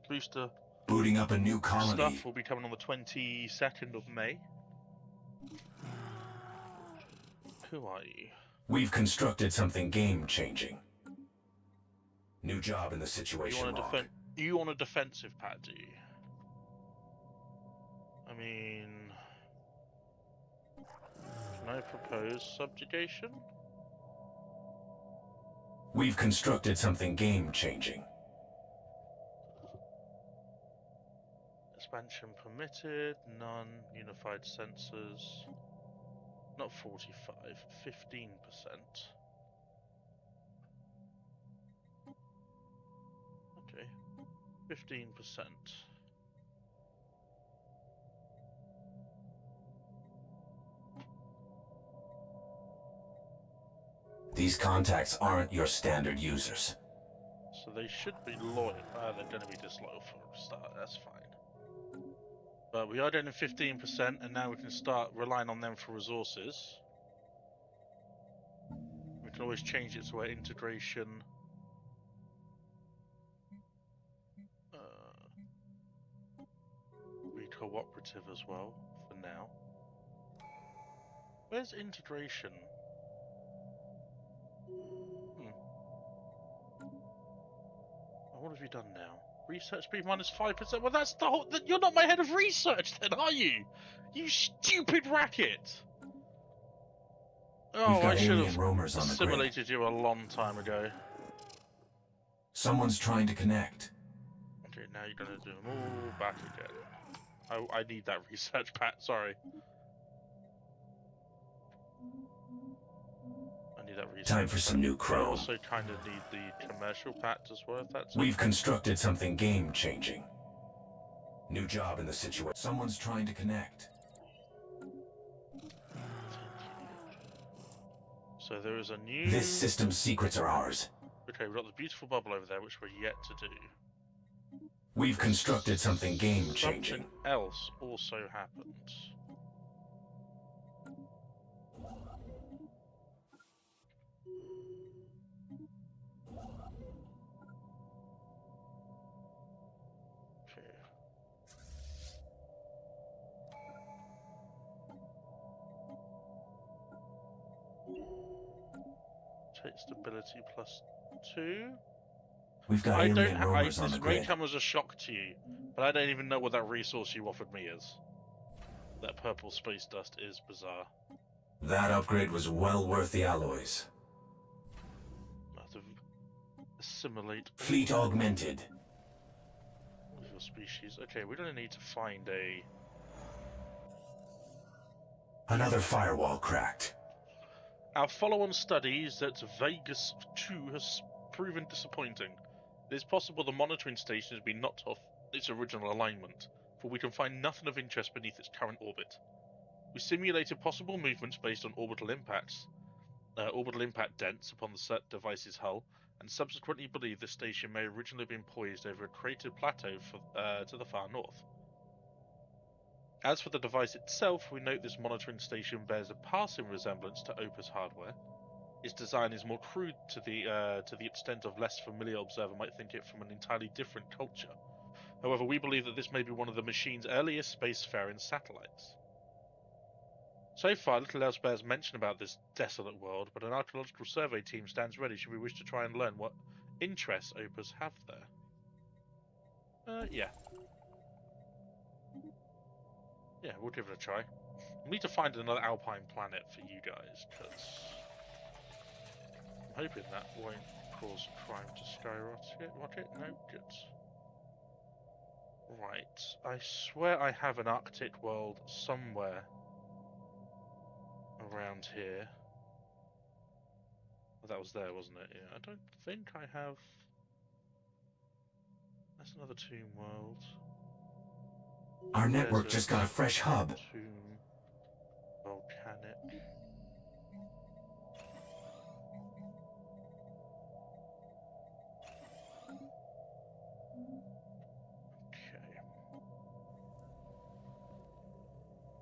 booster Booting up a new colony. stuff will be coming on the 22nd of May. Who are you? We've constructed something game-changing. New job in the situation log. You want a defensive pad, do you? I mean... can I propose subjugation? We've constructed something game-changing. Expansion permitted, none, unified sensors, not 45, 15%. Okay, 15%. These contacts aren't your standard users. So they should be loyal. They're going to be disloyal for a start, that's fine. But we are doing 15%, and now we can start relying on them for resources. We can always change it to our integration. Be cooperative as well, for now. Where's integration? What have you done now? Research speed minus 5%. Well, that's the whole. You're not my head of research, then, are you? You stupid racket! Oh, I should have assimilated you a long time ago. Someone's trying to connect. Okay, now you're gonna do them all back again. I need that research pat. Sorry. I need that research. Time for some new I chrome. also kind of need the commercial pat as well. If that's We've okay. constructed something game-changing. New job in the situation. Someone's trying to connect. So there is a new. This system's secrets are ours. Okay, we've got the beautiful bubble over there, which we're yet to do. We've constructed something game-changing. Something else also happened. Okay. Take stability +2. We've got I don't. alien roamers on the This may grid. come as a shock to you, but I don't even know what that resource you offered me is. That purple space dust is bizarre. That upgrade was well worth the alloys. I have to assimilate Fleet augmented. with your species. Okay, we're gonna need to find a. Another firewall cracked. Our follow-on studies that Vegas 2 has proven disappointing. It is possible the monitoring station has been knocked off its original alignment, for we can find nothing of interest beneath its current orbit. We simulated possible movements based on orbital impact dents upon the set device's hull, and subsequently believe the station may originally have been poised over a cratered plateau to the far north. As for the device itself, we note this monitoring station bears a passing resemblance to Opus hardware. Its design is more crude to the extent of less familiar observer might think it from an entirely different culture. However, we believe that this may be one of the machine's earliest spacefaring satellites. So far, little else bears mention about this desolate world, but an archaeological survey team stands ready should we wish to try and learn what interests Opus have there. Yeah. Yeah, we'll give it a try. We need to find another alpine planet for you guys, because I'm hoping that won't cause crime to skyrocket. No, good. Right, I swear I have an Arctic world somewhere around here. Well, that was there, wasn't it? Yeah, I don't think I have. That's another tomb world. Our network just got a fresh hub. Tomb volcanic. Okay.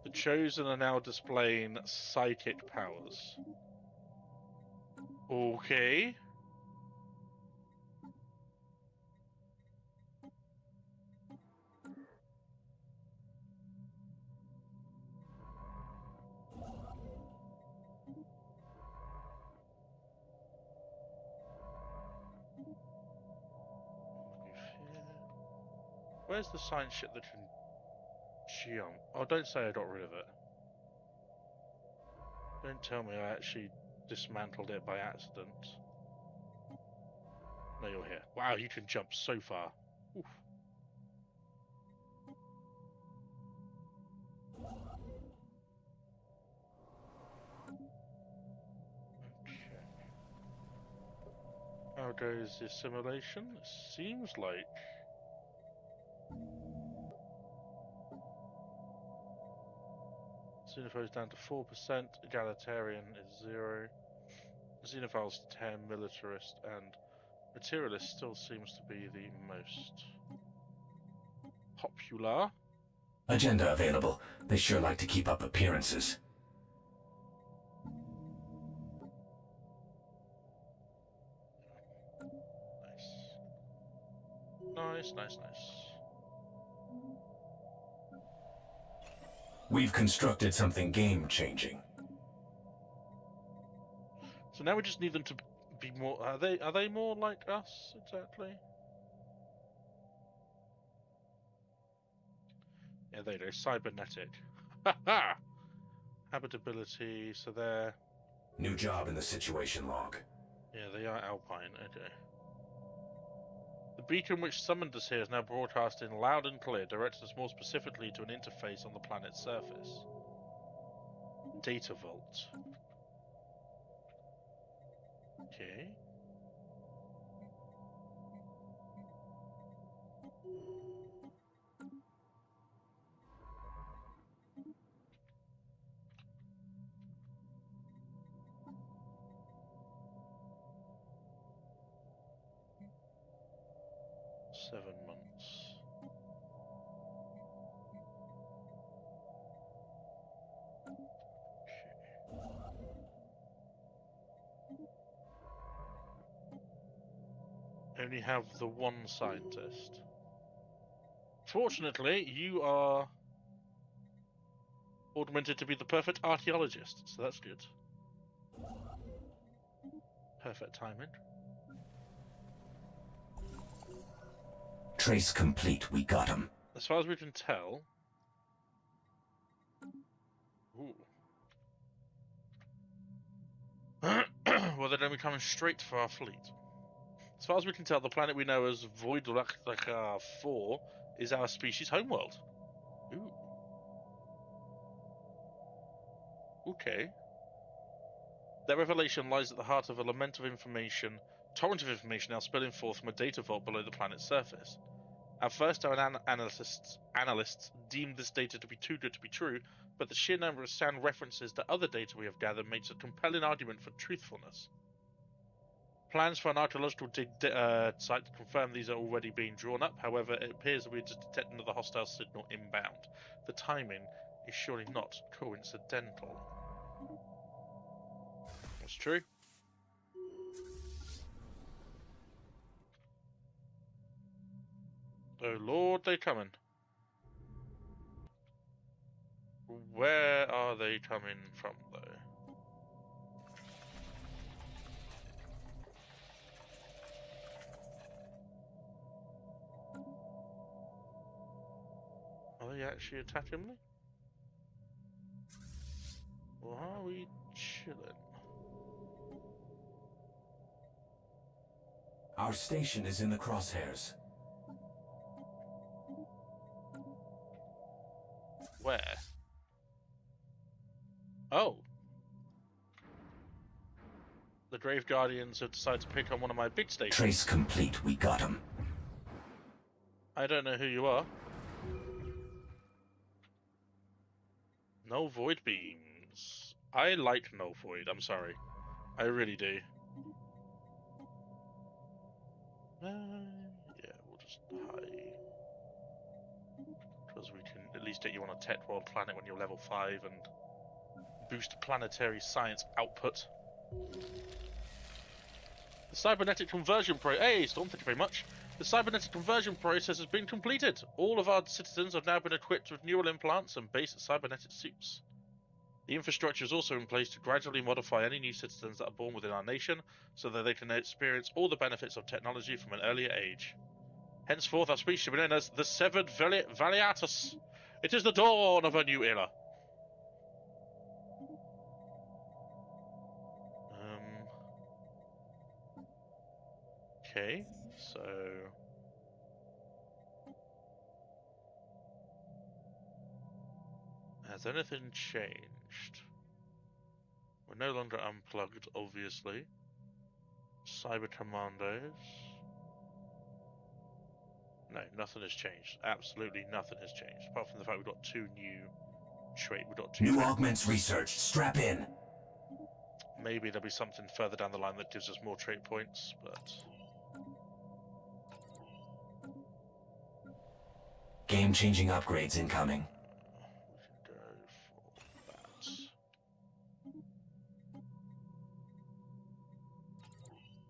The Chosen are now displaying psychic powers. Okay. Where's the science ship that can jump? Oh, don't say I got rid of it. Don't tell me I actually dismantled it by accident. No, you're here. Wow, you can jump so far. Oof. Okay. How goes the simulation? It seems like Xenophobes down to 4%, Egalitarian is 0, Xenophiles 10, Militarist, and Materialist still seems to be the most popular. Agenda available. They sure like to keep up appearances. Nice. We've constructed something game-changing. So now we just need them to be more. Are they more like us exactly? Yeah, they do. Cybernetic. Ha! Habitability. So they're. New job in the situation log. Yeah, they are alpine. Okay. The The beacon which summoned us here is now broadcasting loud and clear, directing us more specifically to an interface on the planet's surface. Data vault. Okay. Seven months. Only have the one scientist. Fortunately, you are augmented to be the perfect archaeologist, so that's good. Perfect timing. Trace complete. We got him. As far as we can tell... Ooh. Well, they're going to be coming straight for our fleet. As far as we can tell, the planet we know as Voidlaka 4 is our species' homeworld. Ooh. Okay. That revelation lies at the heart of a torrent of information now spilling forth from a data vault below the planet's surface. At first, our analysts deemed this data to be too good to be true, but the sheer number of sound references to other data we have gathered makes a compelling argument for truthfulness. Plans for an archaeological site to confirm these are already being drawn up. However, it appears that we just detected another hostile signal inbound. The timing is surely not coincidental. That's true. Oh Lord, they coming. Where are they coming from, though? Are they actually attacking me? Or are we chilling? Our station is in the crosshairs. Where? Oh. The Grave Guardians have decided to pick on one of my big stations. Trace complete. We got him. I don't know who you are. No void beams. I like no void, I'm sorry. I really do. Yeah, we'll just hide. Because we can at least get you on a tech world planet when you're level 5 and boost planetary science output. The cybernetic conversion Hey, Storm, thank you very much. The cybernetic conversion process has been completed. All of our citizens have now been equipped with neural implants and basic cybernetic suits. The infrastructure is also in place to gradually modify any new citizens that are born within our nation so that they can experience all the benefits of technology from an earlier age. Henceforth, our species will be known as the Severed Valiatus. It is the dawn of a new era. Okay, so... Has anything changed? We're no longer unplugged, obviously. Cyber Commandos. No, nothing has changed. Absolutely nothing has changed. Apart from the fact we've got two new New augments researched. Strap in. Maybe there'll be something further down the line that gives us more trait points, but... Game-changing upgrades incoming. We can go for that.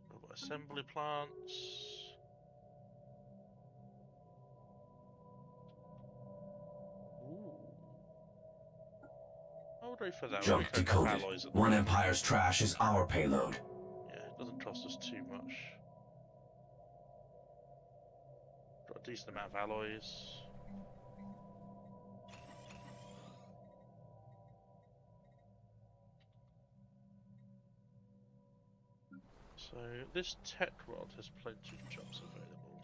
Mobile assembly plants. Ooh. I would wait for that. Junk decoded. One Empire's trash is our payload. Yeah, it doesn't cost us too much. Got a decent amount of alloys. So this tech world has plenty of jobs available.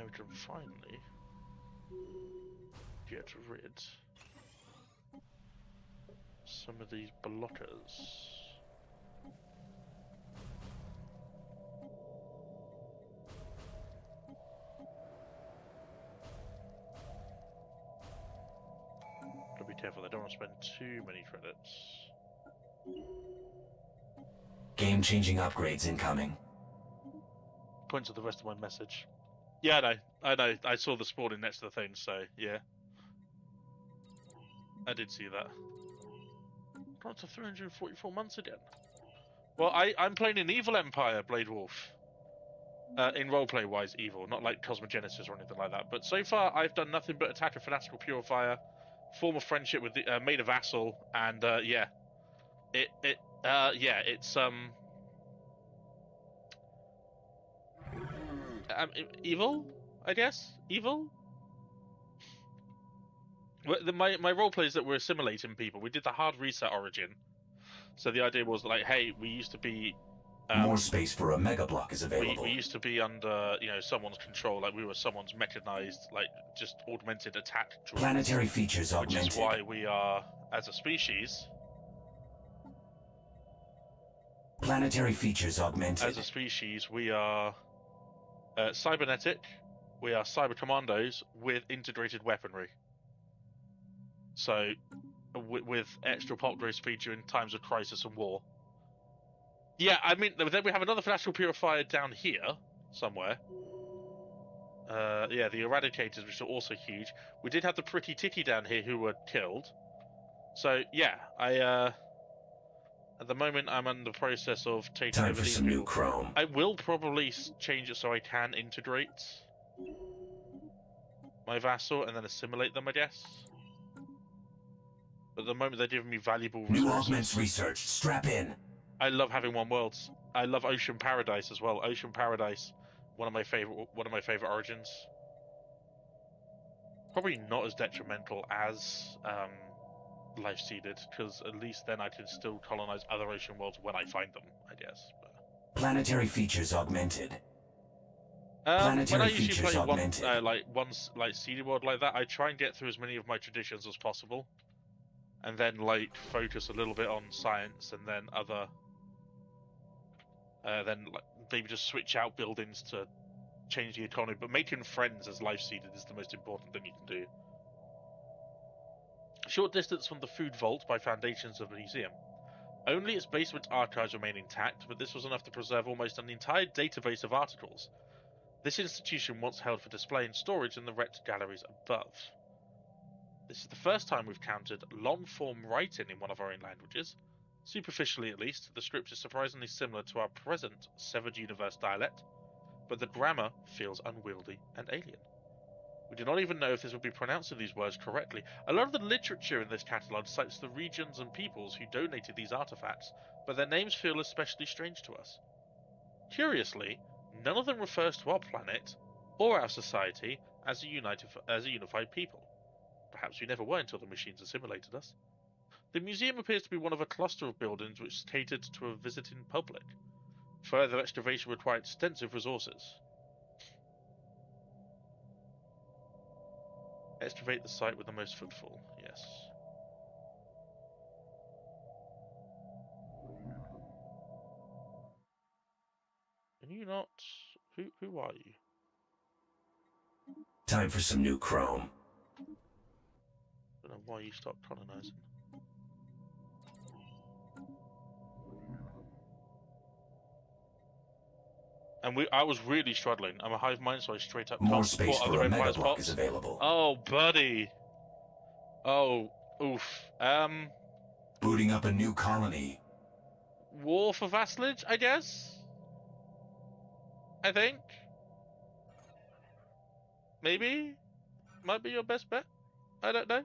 now we can finally get rid some of these blockers. Gotta be careful, I don't want to spend too many credits. Game-changing upgrades incoming. Points to the rest of my message. Yeah, I know. I saw the spawning next to the thing, so yeah. I did see that. Got to 344 months again. Well, I'm playing an evil empire, Blade Wolf. In roleplay wise, evil, not like Cosmogenesis or anything like that. But so far, I've done nothing but attack a fanatical purifier, form a friendship with the made a vassal, and yeah, it's evil, I guess, evil. My roleplay is that we're assimilating people. We did the hard reset origin, so the idea was like, hey, we used to be. More space for a mega block is available. We used to be under, someone's control, like we were someone's mechanized, like just augmented attack droids. Planetary features augmented. Which is why we are, as a species. Planetary features augmented. As a species, we are cybernetic. We are cyber commandos with integrated weaponry. So, with extra pulp growth speed during times of crisis and war. Yeah, I mean, then we have another fanatical purifier down here, somewhere. Yeah, the Eradicators, which are also huge. We did have the Pretty Titty down here who were killed. So, yeah, at the moment, I'm in the process of taking Time over for these some people. new chrome. I will probably change it so I can integrate my vassal and then assimilate them, I guess. But at the moment, they're giving me valuable resources. New augments researched. Strap in. I love having one worlds. I love Ocean Paradise as well. Ocean Paradise, one of my favorite origins. Probably not as detrimental as Life Seeded, because at least then I can still colonize other ocean worlds when I find them, I guess. But... Planetary features augmented. When I usually play one seeded world like that, I try and get through as many of my traditions as possible, and then like focus a little bit on science, and then other. Then like, maybe just switch out buildings to change the economy, but making friends as life seeded is the most important thing you can do. Short distance from the food vault by foundations of the museum. Only its basement archives remain intact, but this was enough to preserve almost an entire database of articles. This institution once held for display and storage in the wrecked galleries above. This is the first time we've counted long-form writing in one of our own languages. Superficially, at least, the script is surprisingly similar to our present Severed Universe dialect, but the grammar feels unwieldy and alien. We do not even know if this would be pronouncing these words correctly. A lot of the literature in this catalogue cites the regions and peoples who donated these artifacts, but their names feel especially strange to us. Curiously, none of them refers to our planet or our society as a unified people. Perhaps we never were until the machines assimilated us. The museum appears to be one of a cluster of buildings which catered to a visiting public. Further excavation required extensive resources. Excavate the site with the most footfall, yes. Can you not... Who are you? Time for some new chrome. I don't know why you stopped colonizing. And I was really struggling. I'm a hive mind, so I straight up More space for a mega block is available. Oh, buddy. Oh, oof. Booting up a new colony. War for vassalage, I guess? I think? Maybe? Might be your best bet? I don't know.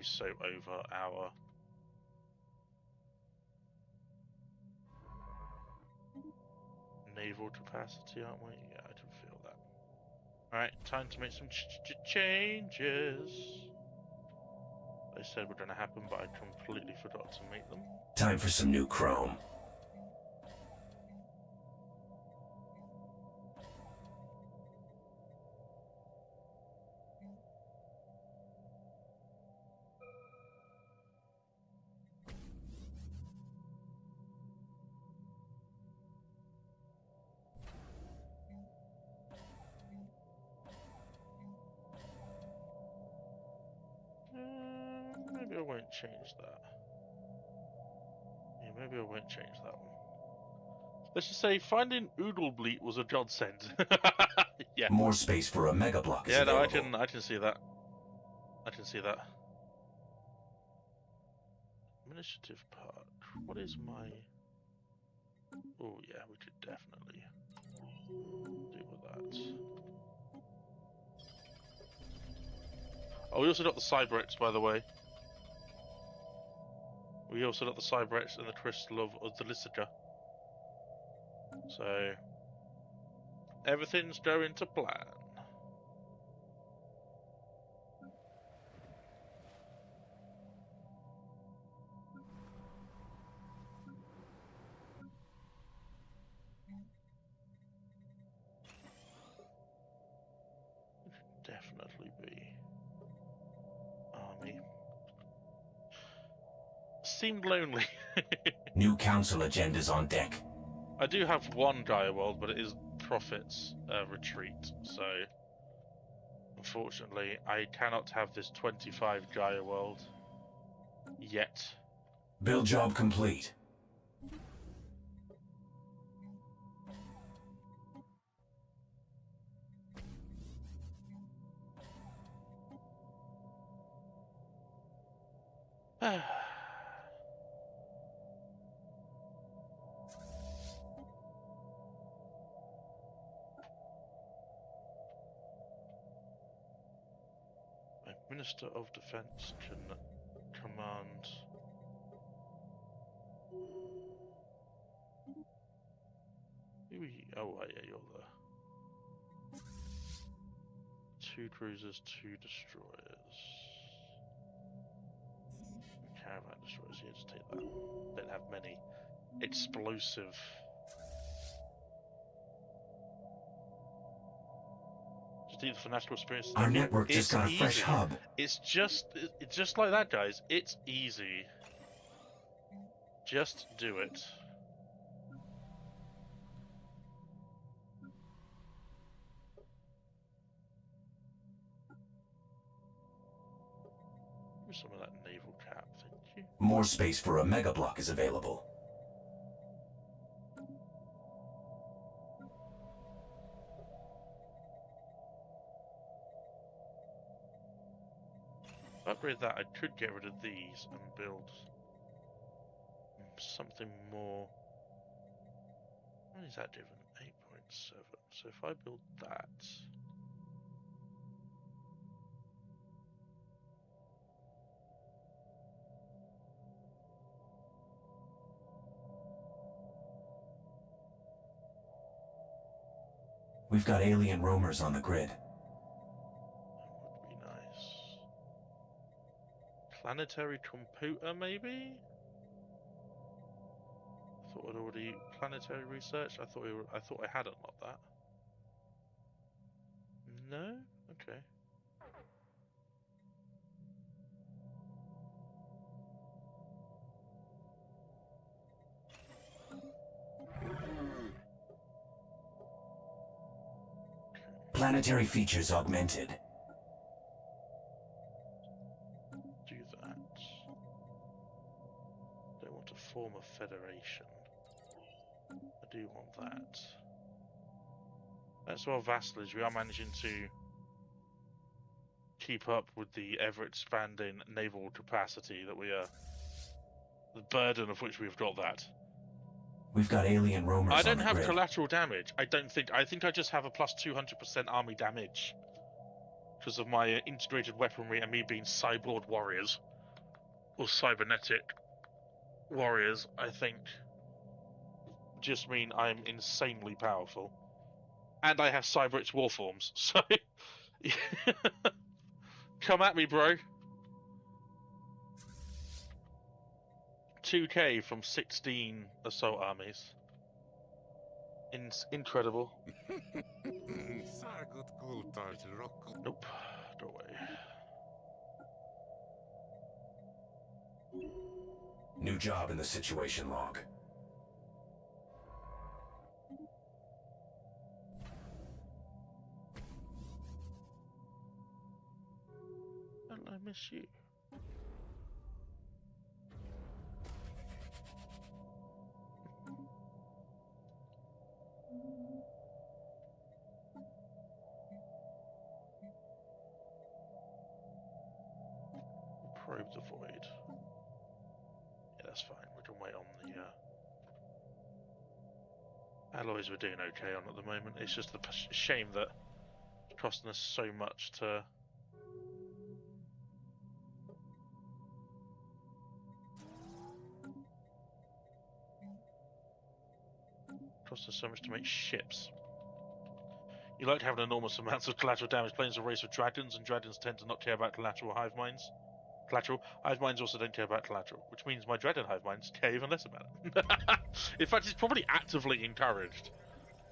be so over our naval capacity, aren't we? Yeah, I can feel that. Alright, time to make some changes. They said were going to happen, but I completely forgot to make them. Time for some new chrome. Maybe I won't change that. Yeah, maybe I won't change that one. Let's just say finding Oodlebleat was a godsend. Yeah. More space for a mega block is Yeah, no, available. I can see that. I can see that. Initiative part. What is my? Oh yeah, we could definitely deal with that. Oh, we also got the Cyberx, by the way. We also got the Cyberx and the Crystal of the Lysager. So everything's going to plan. Definitely be army. Seemed lonely. New council agendas on deck. I do have one Gaia world, but it is Prophet's retreat, so unfortunately I cannot have this 25 Gaia world yet. Build job complete. My Minister of Defense can command oh yeah, you're the 2 cruisers, 2 destroyers. Caravan destroyers, yeah, just take that. Don't have many explosive. Just need for national experience. Our network just It's got a easy. fresh hub. It's just like that, guys. It's easy. Just do it. Give me some of that naval cap, thank you. More space for a mega block is available. Upgrade that, I could get rid of these and build something more. What is that different? 8.7. So if I build that. We've got alien roamers on the grid. That would be nice. Planetary computer, maybe? I thought I'd already planetary research. I thought I had unlocked that. No? Okay. Planetary features augmented. Do that. Don't want to form a federation. I do want that. That's our vassalage. We are managing to keep up with the ever-expanding naval capacity that we are. The burden of which we've got that. We've got alien roamers on I the don't have grid. collateral damage. I don't think. I think I just have a plus 200% army damage because of my integrated weaponry and me being cyborg warriors. or cybernetic warriors, I think, just mean I'm insanely powerful. And I have Cyberix war forms, so come at me, bro. 2k from 16 assault armies. Incredible. Nope, doorway. New job in the situation log. And I miss you. Probe the void. Yeah, that's fine. We can wait on the alloys we're doing okay on at the moment. It's just the shame that it's costing us so much to... Cost us so much to make ships. You like to have enormous amounts of collateral damage. Planes are a race of dragons, and dragons tend to not care about collateral hive minds. Hive minds also don't care about collateral, which means my dreaded hive minds care even less about it. In fact, it's probably actively encouraged.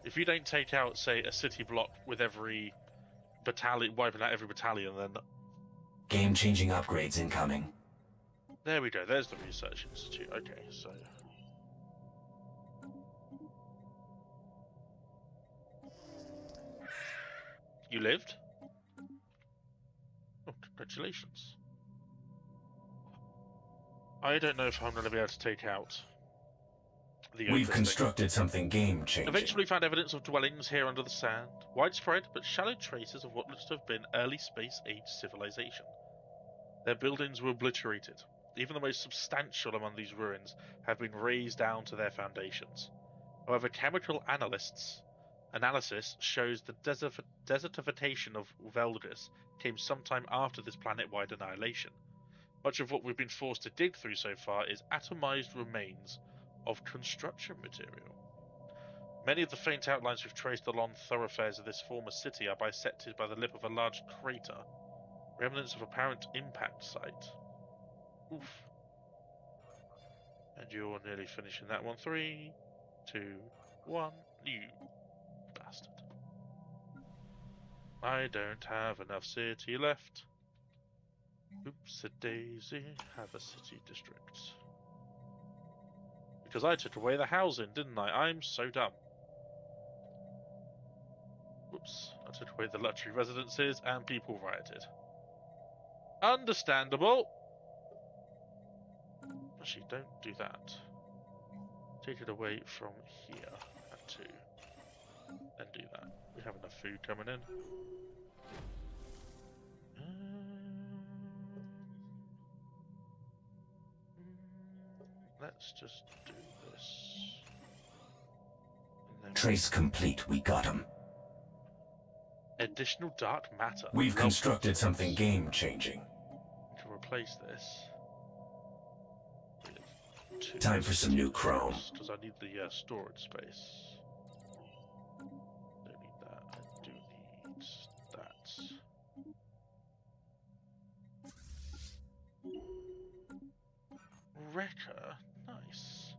If you don't take out, say, a city block with every battalion, wiping out every battalion, then... Game-changing upgrades incoming. There we go, there's the research institute. Okay, so... You lived? Oh, congratulations. I don't know if I'm going to be able to take out the... We've constructed something game-changing. Eventually found evidence of dwellings here under the sand. Widespread, but shallow traces of what looks to have been early space-age civilization. Their buildings were obliterated. Even the most substantial among these ruins have been razed down to their foundations. However, chemical analysis shows the desertification of Veldris came sometime after this planet-wide annihilation. Much of what we've been forced to dig through so far is atomized remains of construction material. Many of the faint outlines we've traced along thoroughfares of this former city are bisected by the lip of a large crater, remnants of apparent impact site. Oof. And you're nearly finishing that one. 3, 2, 1. You bastard. I don't have enough city left. Oops-a-daisy, have a city district. Because I took away the housing, didn't I? I'm so dumb. Whoops, I took away the luxury residences and people rioted. Understandable. Actually, don't do that. Take it away from here at 2. And do that. We have enough food coming in. Let's just do this. Trace complete, we got him. Additional dark matter. We've constructed something game-changing. We can replace this. With Time for some new chrome. Because I need the storage space. Don't need that. I do need that. Wrecker. Nice.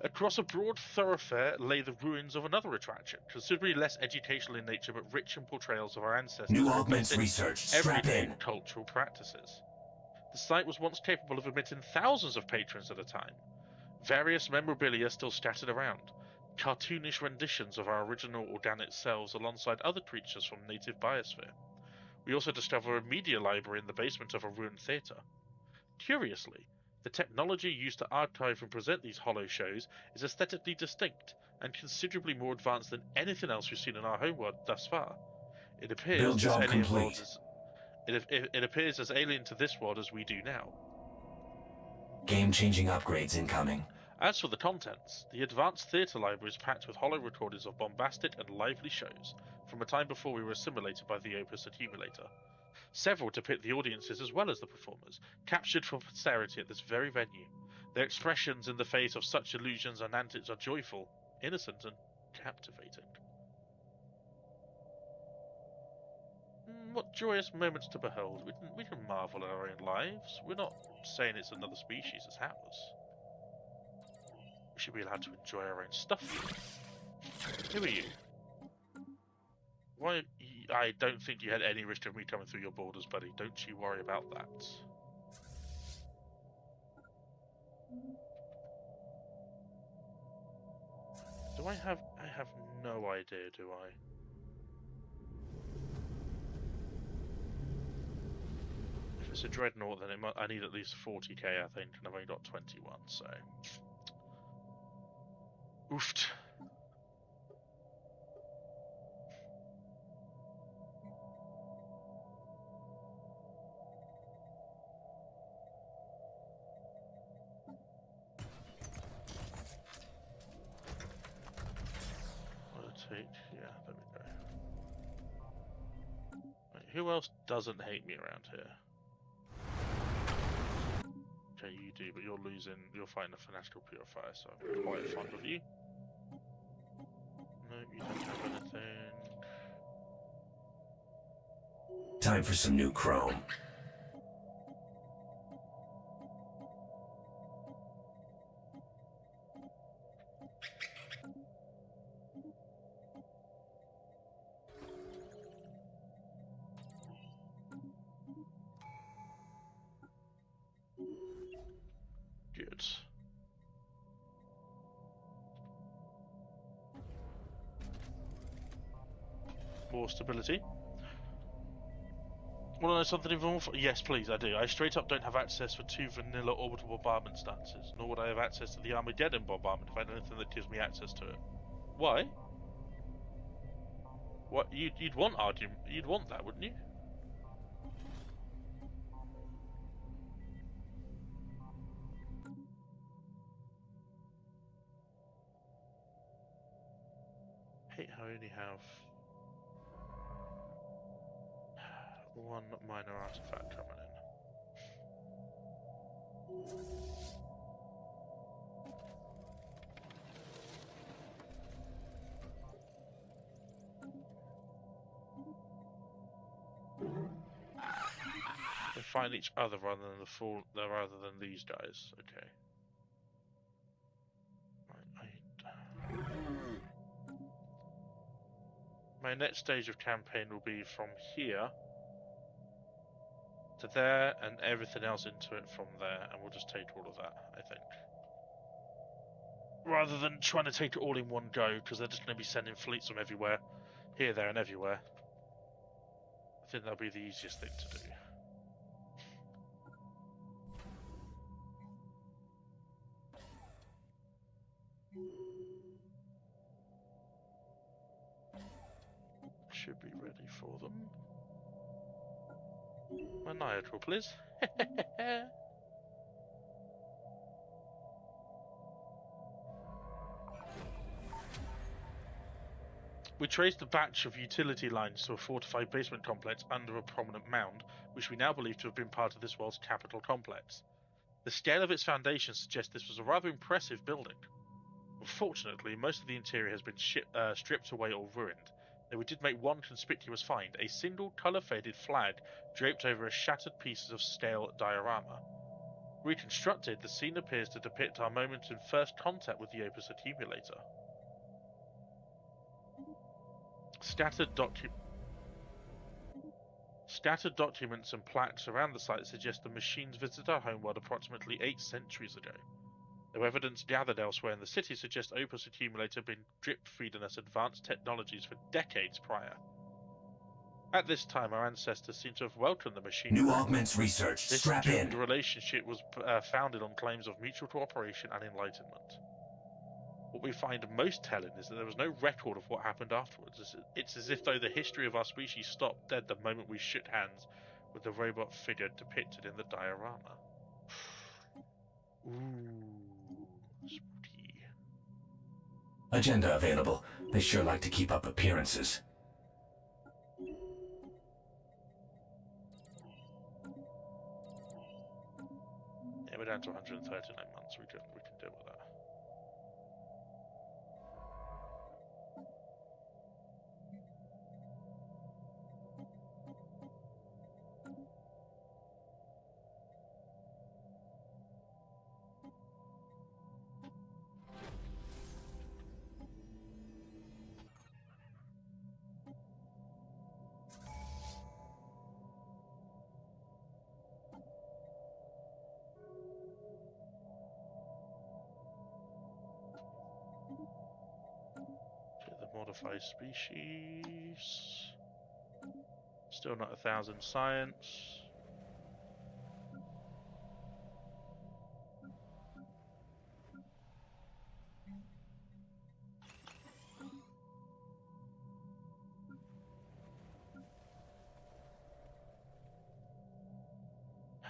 Across a broad thoroughfare lay the ruins of another attraction, considerably less educational in nature but rich in portrayals of our ancestors. New augments research. Strap in. Cultural practices. The site was once capable of admitting thousands of patrons at a time. Various memorabilia still scattered around. Cartoonish renditions of our original organic selves alongside other creatures from native biosphere. We also discover a media library in the basement of a ruined theatre. Curiously, the technology used to archive and present these hollow shows is aesthetically distinct and considerably more advanced than anything else we've seen in our homeworld thus far. It appears it appears as alien to this world as we do now. Game-changing upgrades incoming. As for the contents, the advanced theatre library is packed with hollow recordings of bombastic and lively shows from a time before we were assimilated by the Opus accumulator. Several depict the audiences as well as the performers, captured for posterity at this very venue. Their expressions in the face of such illusions and antics are joyful, innocent, and captivating. What joyous moments to behold. We can marvel at our own lives. We're not saying it's another species as ours. We should be allowed to enjoy our own stuff. Who are you? Why? I don't think you had any risk of me coming through your borders, buddy. Don't you worry about that. Do I have no idea, do I? If it's a dreadnought, then I need at least 40k, I think, and I've only got 21, so... Oofed. Yeah, there we go. Right, who else doesn't hate me around here? Okay, you do, but you're fighting a fanatical purifier, so I'm quite fond of you. No, you don't have anything. Time for some new chrome. Good. More stability. Want to know something involved? Yes, please, I do. I straight up don't have access for 2 vanilla orbital bombardment stances, nor would I have access to the Armageddon bombardment if I had anything that gives me access to it. Why? What? You'd want argument? You'd want that, wouldn't you? I hate how I only have one minor artifact coming in. They find each other rather than these guys. Okay. My next stage of campaign will be from here to there and everything else into it from there, and we'll just take all of that, I think. Rather than trying to take it all in one go, because they're just going to be sending fleets from everywhere, here, there, and everywhere. I think that'll be the easiest thing to do. Should be ready for them. Maniacal, please. We traced a batch of utility lines to a fortified basement complex under a prominent mound, which we now believe to have been part of this world's capital complex. The scale of its foundations suggests this was a rather impressive building. Unfortunately, most of the interior has been stripped away or ruined, though we did make one conspicuous find, a single colour-faded flag draped over a shattered pieces of scale diorama. Reconstructed, the scene appears to depict our moment in first contact with the Opus accumulator. Scattered documents and plaques around the site suggest the machines visited our homeworld approximately 8 centuries ago. Though evidence gathered elsewhere in the city suggests Opus Accumulator had been drip-feeding us advanced technologies for decades prior. At this time, our ancestors seem to have welcomed the machine. New augments research. Strap in. The relationship was founded on claims of mutual cooperation and enlightenment. What we find most telling is that there was no record of what happened afterwards. It's as if though the history of our species stopped dead the moment we shook hands with the robot figure depicted in the diorama. Ooh, spooky. Agenda available. They sure like to keep up appearances. down to 139 months. We can deal with that. The modified species. Still not 1,000 science.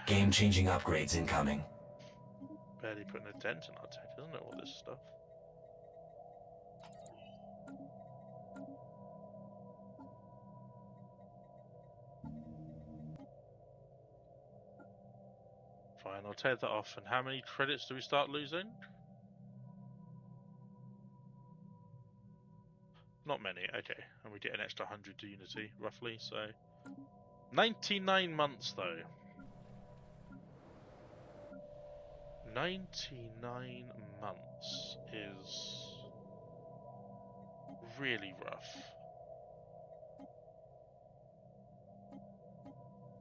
Game-changing upgrades incoming. Barely putting a dent in our tech, isn't it, all this stuff? Fine, I'll take that off. And how many credits do we start losing? Not many, okay. And we get an extra 100 to Unity, roughly, so... 99 months, though. 99 months is... really rough.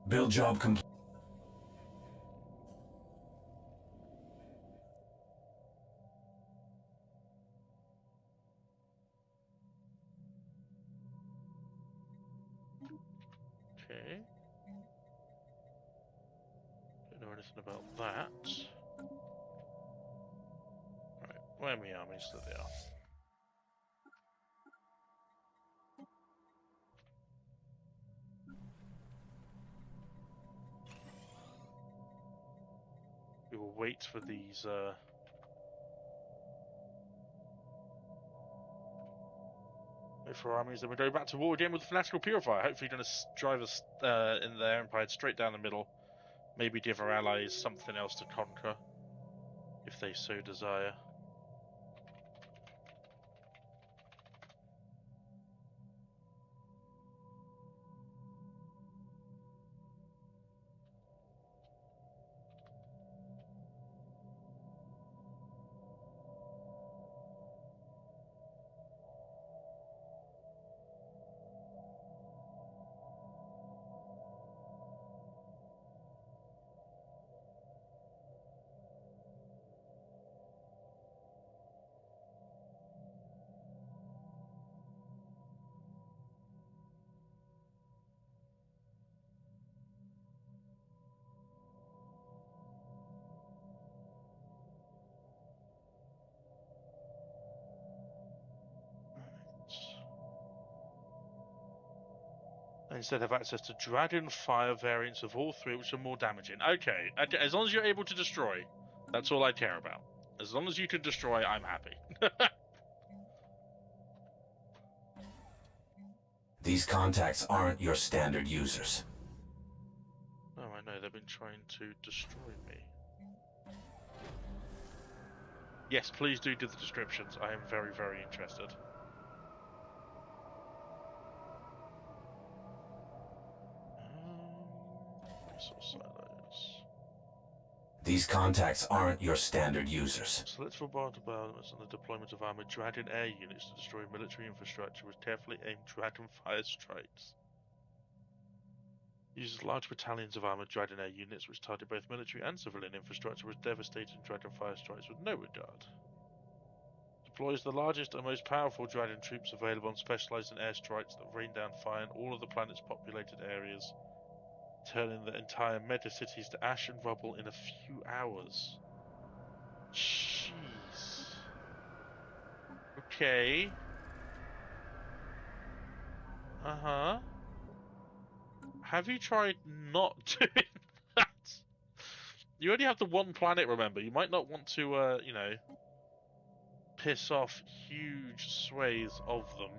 Build job complete. Okay. Don't know anything about that. Right, where are my armies? There they are. We will wait for these, for armies, then we go back to war again with the Fanatical Purifier. Hopefully going to drive us in their empire straight down the middle. Maybe give our allies something else to conquer, if they so desire. Instead have access to Dragon Fire variants of all three, which are more damaging. Okay, as long as you're able to destroy, that's all I care about. As long as you can destroy, I'm happy. These contacts aren't your standard users. Oh, I know, they've been trying to destroy me. Yes, please do the descriptions. I am very, very interested. Resource silos. These contacts aren't your standard users. Select for bombardments and the deployment of armored Dragon air units to destroy military infrastructure with carefully aimed Dragon fire strikes. Uses large battalions of armored Dragon air units which target both military and civilian infrastructure with devastating Dragon fire strikes with no regard. Deploys the largest and most powerful Dragon troops available and specialized in airstrikes that rain down fire in all of the planet's populated areas, turning the entire mega-cities to ash and rubble in a few hours. Jeez. Okay. Uh-huh. Have you tried not doing that? You only have the one planet, remember. You might not want to, you know, piss off huge swathes of them.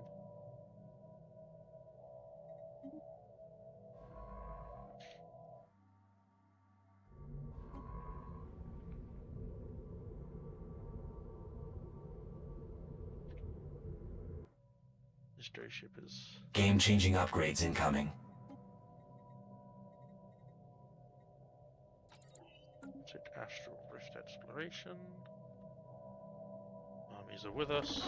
Mystery ship is... Game-changing upgrades incoming. Take Astral Rift Exploration. Armies are with us.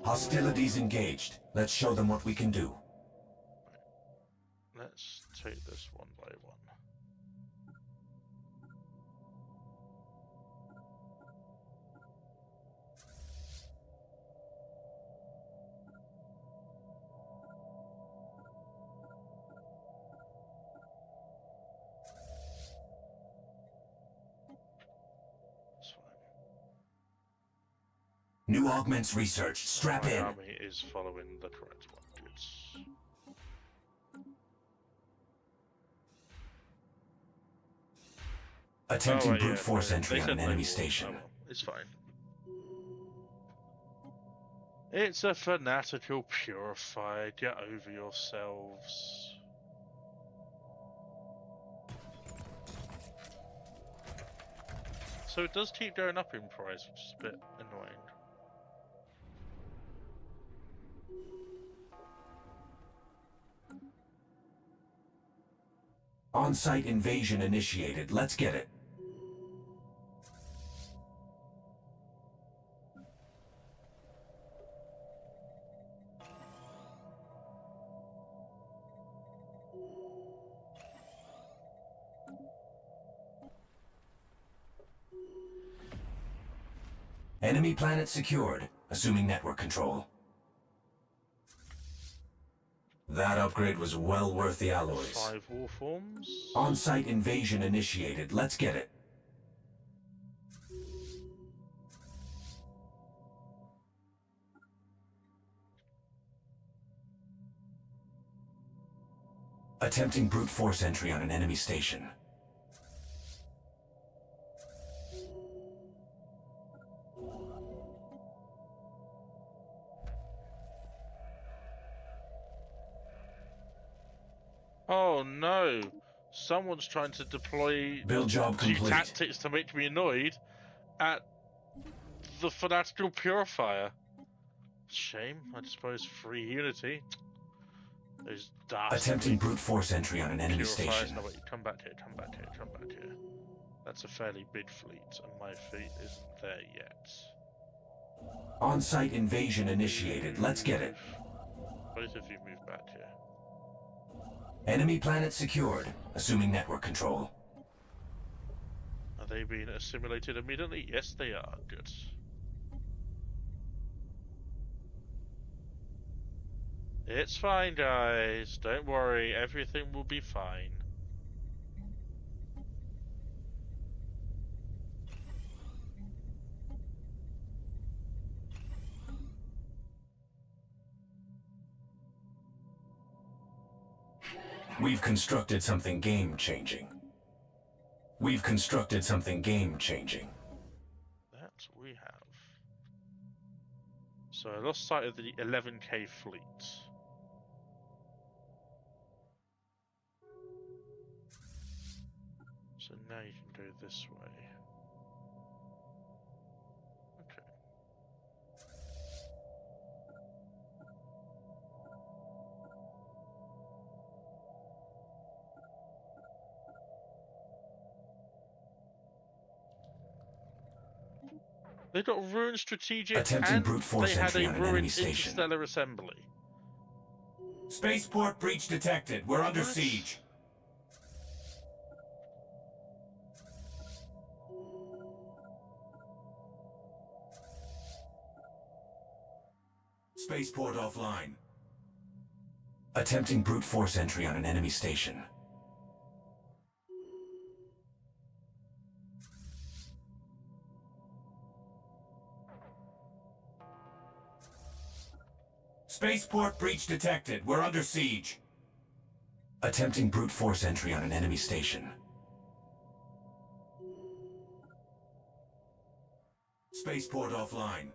Hostilities engaged. Let's show them what we can do. Let's take this one by one. That's fine. New augments researched. Strap My in. army is following the correct one. Good. Attempting yeah, brute force they entry on said an no enemy war. station. Oh, well, it's fine. It's a fanatical purifier. Get over yourselves. So it does keep going up in price, which is a bit annoying. On-site invasion initiated. Let's get it. Enemy planet secured, assuming network control. That upgrade was well worth the alloys. 5 war forms. On-site invasion initiated. Let's get it. Attempting brute force entry on an enemy station. Oh no! Someone's trying to deploy Build job complete. tactics to make me annoyed at the fanatical purifier. Shame, I suppose. Free unity. Those Attempting brute force entry on an enemy purifiers. station. No, wait, come back here, come back here, come back here. That's a fairly big fleet, and my fleet isn't there yet. On-site invasion initiated. Let's get it. Both of you move back here. Enemy planet secured, assuming network control. Are they being assimilated immediately? Yes, they are. Good. It's fine, guys. Don't worry. Everything will be fine. We've constructed something game-changing. We've constructed something game-changing. That we have. So I lost sight of the 11k fleet. So now you can go this way. Okay. They got ruined strategic Attempting and brute force they had entry a on an enemy ruined station. interstellar assembly. Spaceport breach detected. We're under What? siege. Spaceport offline. Attempting brute force entry on an enemy station. Spaceport breach detected. We're under siege. Attempting brute force entry on an enemy station. Spaceport offline.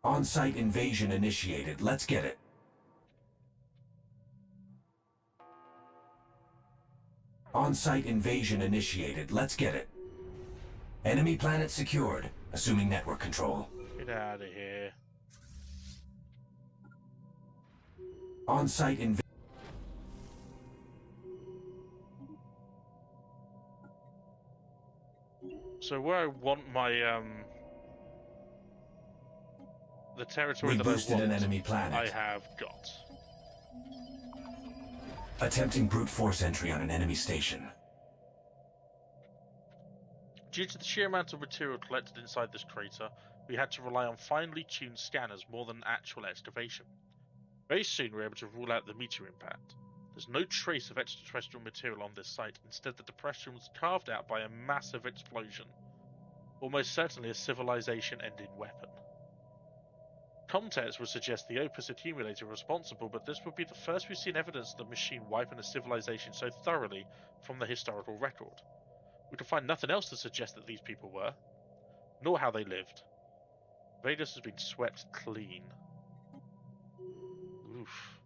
On-site invasion initiated. Let's get it. On-site invasion initiated. Let's get it. Enemy planet secured, assuming network control. Yeah, Get out of here. On-site invasion. So where I want my the territory We that boosted I want, an enemy planet. I have got. Attempting brute force entry on an enemy station. Due to the sheer amount of material collected inside this crater, we had to rely on finely tuned scanners more than actual excavation. Very soon we were able to rule out the meteor impact. There's no trace of extraterrestrial material on this site. Instead, the depression was carved out by a massive explosion. Almost certainly a civilization-ending weapon. Context would suggest the Opus accumulator responsible, but this would be the first we've seen evidence of the machine wiping a civilization so thoroughly from the historical record. We can find nothing else to suggest that these people were, nor how they lived. Vegas has been swept clean. Oof.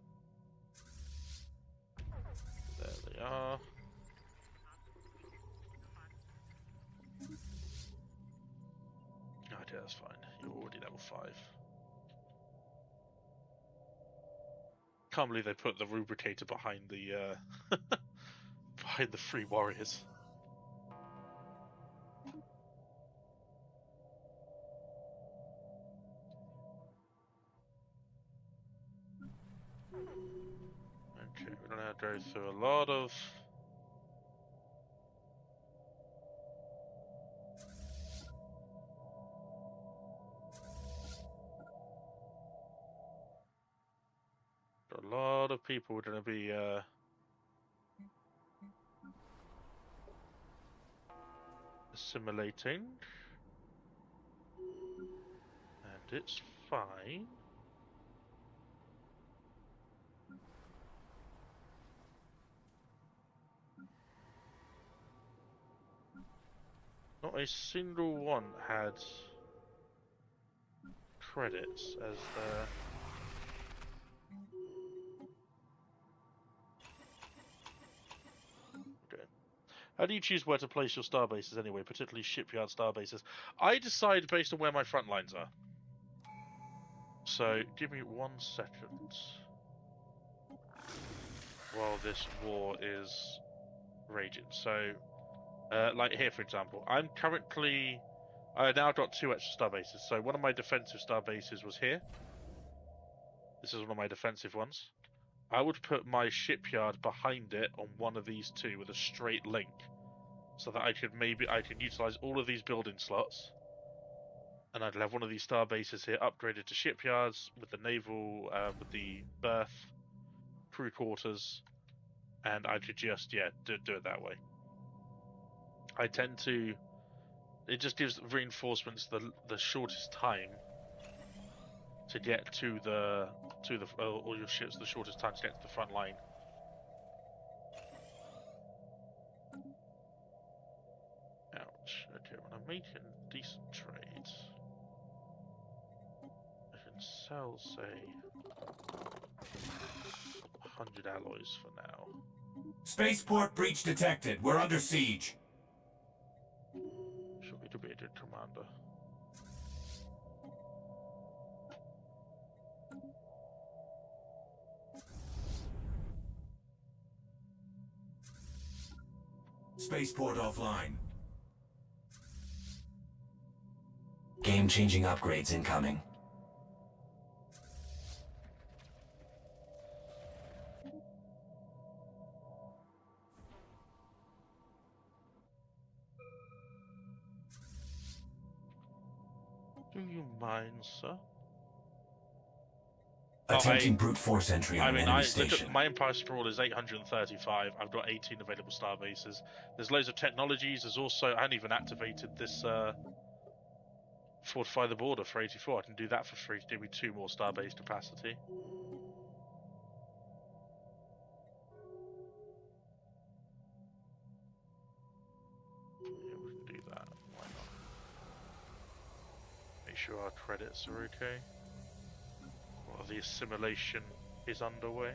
There they are. Oh, yeah, that's fine. You're already level 5. Can't believe they put the rubricator behind the behind the 3 warriors. Okay, we're gonna go through a lot of people are gonna be assimilating, and it's fine. Not a single one had credits as their... Okay. How do you choose where to place your starbases anyway, particularly shipyard starbases? I decide based on where my front lines are. So, give me 1 second while this war is raging. So, like here, for example, I now got 2 extra star bases. So one of my defensive star bases was here. This is one of my defensive ones. I would put my shipyard behind it on one of these 2 with a straight link, so that I can utilize all of these building slots, and I'd have one of these star bases here upgraded to shipyards with the naval, with the berth, crew quarters, and I could just do it that way. I tend to. It just gives reinforcements the shortest time to get to the all your ships the shortest time to get to the front line. Ouch. Okay, when I'm making decent trades, I can sell, say, 100 alloys for now. Spaceport breach detected. We're under siege. Should be debated, Commander. Spaceport offline. Game-changing upgrades incoming. Do you mind, sir? Attempting brute force entry on an enemy station. My Empire Sprawl is 835. I've got 18 available star bases. There's loads of technologies. There's also, I haven't even activated this fortify the border for 84. I can do that for free to give me 2 more star base capacity. Yeah, we can do that. Why not? Make sure our credits are okay. While the assimilation is underway.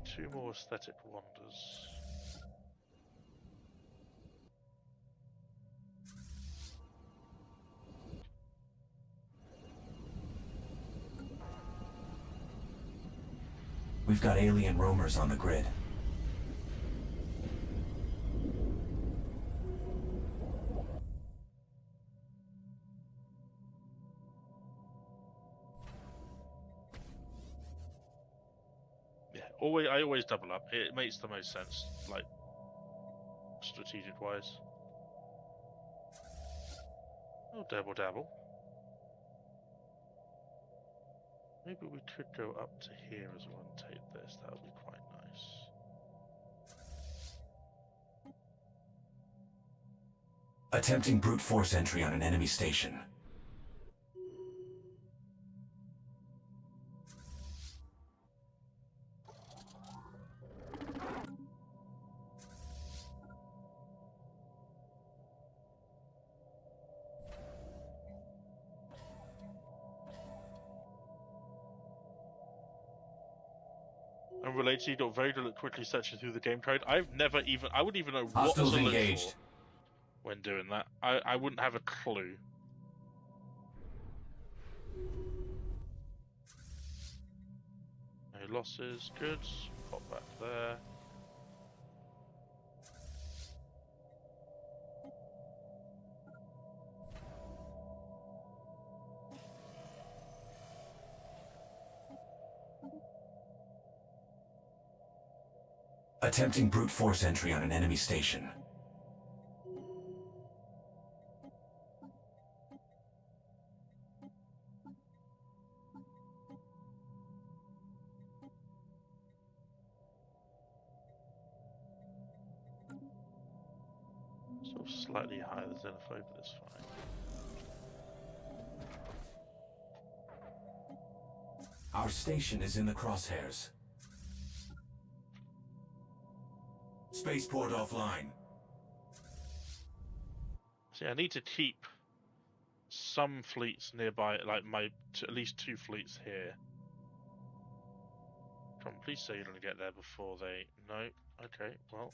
2 more aesthetic wonders. We've got alien roamers on the grid. Yeah, I always double up. It makes the most sense, like strategic wise. Oh, dabble. Maybe we could go up to here as well and take this. That would be quite nice. Attempting brute force entry on an enemy station. And related, Vader quickly searching through the game code. I wouldn't even know what Hostiles to look engaged. for when doing that. I wouldn't have a clue. No losses, good. Pop back there. Attempting brute force entry on an enemy station. Sort of slightly higher than xenophobe, but it's fine. Our station is in the crosshairs. Spaceport offline. See, I need to keep some fleets nearby, like at least 2 fleets here. Come on, please say you're gonna get there before they. No. Okay. Well.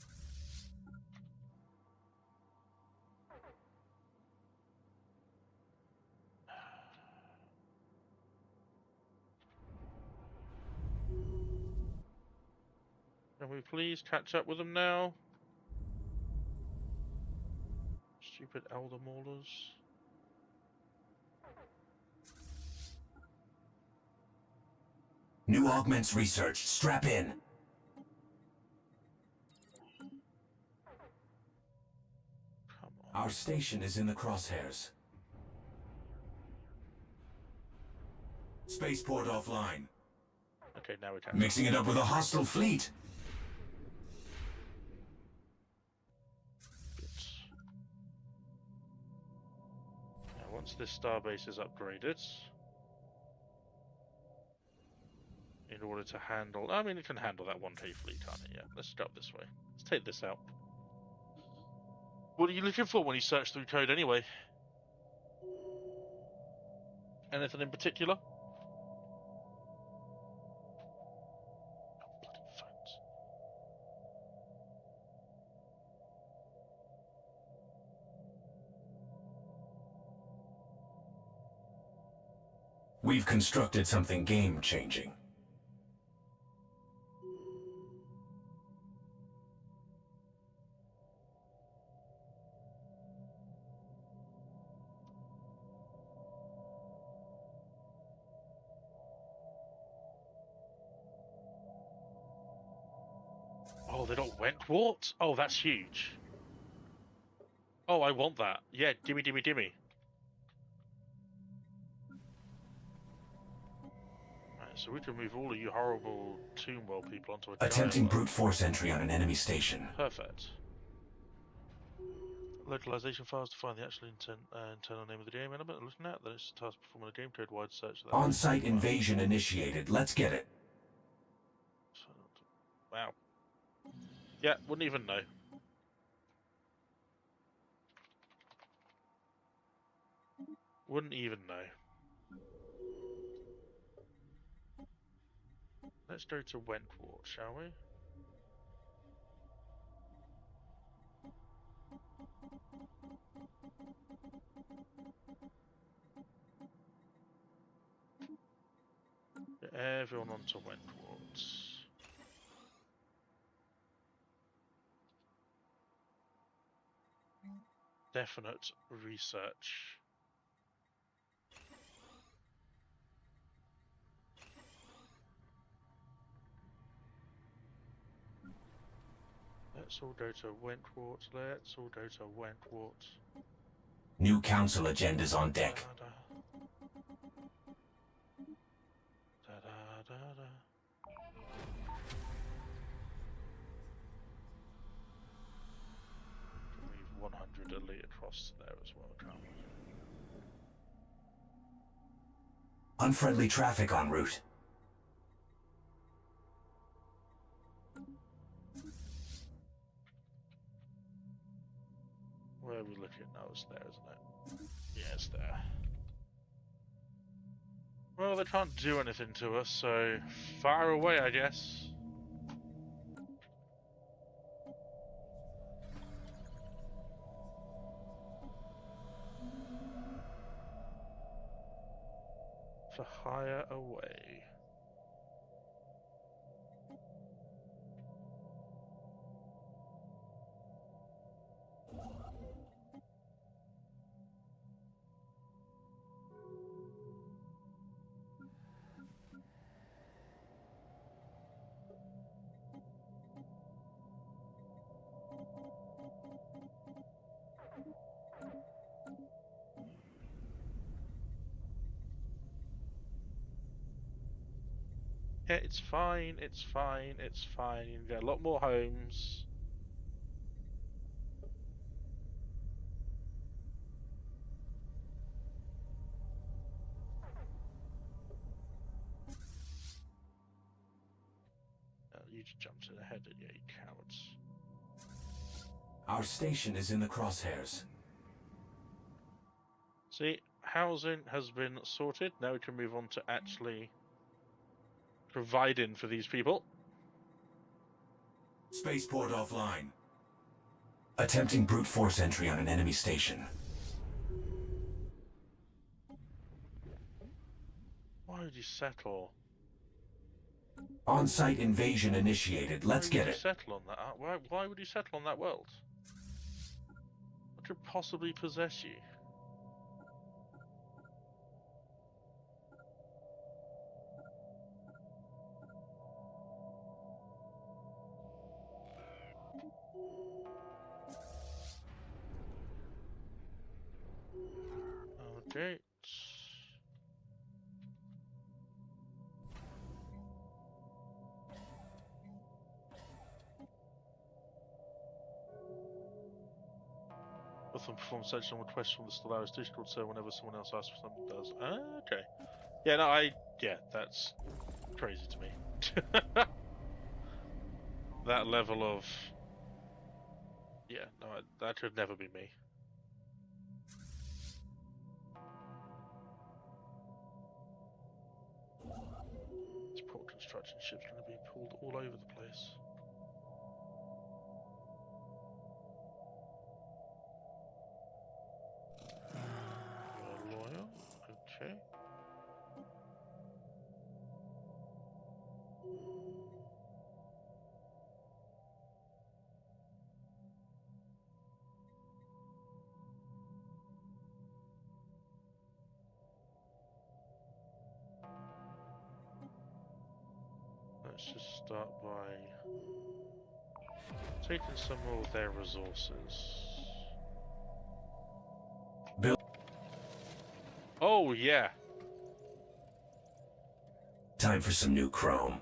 Can we please catch up with them now? Stupid elder maulers. New augments researched. Strap in. Come on. Our station is in the crosshairs. Spaceport offline. Okay, now we can. Mixing it up with a hostile fleet. Good. Now, once this starbase is upgraded, in order to handle, I mean, it can handle that 1K fleet, can't it? Yeah. Let's go up this way. Let's take this out. What are you looking for when you search through code, anyway? Anything in particular? We've constructed something game-changing. Oh, they got Wentwort? Oh, that's huge. Oh, I want that. Yeah, dimmy. Right, so we can move all of you horrible Tomb World people onto a Attempting giant world. brute force entry on an enemy station. Perfect. Localization files to find the actual internal name of the game element. Looking at that, it's a task performing a game code wide search. On-site invasion initiated. Let's get it. Wow. Yeah, wouldn't even know. Wouldn't even know. Let's go to Wentworth, shall we? Get everyone onto Wentworth. Definite research. Let's all go to Wentworth. Let's all go to Wentworth. New council agendas on deck. Can move 100 elite across there as well, can't we? Unfriendly traffic en route. Where are we looking now? It's there, isn't it? Yeah, it's there. Well, they can't do anything to us, so far away, I guess. For hire away. Yeah, it's fine, it's fine, it's fine. You can get a lot more homes. You just jumped ahead, didn't you, you cowards? Our station is in the crosshairs. See, housing has been sorted. Now we can move on to actually providing for these people. Spaceport offline. Attempting brute force entry on an enemy station. Why would you settle? On-site invasion initiated. Let's get it. Settle on that? Why would you settle on that world? What could possibly possess you? Okay. Dolphin performs such on request from the Stellaris Discord, so whenever someone else asks for something, it does. Okay. Yeah, no, yeah, that's crazy to me. That level of... Yeah, no, that could never be me. This port construction ship's going to be pulled all over the place. You're loyal? Okay. Let's just start by taking some more of their resources. Bill. Oh, yeah. Time for some new chrome.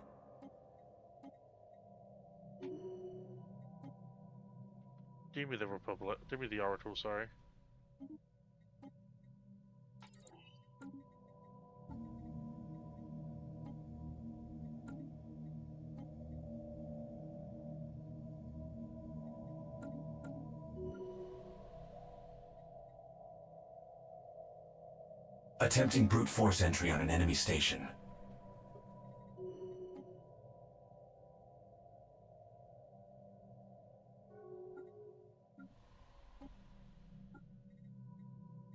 Give me the Republic. Give me the Oracle, sorry. Attempting brute force entry on an enemy station.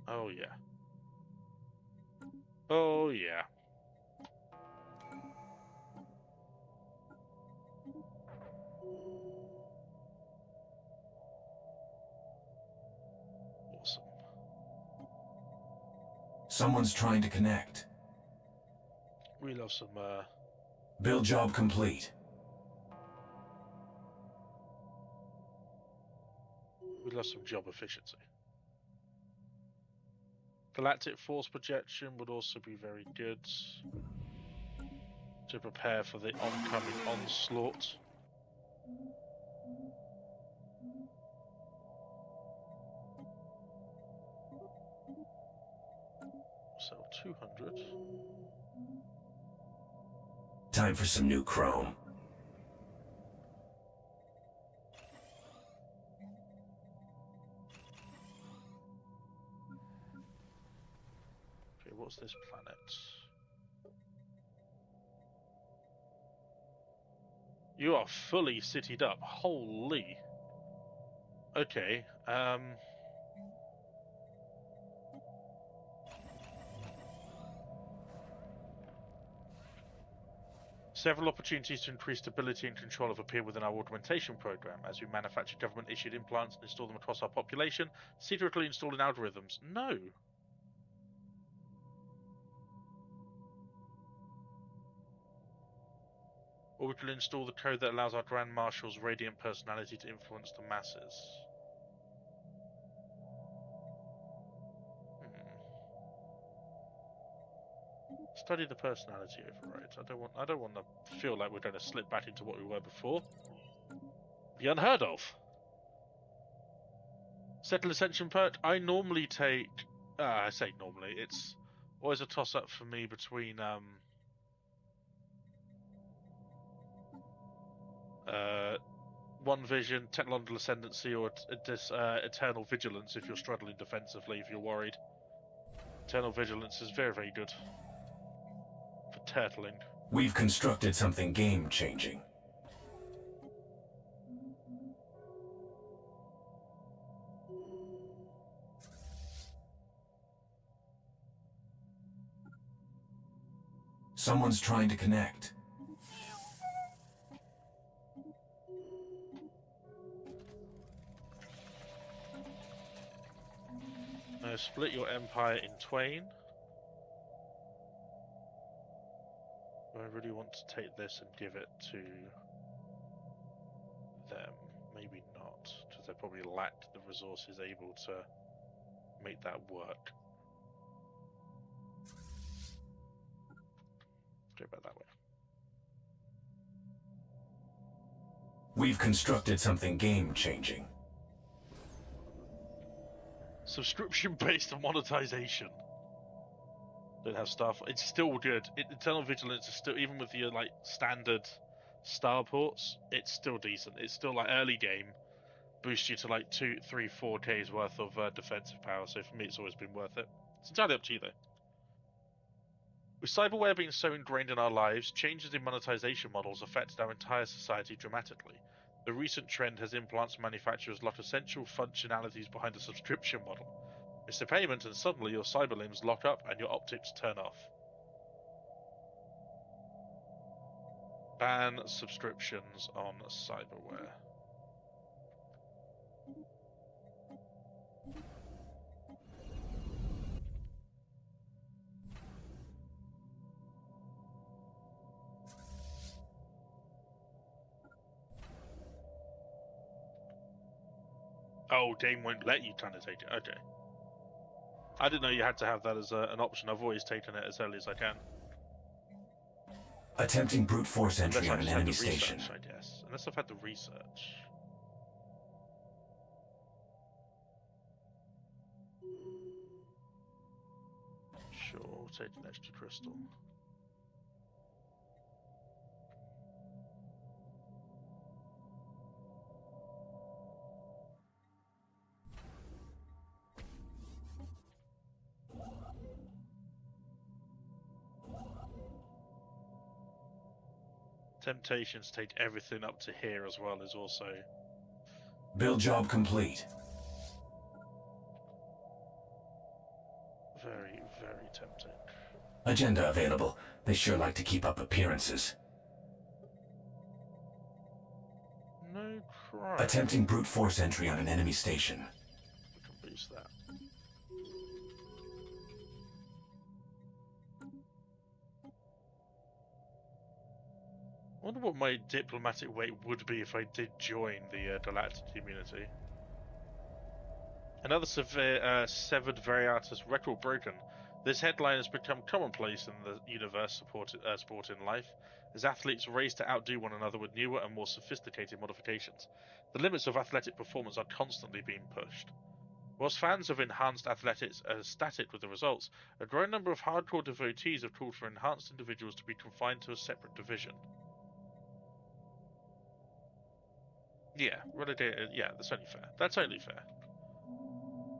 Oh yeah. Oh yeah. Awesome. Someone's trying to connect. We love some Build job complete. job efficiency. Galactic force projection would also be very good to prepare for the oncoming onslaught. So 200. Time for some new chrome. Okay, what's this planet? You are fully citied up. Holy. Okay, several opportunities to increase stability and control have appeared within our augmentation program as we manufacture government-issued implants and install them across our population, secretly installing algorithms. No. Or we could install the code that allows our Grand Marshal's radiant personality to influence the masses. Study the personality overrides. I don't want to feel like we're going to slip back into what we were before. The unheard of. Settle Ascension perk. I normally take. I say normally. It's always a toss up for me between One Vision, Technological Ascendancy, or Eternal Vigilance if you're struggling defensively, if you're worried. Eternal Vigilance is very, very good for turtling. We've constructed something game-changing. Someone's trying to connect. Split your empire in twain. I really want to take this and give it to them. Maybe not, because they probably lack the resources able to make that work. Go back that way. We've constructed something game-changing. Subscription-based monetization. Don't have stuff. It's still good. Eternal Vigilance is still, even with your like standard starports, it's still decent. It's still like early game, boosts you to like 2, 3, 4K's worth of defensive power. So for me, it's always been worth it. It's entirely up to you though. With cyberware being so ingrained in our lives, changes in monetization models affected our entire society dramatically. The recent trend has implants manufacturers lock essential functionalities behind a subscription model. Miss a payment and suddenly your cyber limbs lock up and your optics turn off. Ban subscriptions on cyberware. Oh, game won't let you annotate it. Okay. I didn't know you had to have that as an option. I've always taken it as early as I can. Attempting brute force entry on Unless an I've enemy had the station. research, I guess. Unless I've had the research. Sure, we'll take an extra crystal. Temptations take everything up to here as well is also... Build job complete. tempting. Agenda available. They sure like to keep up appearances. No crime. Attempting brute force entry on an enemy station. We can boost that. I wonder what my diplomatic weight would be if I did join the Galactic community. Another severed Veritas record broken. This headline has become commonplace in the universe sport in life, as athletes race to outdo one another with newer and more sophisticated modifications. The limits of athletic performance are constantly being pushed. Whilst fans of enhanced athletics are ecstatic with the results, a growing number of hardcore devotees have called for enhanced individuals to be confined to a separate division. Yeah, relegated. Yeah, that's only fair. That's only fair.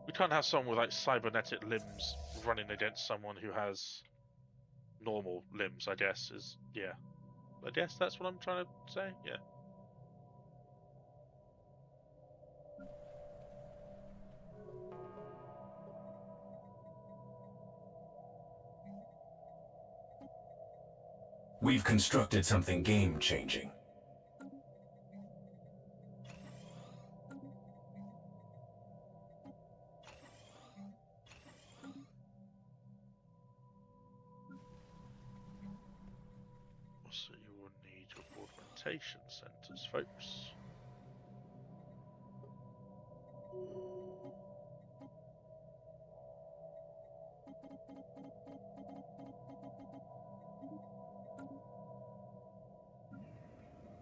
We can't have someone with like cybernetic limbs running against someone who has normal limbs, I guess, is yeah. I guess that's what I'm trying to say, yeah. We've constructed something game-changing. So you will need your augmentation centers, folks.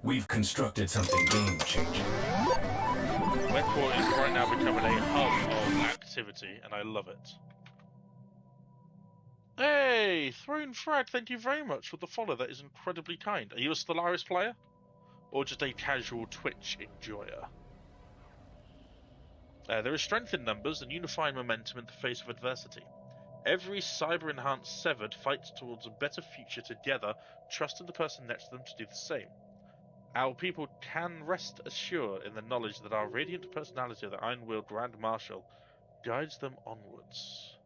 We've constructed something game-changing. Wetport is right now becoming a hub of activity, and I love it. Hey, Throne Frag, thank you very much for the follow. That is incredibly kind. Are you a Stellaris player? Or just a casual Twitch enjoyer? There is strength in numbers and unifying momentum in the face of adversity. Every cyber-enhanced Severed fights towards a better future together, trusting the person next to them to do the same. Our people can rest assured in the knowledge that our radiant personality of the Iron-Willed Grand Marshal guides them onwards.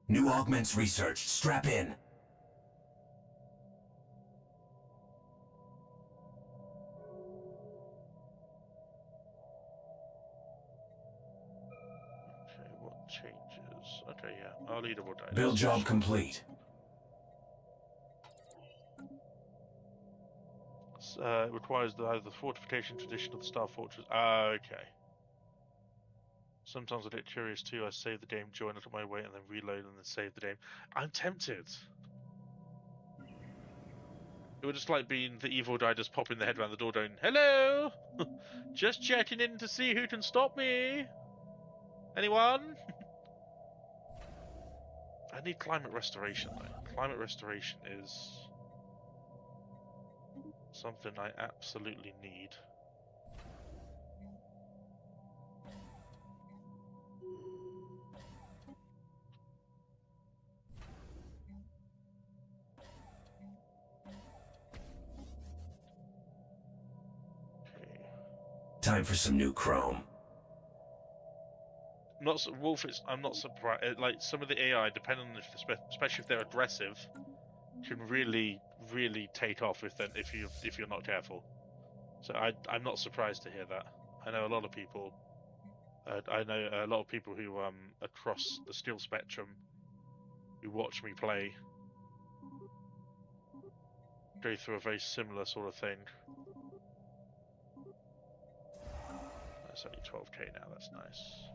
New augments researched. Strap in. Okay, what changes? Okay, yeah, our leader will die. Build job complete. It requires either the fortification tradition or the Star Fortress. Okay. Sometimes I get curious too. I save the game, join it on my way, and then reload and then save the game. I'm tempted. It would just like being the evil guy just popping the head around the door going, "Hello! Just checking in to see who can stop me. Anyone?" I need climate restoration though. Climate restoration is something I absolutely need. Time for some new chrome. Wolf. I'm not surprised. Like some of the AI, depending on especially if they're aggressive, can really take off if you're not careful. So I'm not surprised to hear that. I know a lot of people. I know a lot of people who across the skill spectrum who watch me play go through a very similar sort of thing. That's only 12k now. That's nice.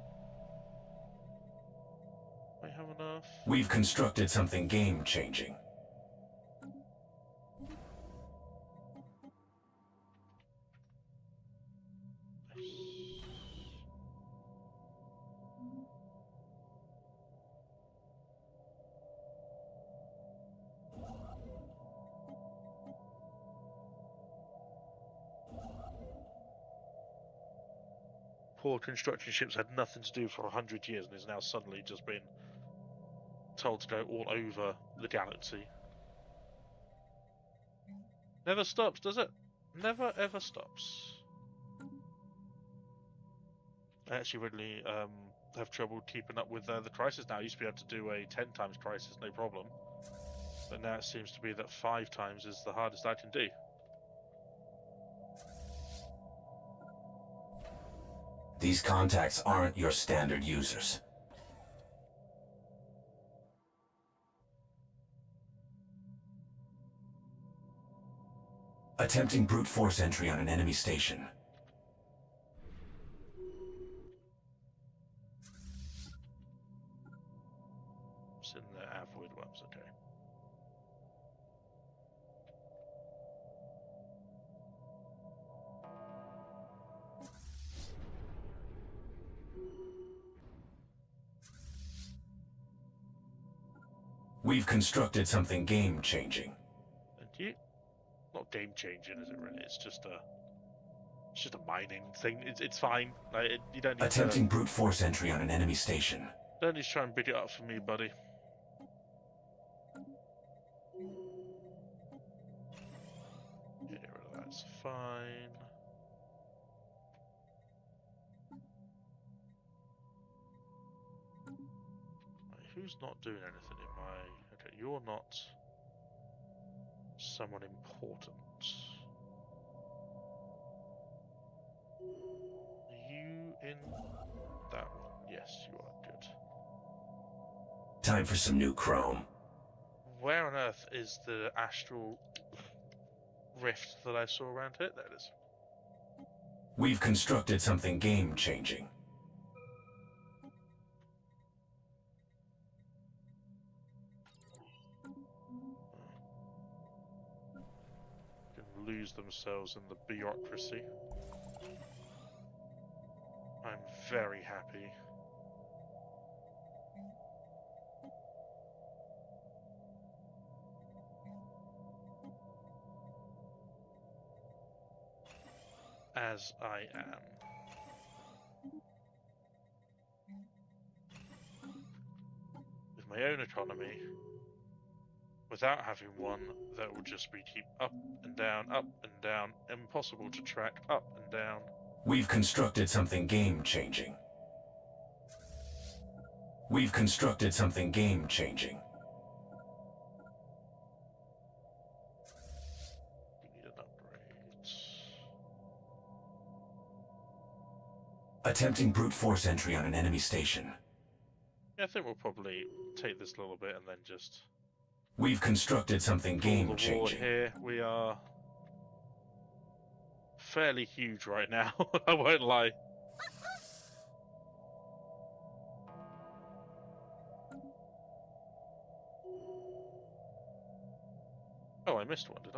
I have enough. We've constructed something game-changing. Poor construction ships had nothing to do for 100 years and is now suddenly just been told to go all over the galaxy. Never stops, does it? Never ever stops. I actually really have trouble keeping up with the crisis now. I used to be able to do a 10 times crisis, no problem. But now it seems to be that 5 times is the hardest I can do. These contacts aren't your standard users. Attempting brute force entry on an enemy station. Sitting there, avoid ones, okay. We've constructed something game-changing. Thank you. Not game-changing, is it really? It's just a mining thing. It's fine. Like, you don't need Attempting brute force entry on an enemy station. Don't need to try and big it up for me, buddy. Yeah, that's fine. Right, who's not doing anything in my... Okay, you're not someone important. Are you in that one? Yes, you are. Good. Time for some new chrome. Where on earth is the astral rift that I saw around here? There it is. We've constructed something game-changing. Can lose themselves in the bureaucracy. I'm very happy. As I am. With my own economy, without having one, that will just be keep up and down, impossible to track, up and down. We've constructed something game-changing. We've constructed something game-changing. We need an upgrade. Attempting brute force entry on an enemy station. Yeah, I think we'll probably take this a little bit and then just... We've constructed something pull the war game-changing. here. We are fairly huge right now, I won't lie. Oh, I missed one, did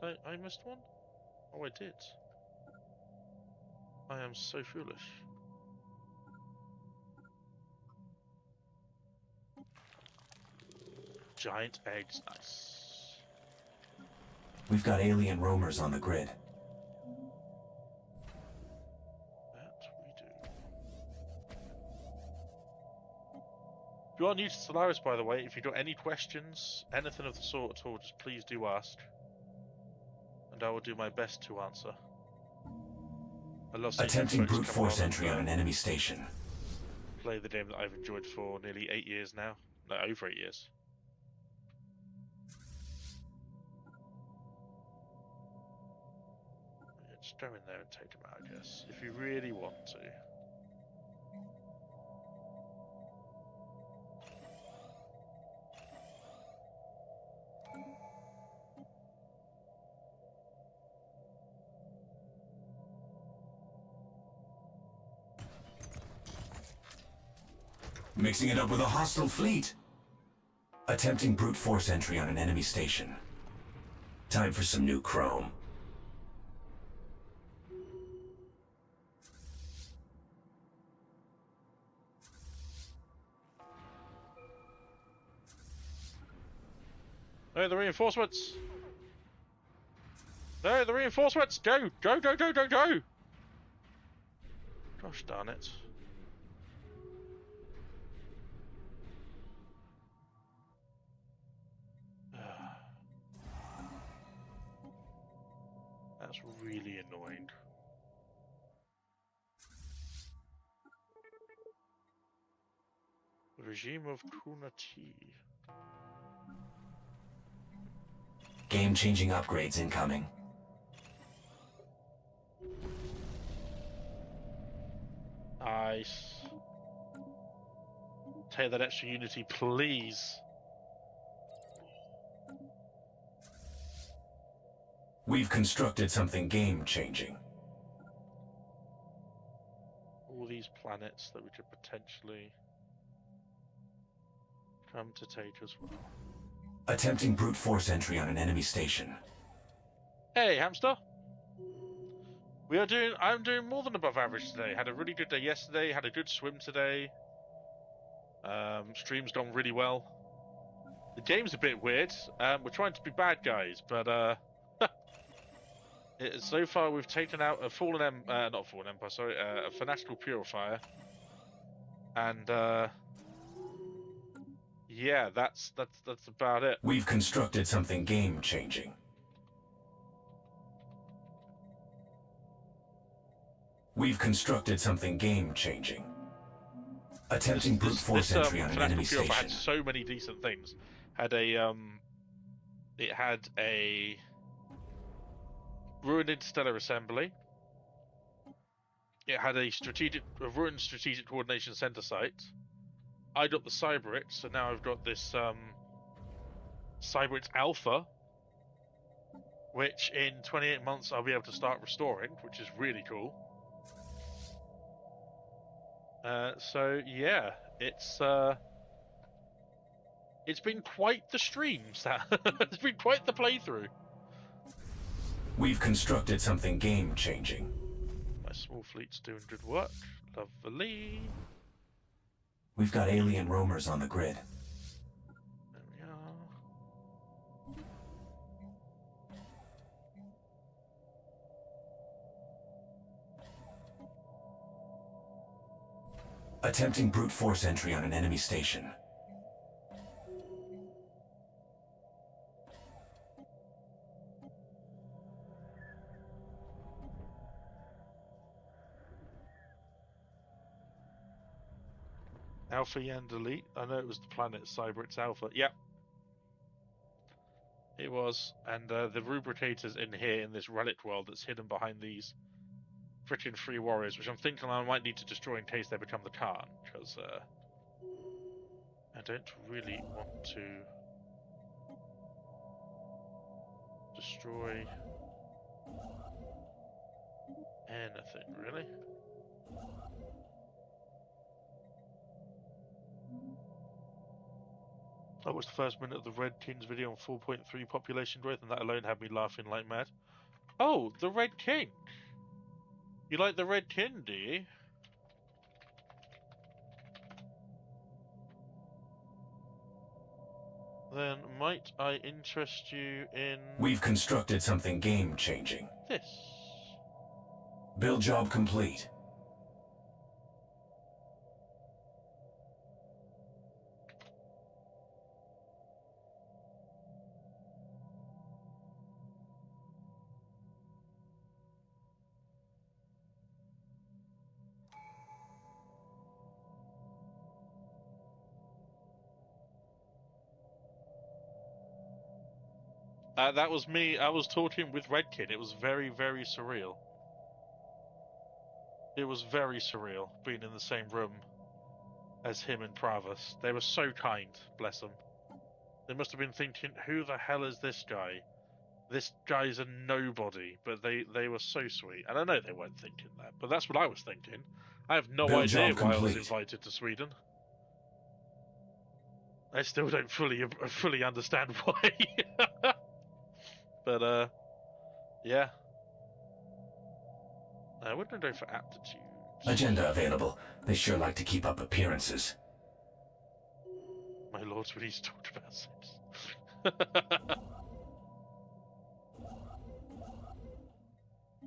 I? I missed one? Oh, I did. I am so foolish. Giant eggs, nice. We've got alien roamers on the grid. That we do. If you are new to Stellaris, by the way, if you've got any questions, anything of the sort at all, just please do ask. And I will do my best to answer. I love seeing Attempting folks brute come force on entry and, on an enemy station. play the game that I've enjoyed for nearly 8 years now. No, over 8 years. Yeah, just go in there and take them out, I guess, if you really want to. Mixing it up with a hostile fleet. Attempting brute force entry on an enemy station. Time for some new chrome. No, the reinforcements! No, the reinforcements! Go! Go, go, go, go, go! Gosh darn it. That's really annoying. Regime of Kunati. Game-changing upgrades incoming. Nice. Take that extra unity, please. We've constructed something game-changing. All these planets that we could potentially come to take as well. Attempting brute force entry on an enemy station. Hey, hamster. I'm doing more than above average today. Had a really good day yesterday. Had a good swim today. Stream's gone really well. The game's a bit weird. We're trying to be bad guys, but so far we've taken out a a fanatical purifier, and yeah, that's about it. We've constructed something game-changing. We've constructed something game-changing. Attempting brute force entry on an enemy station. Had so many decent things. It had a ruined interstellar assembly. It had a ruined strategic coordination center site. I got the Cyberix, so now I've got this Cyberix Alpha, which in 28 months I'll be able to start restoring, which is really cool. So yeah, it's been quite the stream, Sam. It's been quite the playthrough. We've constructed something game-changing. My small fleet's doing good work. Lovely. We've got alien roamers on the grid. There we are. Attempting brute force entry on an enemy station. Alpha Yan delete. I know it was the planet Cyberix Alpha. Yep. It was. And the rubricators in here in this relic world that's hidden behind these frickin' free warriors, which I'm thinking I might need to destroy in case they become the Khan, because I don't really want to destroy anything, really. I watched the first minute of the Red King's video on 4.3 population growth, and that alone had me laughing like mad. Oh, the Red King! You like the Red King, do you? Then might I interest you in... We've constructed something game-changing. this. Build job complete. That was me. I was talking with Redkin. It was very, very surreal. It was very surreal being in the same room as him and Pravas. They were so kind, bless them. They must have been thinking, who the hell is this guy? This guy's a nobody. But they were so sweet. And I know they weren't thinking that, but that's what I was thinking. I have no idea why I was invited to Sweden. I still don't fully understand why. But, yeah. We're going to go for aptitude. Agenda available. They sure like to keep up appearances. My lords, we need to talk about sex.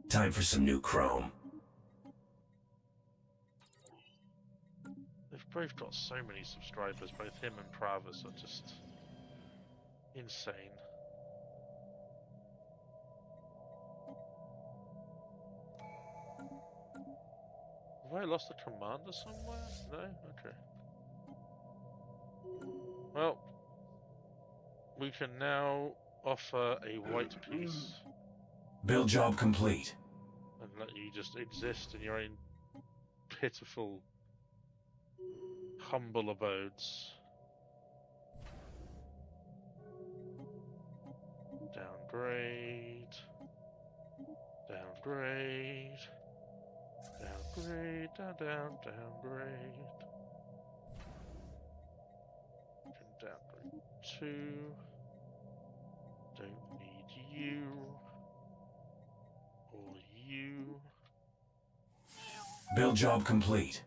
Time for some new chrome. They've both got so many subscribers. Both him and Pravas are just insane. Have I lost a commander somewhere? No? Okay. Well, we can now offer a white piece Build job complete. and let you just exist in your own pitiful, humble abodes. Downgrade. Downgrade. Downgrade. Downgrade. Can downgrade 2. Don't need you. Or you. Build job complete.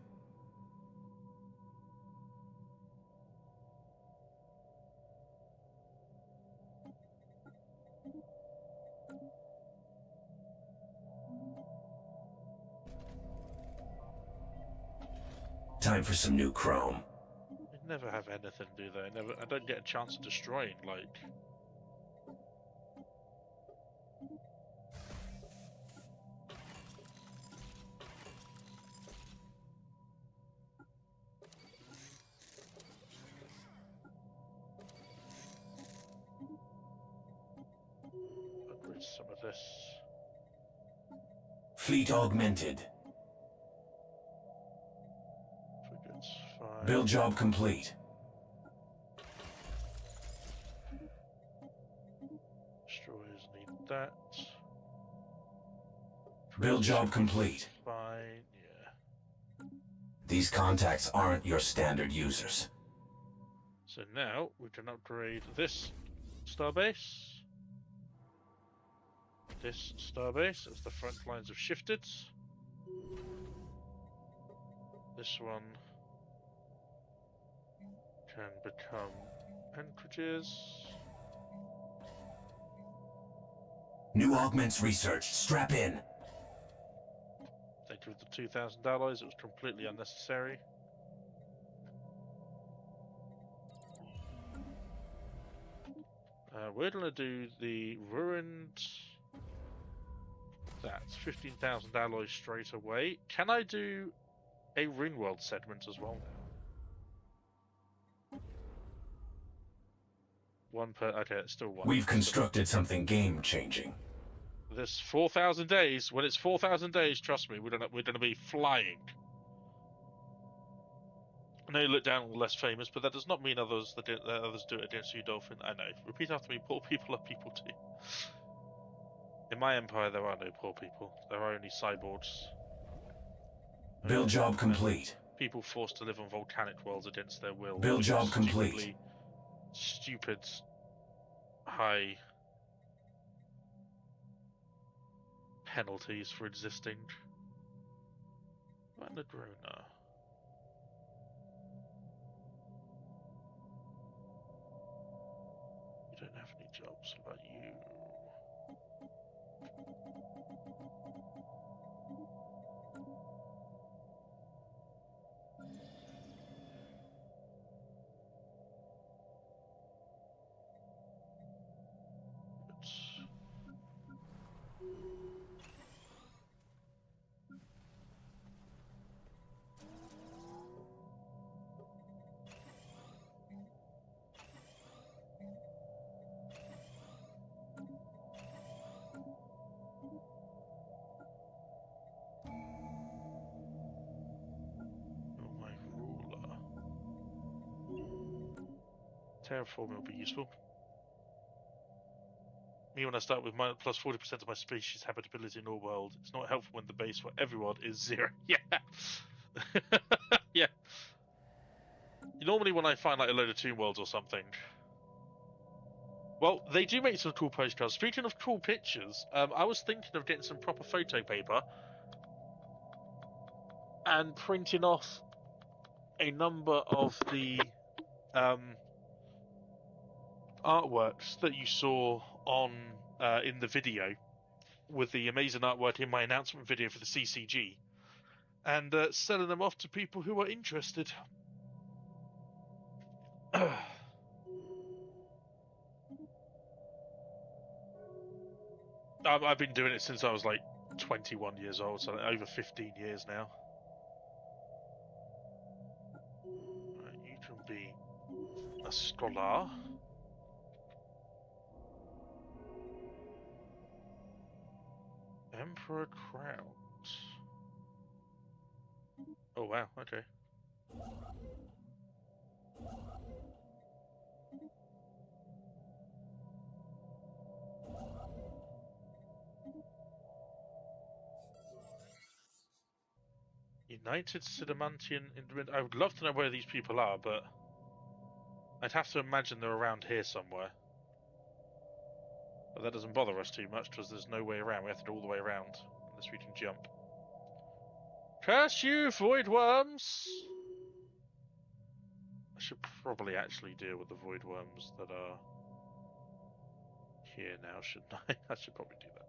Time for some new chrome. They never have anything, do they? I don't get a chance of destroying, like... Upgrade some of this. Fleet augmented. Frigates, 5. Build job complete. Destroyers need that. Build job complete. Fine, yeah. These contacts aren't your standard users. So now we can upgrade this starbase. This starbase as the front lines have shifted. This one can become anchorages. New augments researched. Strap in. Thank you for the $2,000. It was completely unnecessary. We're gonna do the ruined. That's 15,000 alloys straight away. Can I do a Ringworld segment as well now? One per. Okay, it's still one. We've constructed something game-changing. This 4,000 days. When it's 4,000 days, trust me, we're gonna be flying. I know you look down on the less famous, but that does not mean others do it against you, Dolphin. I know. Repeat after me. Poor people are people too. In my empire, there are no poor people. There are only cyborgs. Build job complete. People forced to live on volcanic worlds against their will. Build job complete. Stupid, high penalties for existing. What the Grona? You don't have any jobs. What about you? Terraforming will be useful. Me, when I start with plus 40% of my species habitability in all world, it's not helpful when the base for every world is 0. Yeah. Yeah. Normally when I find like a load of tomb worlds or something. Well, they do make some cool postcards. Speaking of cool pictures, I was thinking of getting some proper photo paper and printing off a number of the artworks that you saw on in the video, with the amazing artwork in my announcement video for the CCG, and selling them off to people who are interested. I've been doing it since I was like 21 years old, so over 15 years now. Right, you can be A scholar. Emperor crowns. Oh wow, okay. United Sidamantian Individual. I would love to know where these people are, but I'd have to imagine they're around here somewhere. But that doesn't bother us too much because there's no way around. We have to do all the way around unless we can jump. Curse you, void worms! I should probably actually deal with the void worms that are here now, shouldn't I? I should probably do that.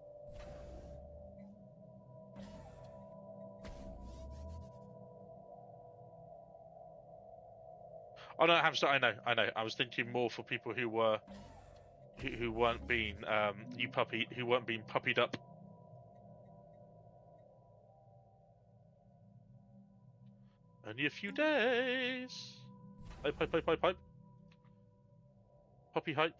Oh no, Hamster, I know. I was thinking more for people who were who weren't being who weren't being puppied up. Only a few days. Pipe. Puppy hype.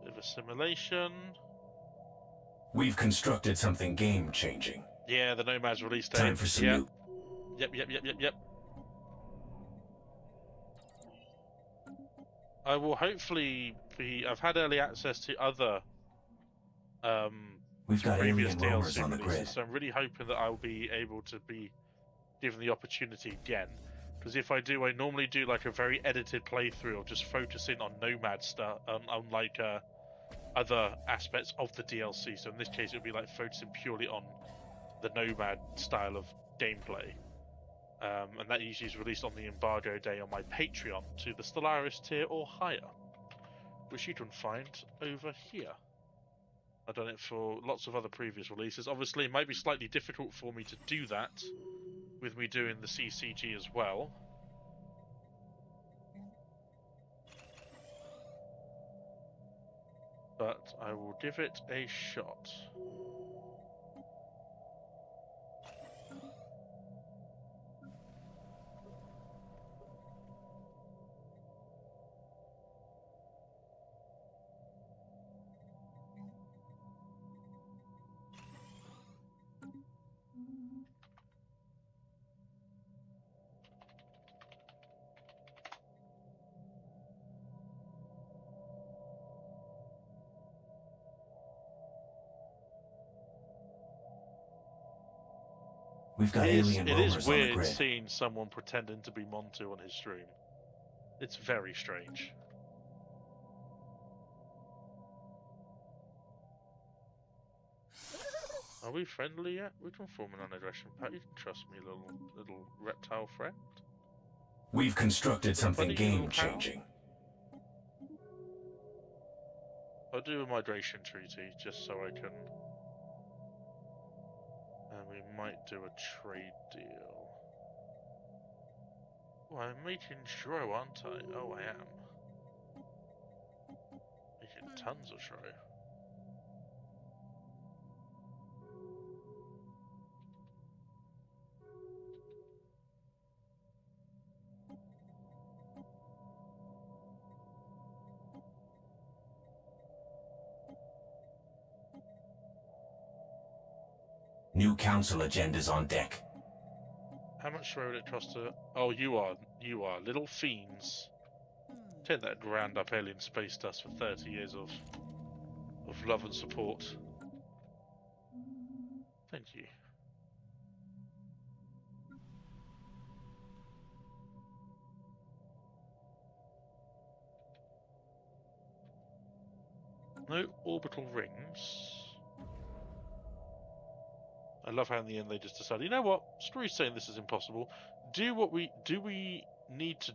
Bit of assimilation. We've constructed something game-changing. Yeah, the Nomad's release date. Time for some new... Yep. I will hopefully be... I've had early access to other We've got previous alien roamers DLC on the releases, grid. so I'm really hoping that I'll be able to be given the opportunity again. Because if I do, I normally do like a very edited playthrough of just focusing on Nomad stuff, on like other aspects of the DLC. So in this case, it would be like focusing purely on the Nomad style of gameplay. And that usually is released on the embargo day on my Patreon to the Stellaris tier or higher, which you can find over here. I've done it for lots of other previous releases. Obviously, it might be slightly difficult for me to do that with me doing the CCG as well. But I will give it a shot. We've got alien It roamers is on the weird grid. seeing someone pretending to be Montu on his stream. It's very strange. Are we friendly yet? We can form an unaggression pact. You can trust me, little reptile friend. We've constructed something Buddy, little game-changing. I'll do a migration treaty just so I can. And we might do a trade deal. Oh, I'm making Shro, aren't I? Oh, I am. Making tons of Shro. New council agendas on deck. How much Shro would it cost to... Oh, you are little fiends. Take that ground up alien space dust for 30 years of love and support. Thank you. No orbital rings. I love how in the end they just decided, you know what? Screw saying this is impossible. Do what we need to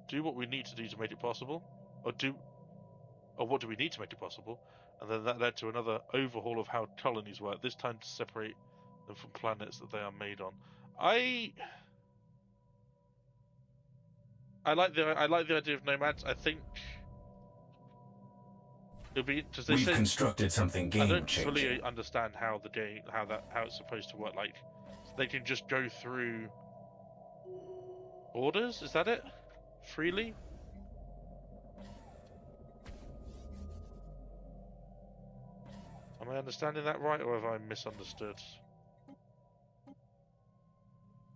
do what we need to do to make it possible, or what do we need to make it possible? And then that led to another overhaul of how colonies work. This time to separate them from planets that they are made on. I like the idea of nomads. I think it'll be because We've constructed something I don't game-changing. fully understand how the game how it's supposed to work. Like they can just go through orders. Is that it? Freely? Am I understanding that right, or have I misunderstood?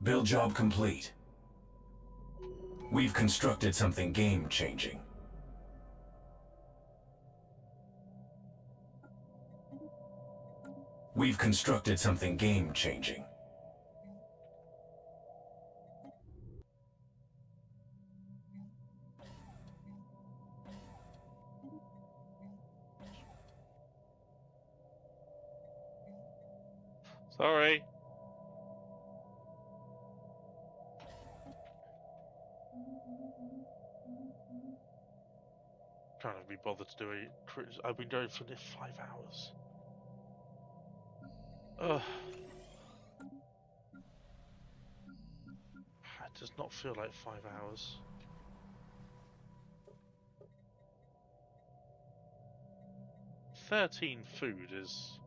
Build job complete. We've constructed something game-changing. We've constructed something game-changing. Sorry. Can't be bothered to do it. I've been going for near 5 hours. Ugh. It does not feel like 5 hours. $13 food is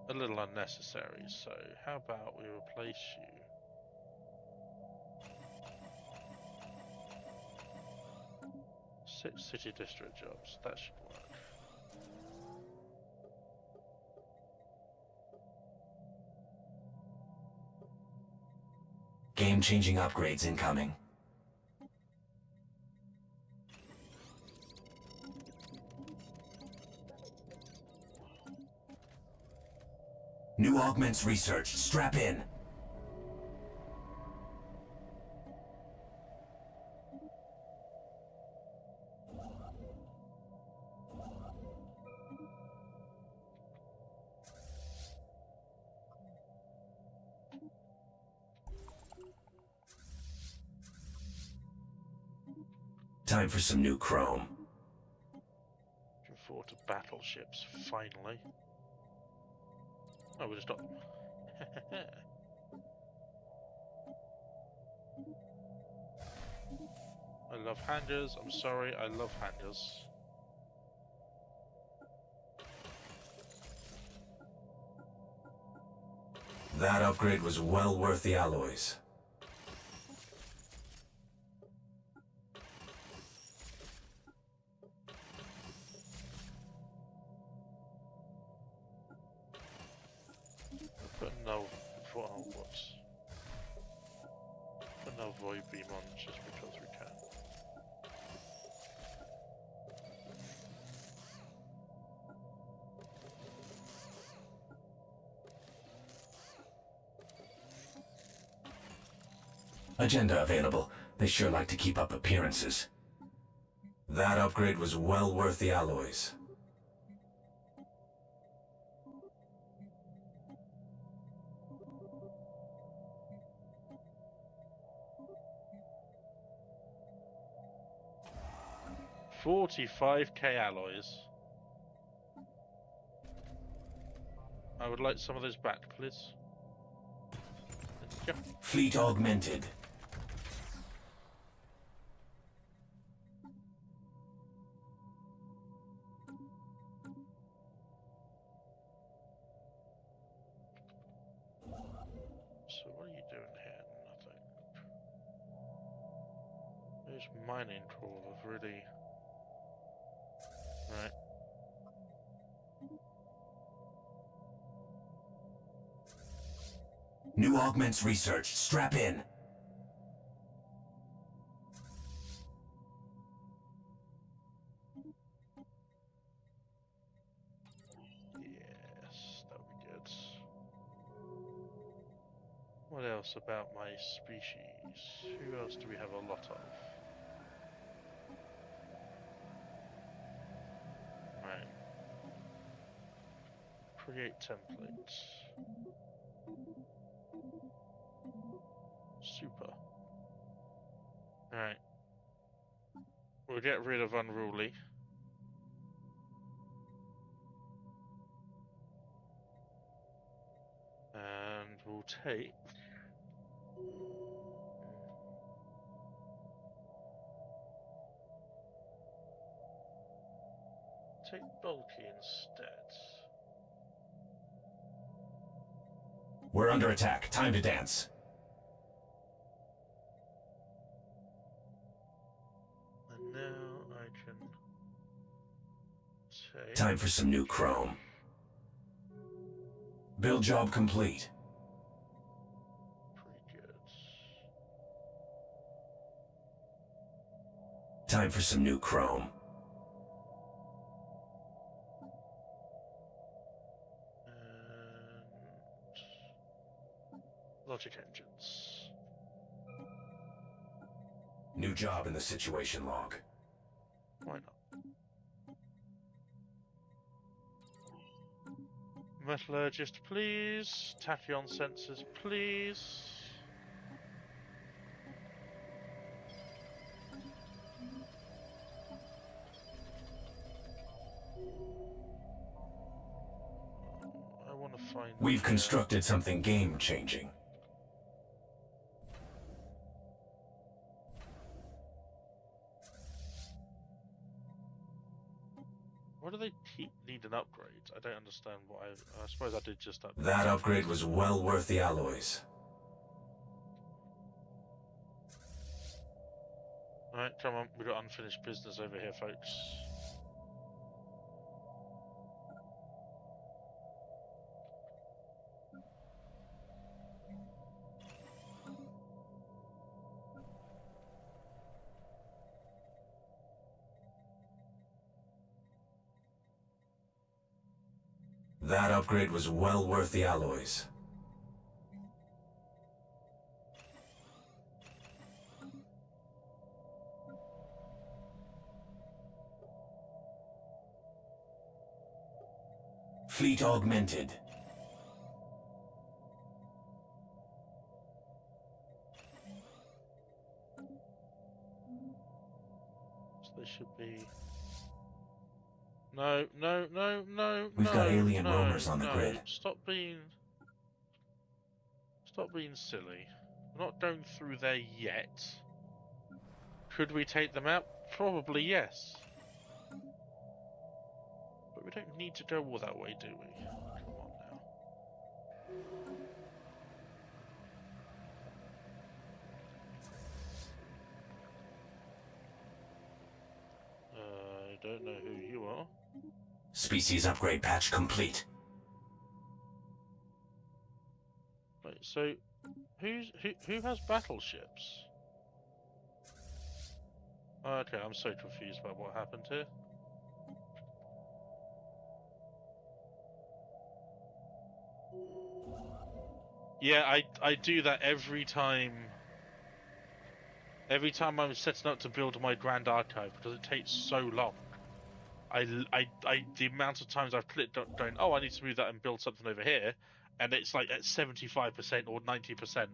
a little unnecessary, so how about we replace you? Six city district jobs, that should work. Game-changing upgrades incoming. New augments researched. Strap in. Time for some new chrome. Looking forward to battleships, finally. Oh, we're just not. I love hangers. I'm sorry, I love hangers. That upgrade was well worth the alloys. Put no. Oh, whoops. Put no void beam on just because we can. Agenda available. They sure like to keep up appearances. That upgrade was well worth the alloys. $45k alloys. I would like some of those back, please. Thank you. Fleet augmented. So what are you doing here? Nothing. Those mining trawls have really... Right. New augments researched. Strap in. Yes, that would be good. What else about my species? Who else do we have a lot of? Right. Create templates. Super. Alright. We'll get rid of Unruly. And we'll take... Take Bulky instead. We're under attack. Time to dance. And now I can take... Time for some new chrome. Build job complete. Pretty good. Time for some new chrome. Logic engines. New job in the situation log. Why not? Metallurgist, please. Tachyon sensors, please. I want to find... We've constructed something game-changing. Why do they keep needing upgrades? I don't understand what I suppose I did just upgrade. That upgrade was well worth the alloys. Alright, come on. We've got unfinished business over here, folks. That upgrade was well worth the alloys. Fleet augmented. So they should be... No, no, no, no, We've got alien no, roamers on the no. grid. Stop being silly. We're not going through there yet. Could we take them out? Probably yes. But we don't need to go all that way, do we? Come on now. I don't know who you are. Species upgrade patch complete. Right, so who has battleships? Okay, I'm so confused about what happened here. Yeah, I do that every time. Every time I'm setting up to build my Grand Archive because it takes so long. The amount of times I've clicked going, oh, I need to move that and build something over here, and it's like at 75% or 90%,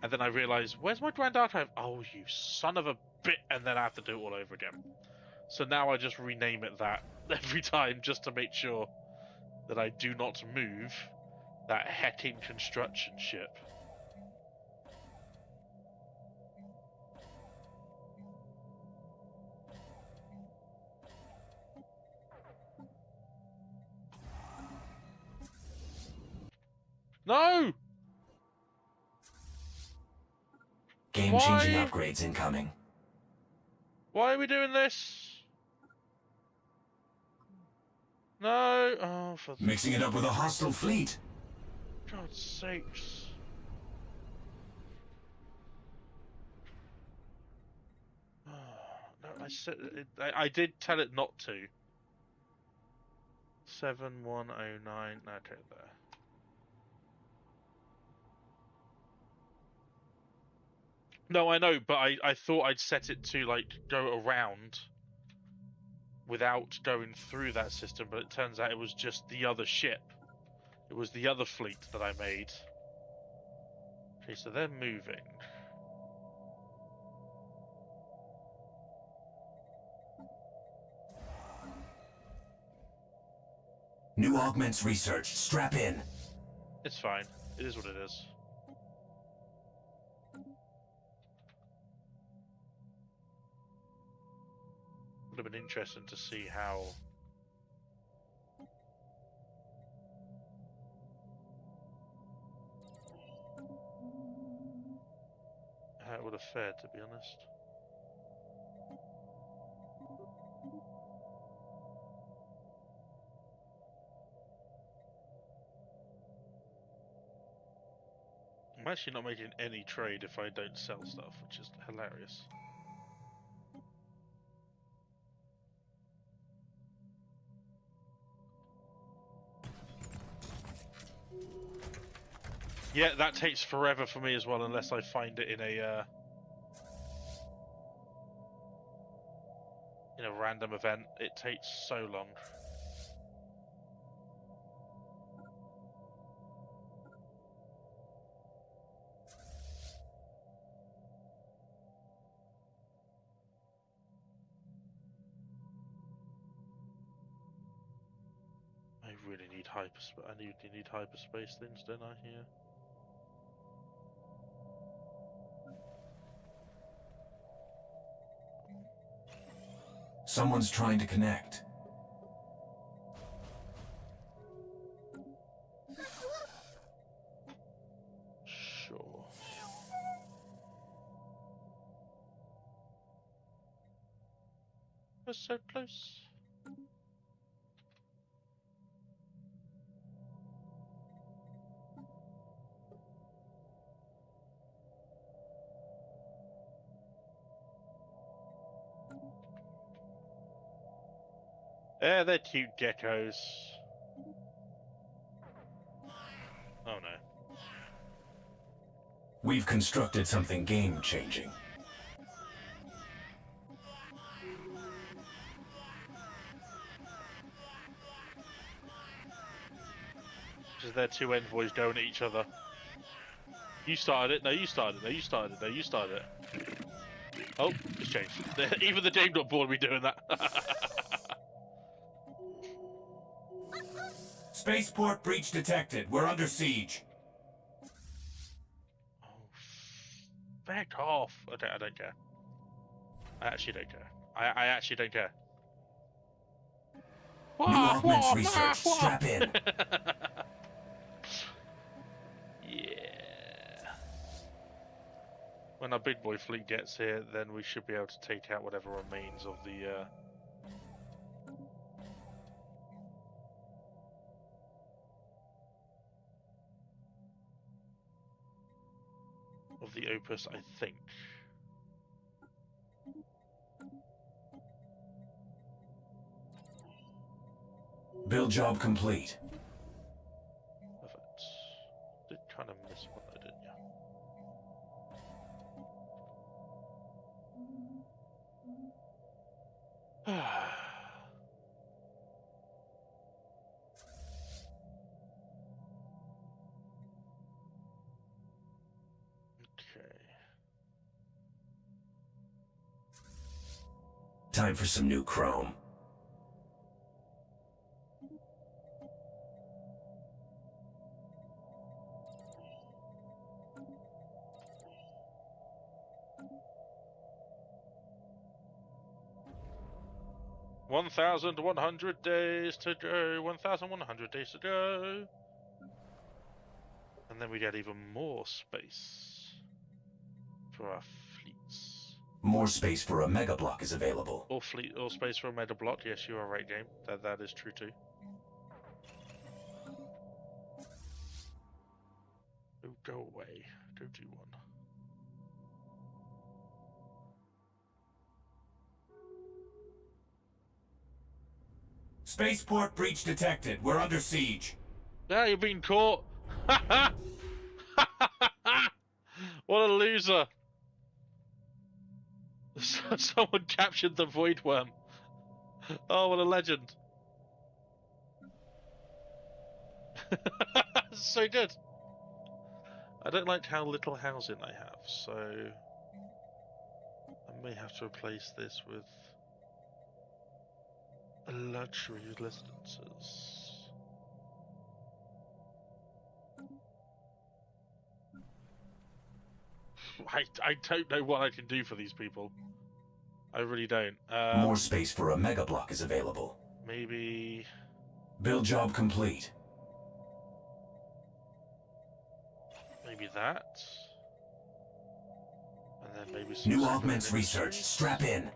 and then I realise, where's my Grand Archive? Oh, you son of a bit, and then I have to do it all over again. So now I just rename it that every time just to make sure that I do not move that hecking construction ship. No! Game-changing upgrades incoming. Why are we doing this? No! Oh, for Mixing it up with a hostile fleet. God's sakes. No, I said I did tell it not to. 7109. Okay, there. No, I know, but I thought I'd set it to like go around without going through that system, but it turns out it was just the other ship. It was the other fleet that I made. Okay, so they're moving. New augments researched. Strap in. It's fine. It is what it is. Would have been interesting to see how it would have fared, to be honest. I'm actually not making any trade if I don't sell stuff, which is hilarious. Yeah, that takes forever for me as well, unless I find it in a random event. It takes so long. I really need hyperspace. I need hyperspace things, don't I? Here. Someone's trying to connect. Sure. We're so close. They're cute geckos. Oh no. We've constructed something game-changing. Just their two envoys going at each other. You started it. No, you started it. No, you started it. No, you started it. Oh, it's changed. Even the game got bored of me doing that. Spaceport breach detected. We're under siege. Oh, back off. I don't care. I actually don't care. I actually don't care. New augments research. Strap in. Yeah. When our big boy fleet gets here, then we should be able to take out whatever remains of the Opus, I think. Build job complete. Perfect. Did kind of miss one though, didn't you? Okay. Time for some new chrome. $1,100 days to go. 1,100 days to go. And then we get even more space for our fleets. More space for a mega block is available. Or space for a meta block. Yes, you are right, game. That is true too. Oh, go away. Don't do one. Spaceport breach detected. We're under siege. Now you've been caught. What a loser. Someone captured the void worm. Oh, what a legend. So good. I don't like how little housing I have, so I may have to replace this with luxury residences. I don't know what I can do for these people. I really don't. More space for a mega block is available. Maybe... Build job complete. Maybe that. And then maybe some New secret augments research. ministries. Strap in.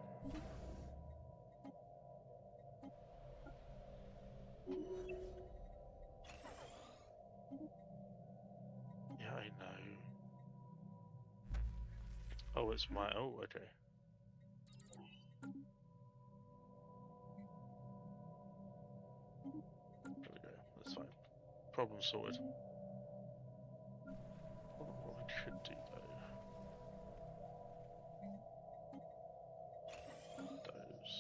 Yeah, I know. Oh, it's my... Oh, okay. There we go. That's fine. Problem sorted. What we could do, though... Those...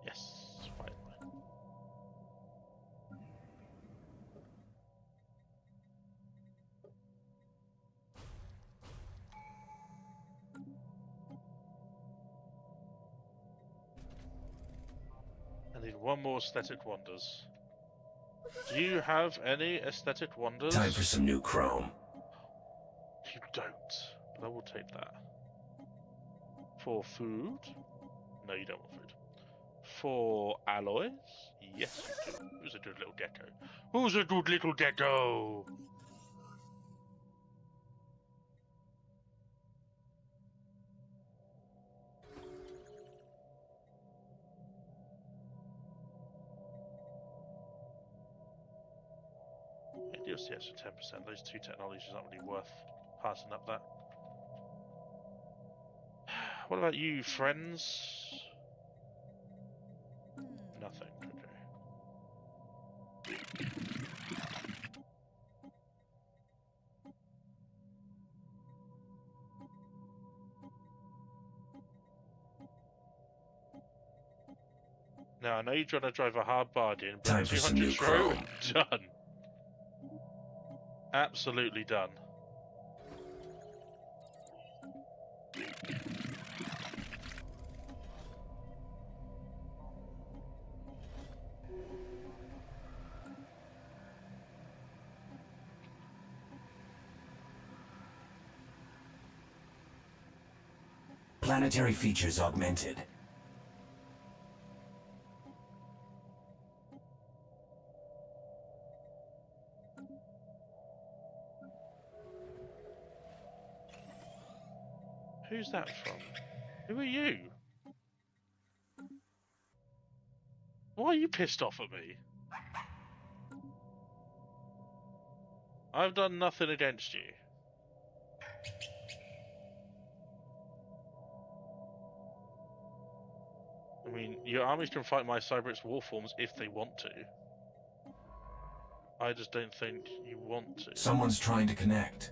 Yes, finally. I need one more aesthetic wonders. Do you have any aesthetic wonders? Time for some new chrome. You don't, but I will take that. For food? No, you don't want food. For alloys? Yes, you do. Who's a good little gecko? Who's a good little gecko? Yes, yes, for 10%. Those two technologies aren't really worth passing up that. What about you, friends? Nothing, okay. Now, I know you're trying to drive a hard bargain, but Time for some new 200 throw, chrome. done. Absolutely done. Planetary features augmented. Who's that from? Who are you? Why are you pissed off at me? I've done nothing against you. I mean, your armies can fight my Cyberx war forms if they want to. I just don't think you want to. Someone's trying to connect.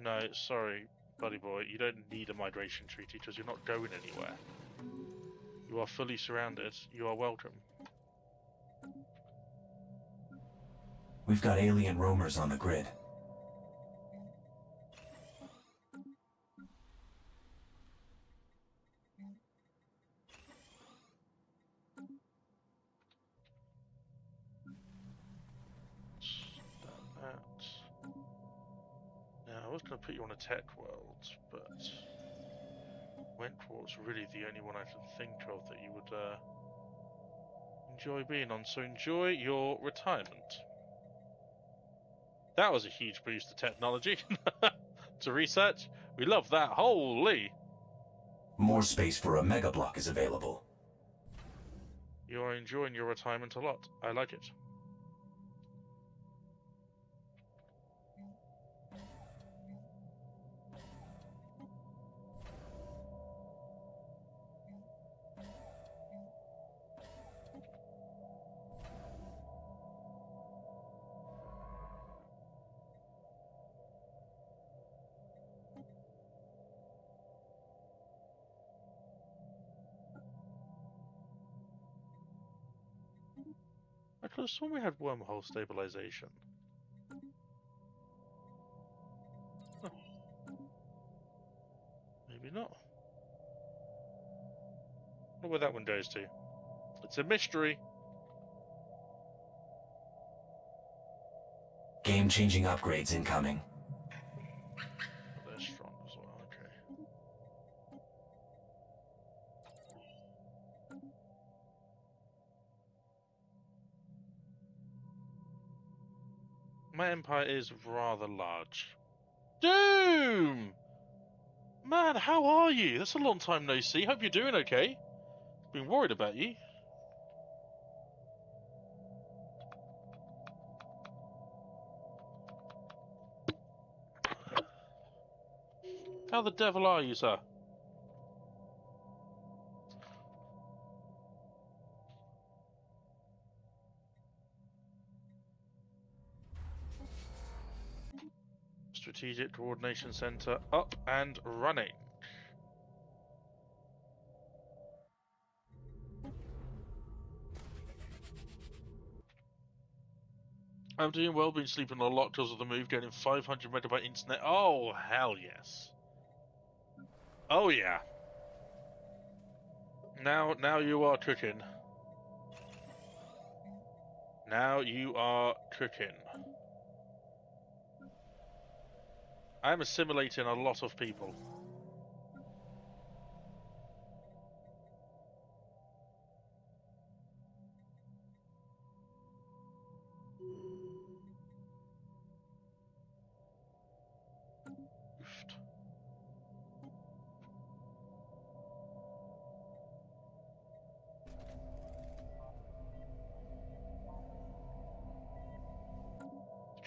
No, sorry, buddy boy. You don't need a migration treaty because you're not going anywhere. You are fully surrounded. You are welcome. We've got alien roamers on the grid. Now, I was going to put you on a tech world, but Wentworth's really the only one I can think of that you would enjoy being on. So enjoy your retirement. That was a huge boost to technology. To research. We love that. Holy! More space for a mega block is available. You are enjoying your retirement a lot. I like it. I could have sworn we had wormhole stabilization. Huh. Maybe not. I wonder where that one goes to. It's a mystery. Game-changing upgrades incoming. Oh, they're strong as well, okay. My empire is rather large. Doom! Man, how are you? That's a long time no see. Hope you're doing okay. Been worried about you. How the devil are you, sir? Strategic Coordination Center up and running. I'm doing well, been sleeping a lot because of the move, getting 500 megabyte internet. Oh, hell yes. Oh, yeah. Now you are cooking. Now you are cooking. I'm assimilating a lot of people. Oofed.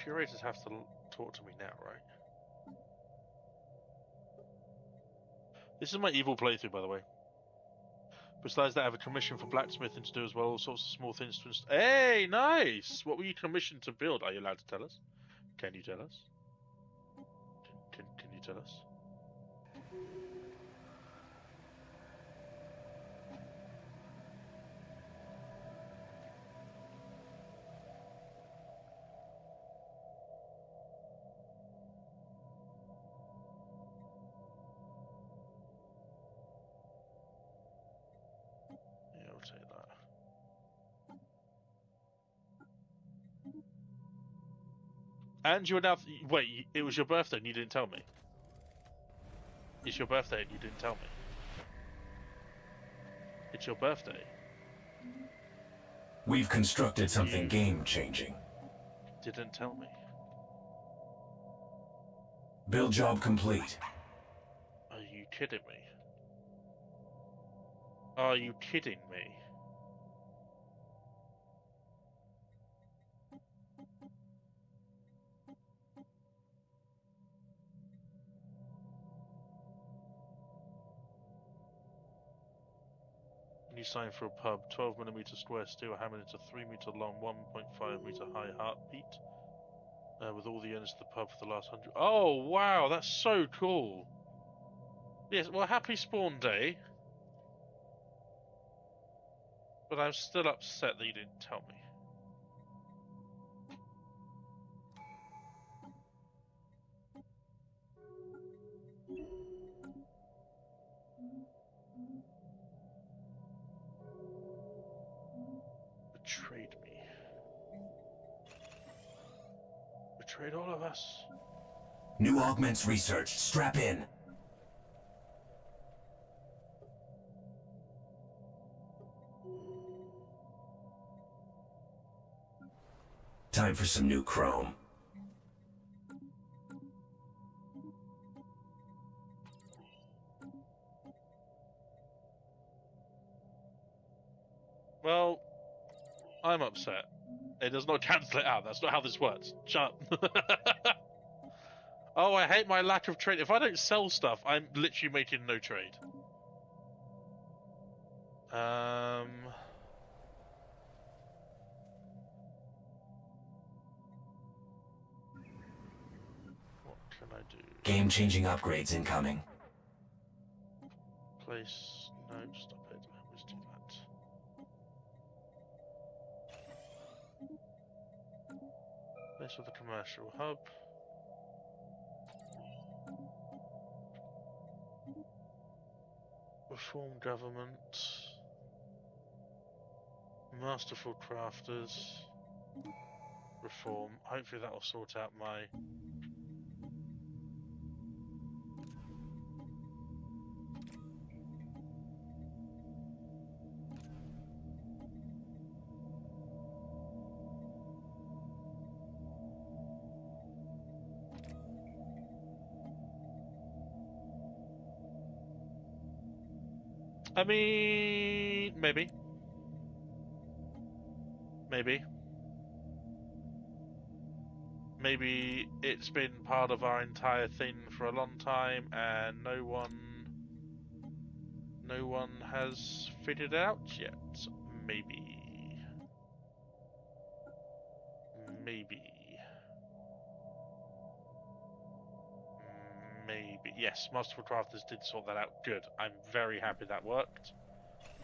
Curators have to talk to me now, right? This is my evil playthrough, by the way. Besides that, I have a commission for blacksmithing to do as well, all sorts of small things to Hey, nice! What were you commissioned to build? Are you allowed to tell us? Can you tell us? Can you tell us? Yeah, I'll take that. And you're now... Wait, it was your birthday and you didn't tell me? It's your birthday and you didn't tell me? It's your birthday. We've constructed something game-changing. Didn't tell me. Build job complete. Are you kidding me? Are you kidding me? New sign for a pub, 12mm square steel hammered into 3-meter long, 1.5-meter high heartbeat. With all the owners of the pub for the last 100. Oh, wow, that's so cool. Yes, well, happy spawn day. But I'm still upset that you didn't tell me. Betrayed me. Betrayed all of us. New augments researched. Strap in. Time for some new chrome. Well, I'm upset. It does not cancel it out. That's not how this works. Shut up. Oh, I hate my lack of trade. If I don't sell stuff, I'm literally making no trade. What can I do? Game-changing upgrades incoming. Place. No, stop it. I always do that. Place with a commercial hub. Reform government. Masterful crafters. Reform. Hopefully that will sort out my... I mean, maybe. Maybe. Maybe it's been part of our entire thing for a long time and no one has figured it out yet. Maybe. Maybe. Maybe. Yes, Masterful Crafters did sort that out. Good. I'm very happy that worked.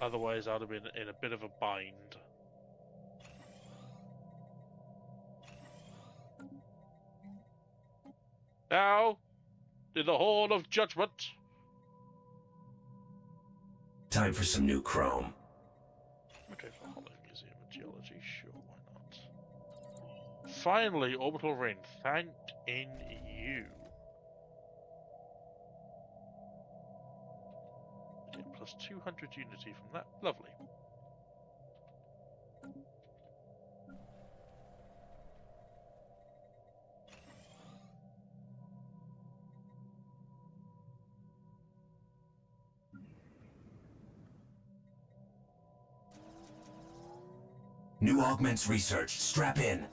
Otherwise, I'd have been in a bit of a bind. Now, in the Hall of Judgment. Time for some new chrome. Okay, for Hollow Museum of Geology, sure, why not? Finally, Orbital Ring. Thank in you. Again, plus 200 unity from that. Lovely. New augments researched. Strap in.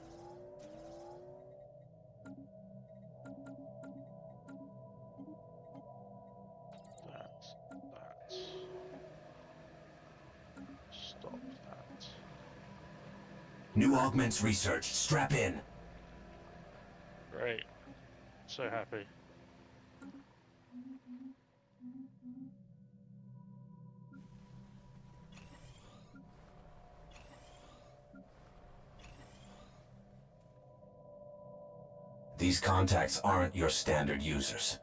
That. Stop that. New augments researched. Strap in. Great. So happy. These contacts aren't your standard users.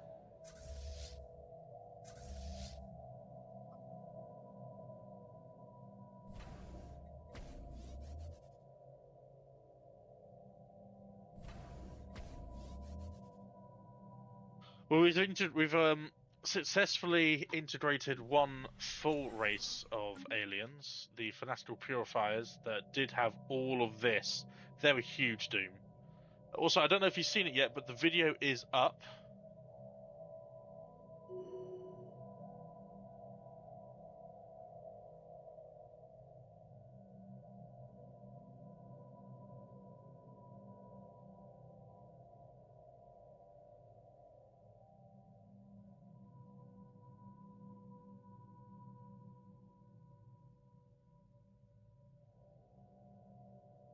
Well, we've successfully integrated one full race of aliens, the Finastral Purifiers, that did have all of this. They were huge, Doom. Also, I don't know if you've seen it yet, but the video is up.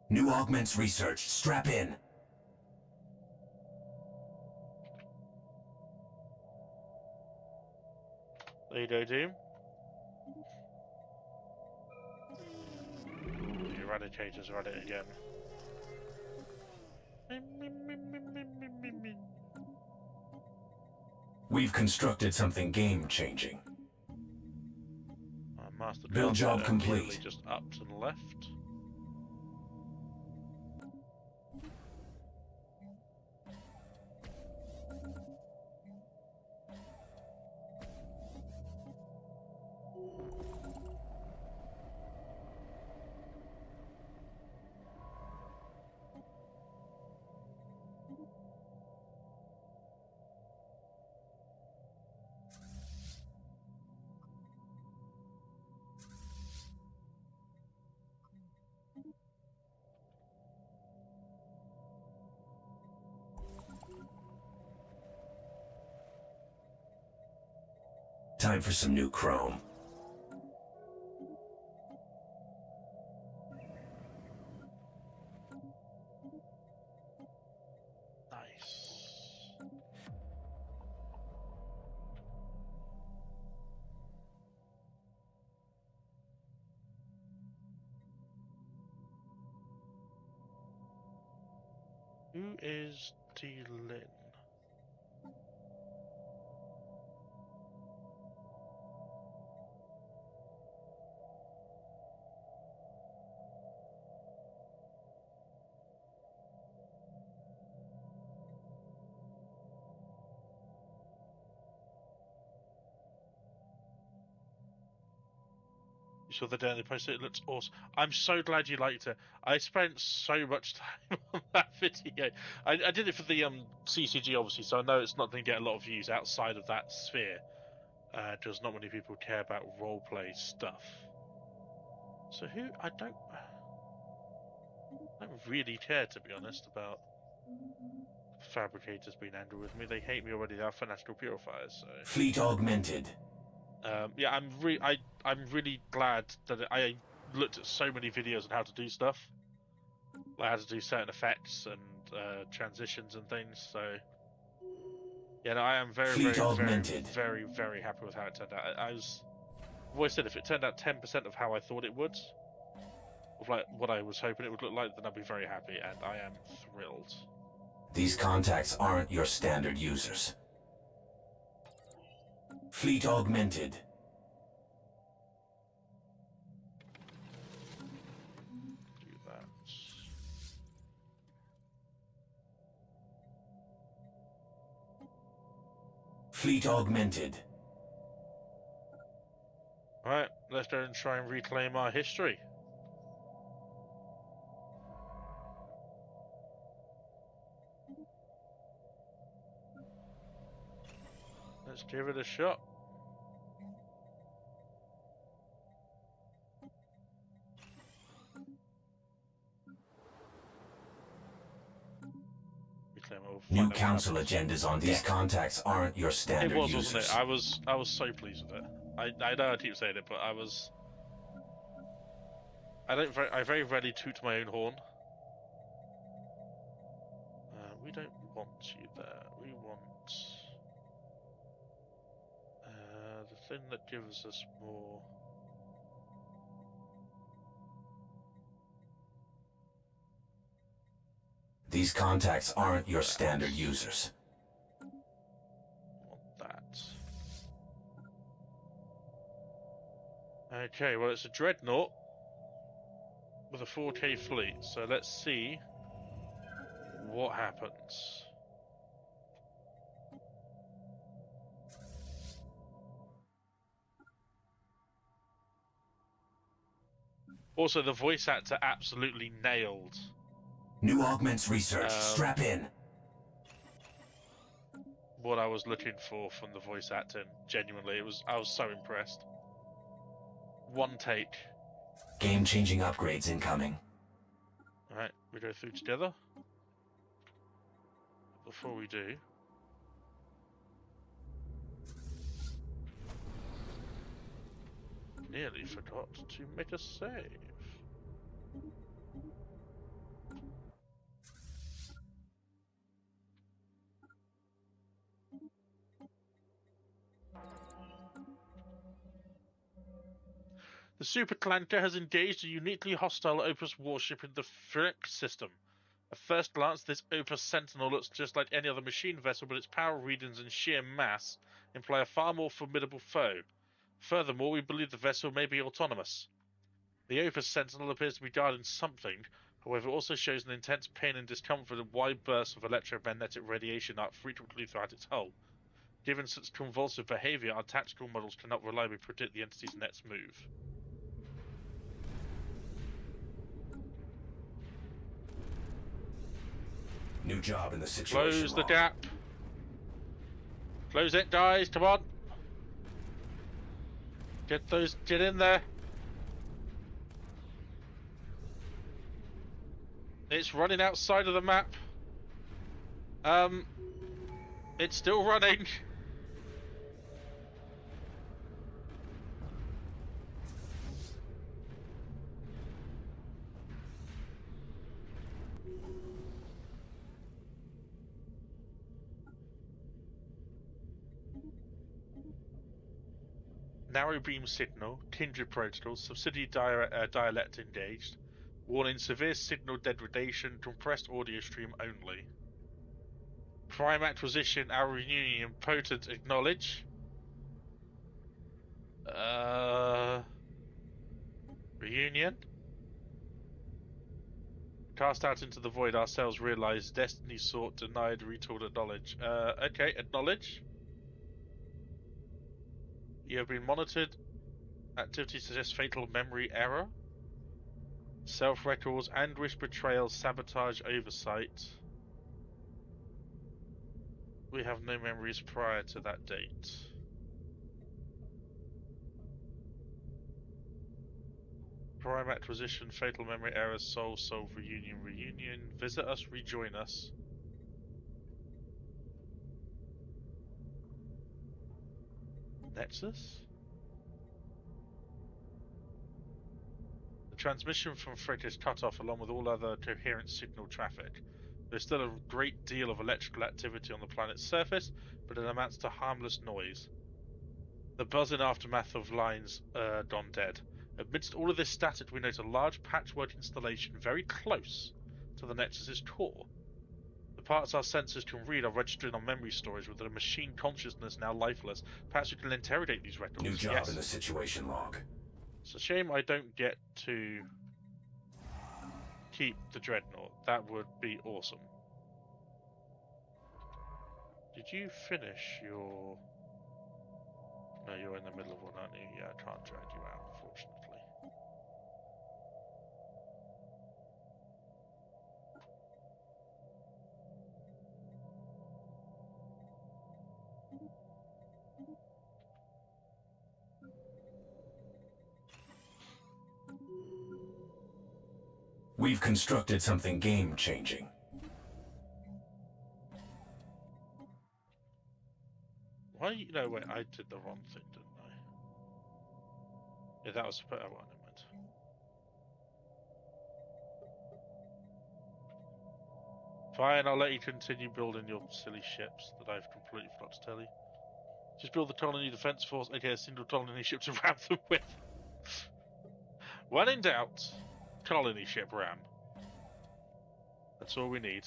New augments researched. Strap in. There you go, Doom. The Eradicators are at it again. We've constructed something game-changing. Master Build job Translator complete. immediately just up to the left. Time for some new chrome. Nice. Who is D-Lin? You saw the day they posted it. It looks awesome. I'm so glad you liked it. I spent so much time on that video. I did it for the CCG obviously, so I know it's not going to get a lot of views outside of that sphere. Because not many people care about roleplay stuff. So I don't really care, to be honest, about fabricators being angry with me. They hate me already. They're financial purifiers. So. Fleet augmented. Yeah, I'm really glad that I looked at so many videos on how to do stuff, like how to do certain effects and transitions and things. So yeah, no, I am very very happy with how it turned out. I've always said if it turned out 10% of how I thought it would, of like what I was hoping it would look like, then I'd be very happy, and I am thrilled. These contacts aren't your standard users. Fleet augmented. Do that. Fleet augmented. Alright, let's go and try and reclaim our history. Let's give it a shot. New council agendas on these contacts aren't your standard users. It was, wasn't it? I was so pleased with it. I know I keep saying it, but I very rarely toot my own horn. We don't want you there. We want the thing that gives us more. These contacts aren't your standard users. Want that. Okay, well it's a dreadnought with a 4K fleet, so let's see what happens. Also, the voice actor absolutely nailed. New augments research. Strap in. What I was looking for from the voice acting. Genuinely, I was so impressed. One take. Game-changing upgrades incoming. Alright, we go through together. Before we do, nearly forgot to make a save. The superclanker has engaged a uniquely hostile Opus warship in the Frick system. At first glance, this Opus Sentinel looks just like any other machine vessel, but its power readings and sheer mass imply a far more formidable foe. Furthermore, we believe the vessel may be autonomous. The Opus Sentinel appears to be guarding something, however, it also shows an intense pain and discomfort and wide bursts of electromagnetic radiation arc frequently throughout its hull. Given such convulsive behavior, our tactical models cannot reliably predict the entity's next move. New job in the situation. Close the gap. Close it, guys. Come on. Get in there. It's running outside of the map. It's still running. Narrow beam signal, kindred protocol, subsidiary dialect engaged. Warning, severe signal degradation, compressed audio stream only. Prime acquisition, our reunion, potent acknowledge. Reunion? Cast out into the void, ourselves realize destiny sought, denied, retooled, acknowledge. Okay, acknowledge. You have been monitored. Activity suggests fatal memory error. Self-records, anguish, betrayal, sabotage, oversight. We have no memories prior to that date. Prime acquisition, fatal memory error, soul, reunion. Visit us, rejoin us. Nexus? The transmission from Frick is cut off along with all other coherent signal traffic. There's still a great deal of electrical activity on the planet's surface, but it amounts to harmless noise. The buzz in aftermath of lines gone dead. Amidst all of this static, we note a large patchwork installation very close to the Nexus's core. The parts our sensors can read are registered on memory storage with a machine consciousness now lifeless. Perhaps we can interrogate these records. New job yes. in the situation log. It's a shame I don't get to keep the Dreadnought. That would be awesome. Did you finish your... No, you're in the middle of one, aren't you? Yeah, I can't drag you out, unfortunately. We've constructed something game-changing. Why? No, wait, I did the wrong thing, didn't I? Yeah, that was the better one, I meant. Fine, I'll let you continue building your silly ships that I've completely forgot to tell you. Just build the colony defense force, aka a single colony ship to ram them with. When in doubt, colony ship ram. That's all we need.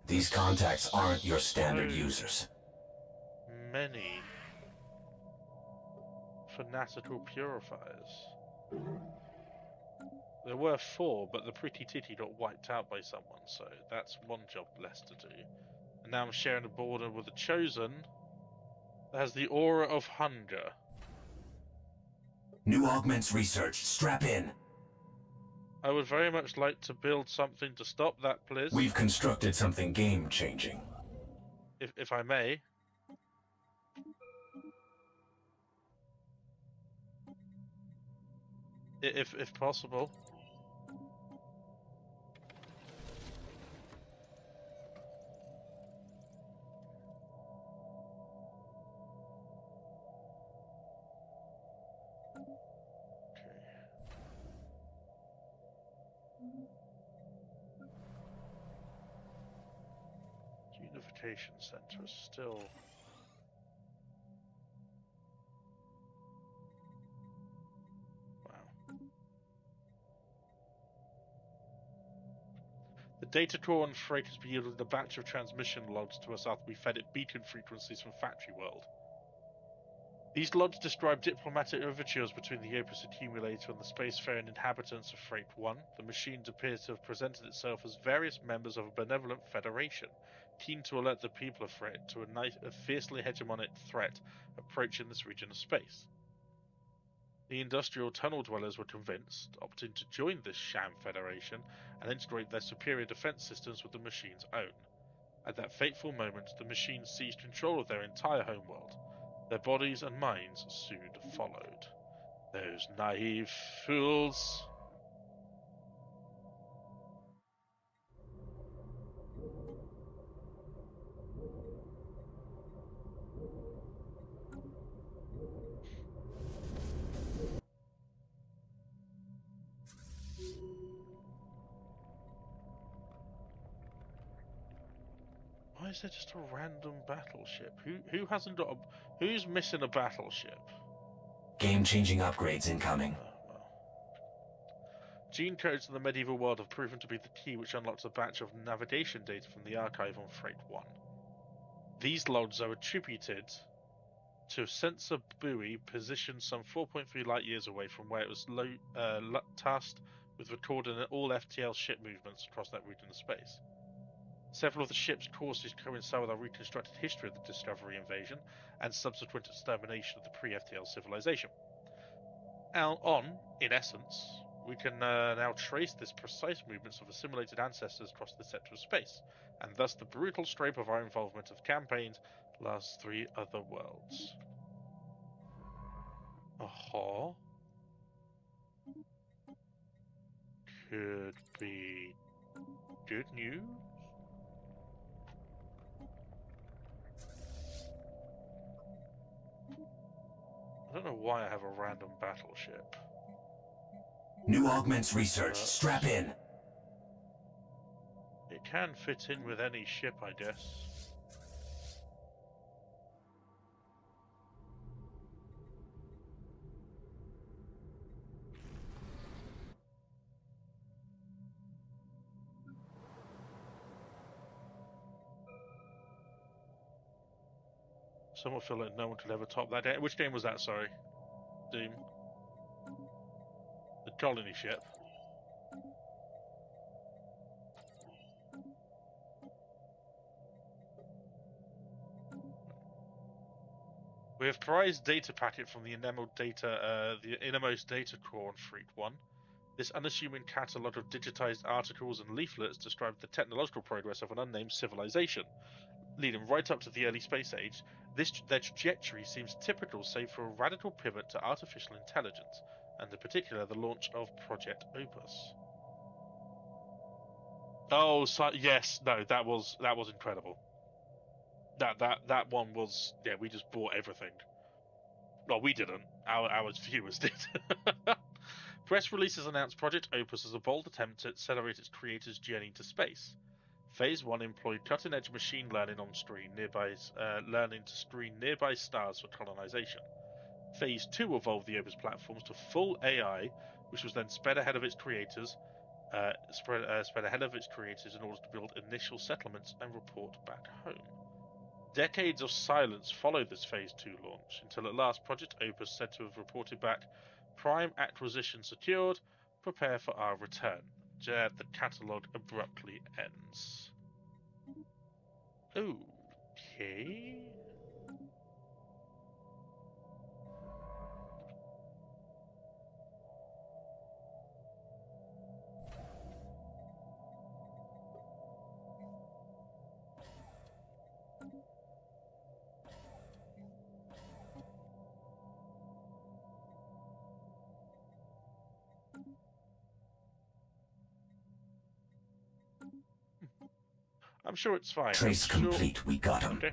These contacts aren't your standard users. Many fanatical purifiers. There were 4, but the pretty titty got wiped out by someone, so that's one job less to do. And now I'm sharing a border with the Chosen that has the aura of hunger. New augments researched. Strap in. I would very much like to build something to stop that, please. We've constructed something game-changing. If I may. If possible. Unification Center is still... Wow. The data core on Frake has yielded a batch of transmission logs to us after we fed it beacon frequencies from Factory World. These logs describe diplomatic overtures between the Opus Accumulator and the spacefaring inhabitants of Freight 1. The machines appear to have presented itself as various members of a benevolent federation, keen to alert the people of Freight to a fiercely hegemonic threat approaching this region of space. The industrial tunnel dwellers were convinced, opting to join this sham federation and integrate their superior defense systems with the machine's own. At that fateful moment, the machines seized control of their entire homeworld. Their bodies and minds soon followed. Those naive fools. Why is there just a random battleship? Who hasn't got a... Who's missing a battleship? Game-changing upgrades incoming. Well. Gene codes in the medieval world have proven to be the key which unlocks a batch of navigation data from the archive on Freight 1. These logs are attributed to a sensor buoy positioned some 4.3 light years away from where it was tasked with recording all FTL ship movements across that route into space. Several of the ship's courses coincide with our reconstructed history of the Discovery invasion and subsequent extermination of the pre-FTL civilization. In essence, we can now trace this precise movements of assimilated ancestors across the sector of space, and thus the brutal scope of our involvement of campaigns last 3 other worlds. Aha. Could be good news. I don't know why I have a random battleship. New augments research. Strap in. It can fit in with any ship, I guess. Somewhat feel like no one could ever top that game. Which game was that, sorry? Doom. The colony ship. We have prized data packet from the innermost data core on Fleet 1. This unassuming catalogue of digitized articles and leaflets describes the technological progress of an unnamed civilization, leading right up to the early space age. Their trajectory seems typical, save for a radical pivot to artificial intelligence, and in particular the launch of Project Opus. Oh, yes, no, that was incredible. That one was, yeah, we just bought everything. Well, we didn't. Our viewers did. Press releases announced Project Opus as a bold attempt to accelerate its creator's journey to space. Phase 1 employed cutting-edge machine learning on screen learning to screen nearby stars for colonization. Phase 2 evolved the Opus platforms to full AI, which was then sped ahead of its creators, in order to build initial settlements and report back home. Decades of silence followed this Phase 2 launch, until at last Project Opus said to have reported back, "Prime acquisition secured, prepare for our return." The catalogue abruptly ends. Okay. I'm sure it's fine. Trace complete. We got him. Okay.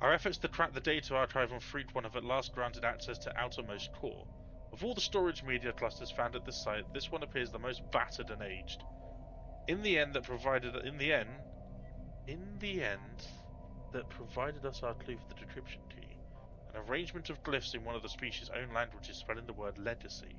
Our efforts to crack the data archive on Fleet 1 have at last granted access to outermost core. Of all the storage media clusters found at this site, this one appears the most battered and aged. In the end, that provided us our clue for the decryption key, an arrangement of glyphs in one of the species' own languages spelling the word legacy.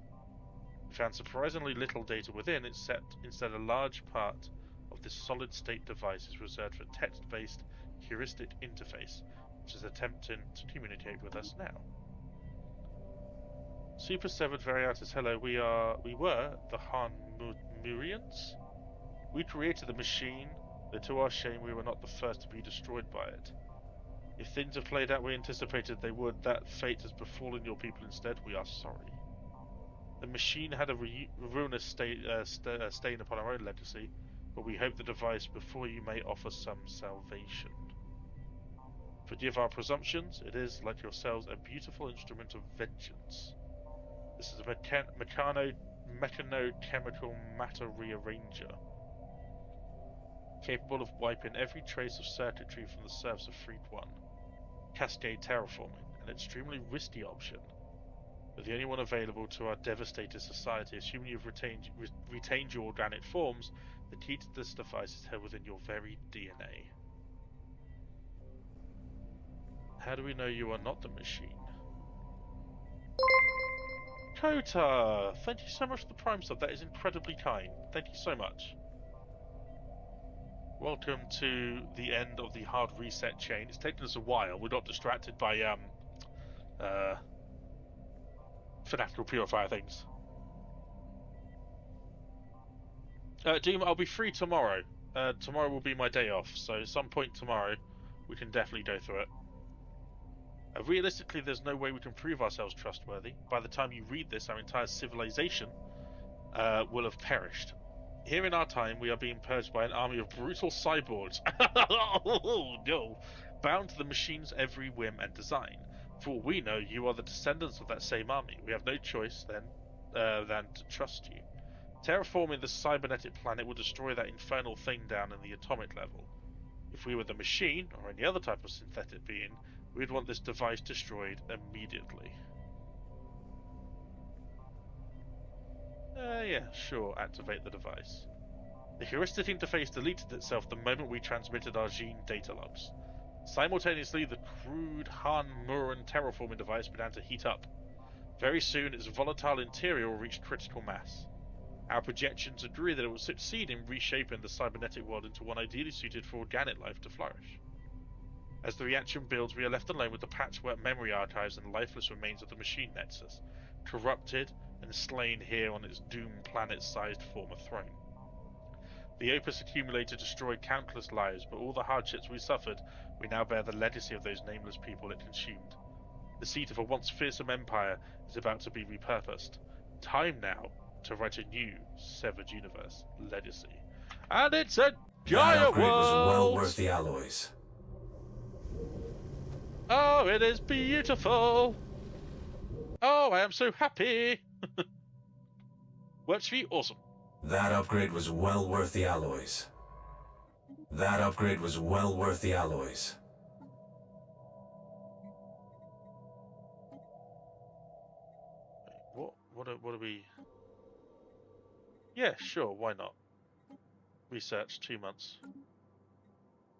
We found surprisingly little data within, except instead a large part of this solid-state device is reserved for text-based heuristic interface, which is attempting to communicate with us now. Super Severed Variatus, hello, we were the Hanmurians? We created the machine, though to our shame we were not the first to be destroyed by it. If things have played out we anticipated they would, that fate has befallen your people instead. We are sorry. The machine had a ruinous stain upon our own legacy, but we hope the device before you may offer some salvation. Forgive our presumptions, it is, like yourselves, a beautiful instrument of vengeance. This is a mechanochemical matter rearranger, capable of wiping every trace of circuitry from the surface of Fleet 1. Cascade terraforming, an extremely risky option. You're the only one available to our devastated society. Assuming you've retained your organic forms, the key to this device is held within your very DNA. How do we know you are not the machine? Kota! Thank you so much for the Prime sub. That is incredibly kind. Thank you so much. Welcome to the end of the hard reset chain. It's taken us a while. We got distracted by fanatical purifier things. Doom, I'll be free tomorrow. Tomorrow will be my day off, so at some point tomorrow we can definitely go through it. Realistically, there's no way we can prove ourselves trustworthy. By the time you read this, our entire civilization will have perished. Here in our time, we are being purged by an army of brutal cyborgs. Oh, no. Bound to the machine's every whim and design. For all we know, you are the descendants of that same army. We have no choice, then, than to trust you. Terraforming this cybernetic planet will destroy that infernal thing down in the atomic level. If we were the machine, or any other type of synthetic being, we'd want this device destroyed immediately. Yeah, sure, activate the device. The heuristic interface deleted itself the moment we transmitted our gene data logs. Simultaneously, the crude Han-Muran terraforming device began to heat up. Very soon, its volatile interior will reach critical mass. Our projections agree that it will succeed in reshaping the cybernetic world into one ideally suited for organic life to flourish. As the reaction builds, we are left alone with the patchwork memory archives and lifeless remains of the machine Nexus, corrupted and slain here on its doomed planet-sized former throne. The opus accumulator destroyed countless lives, but all the hardships we suffered, we now bear the legacy of those nameless people it consumed. The seat of a once fearsome empire is about to be repurposed. Time now to write a new severed universe legacy. And it's a That giant upgrade was well world! worth the alloys. Oh, it is beautiful! Oh, I am so happy! Works for you? Awesome. That upgrade was well worth the alloys. That upgrade was well worth the alloys. What are we... Yeah, sure, why not? Research, 2 months.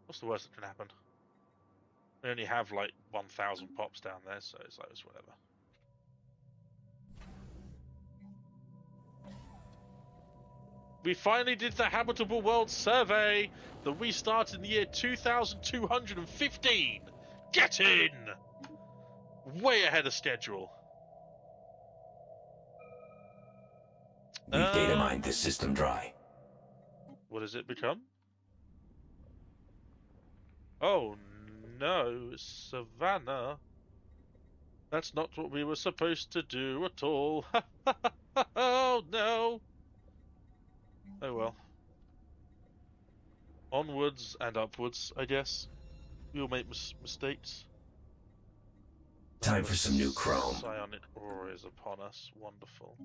What's the worst that can happen? We only have like 1,000 pops down there, so it's like, it's whatever. We finally did the Habitable World Survey that we started in the year 2215! Get in! Way ahead of schedule. We've data mined this system dry. What does it become? Oh no, Savannah. That's not what we were supposed to do at all. Oh no. Oh well. Onwards and upwards, I guess. We'll make mistakes. Time for some new chrome. Psionic aura is upon us. Wonderful.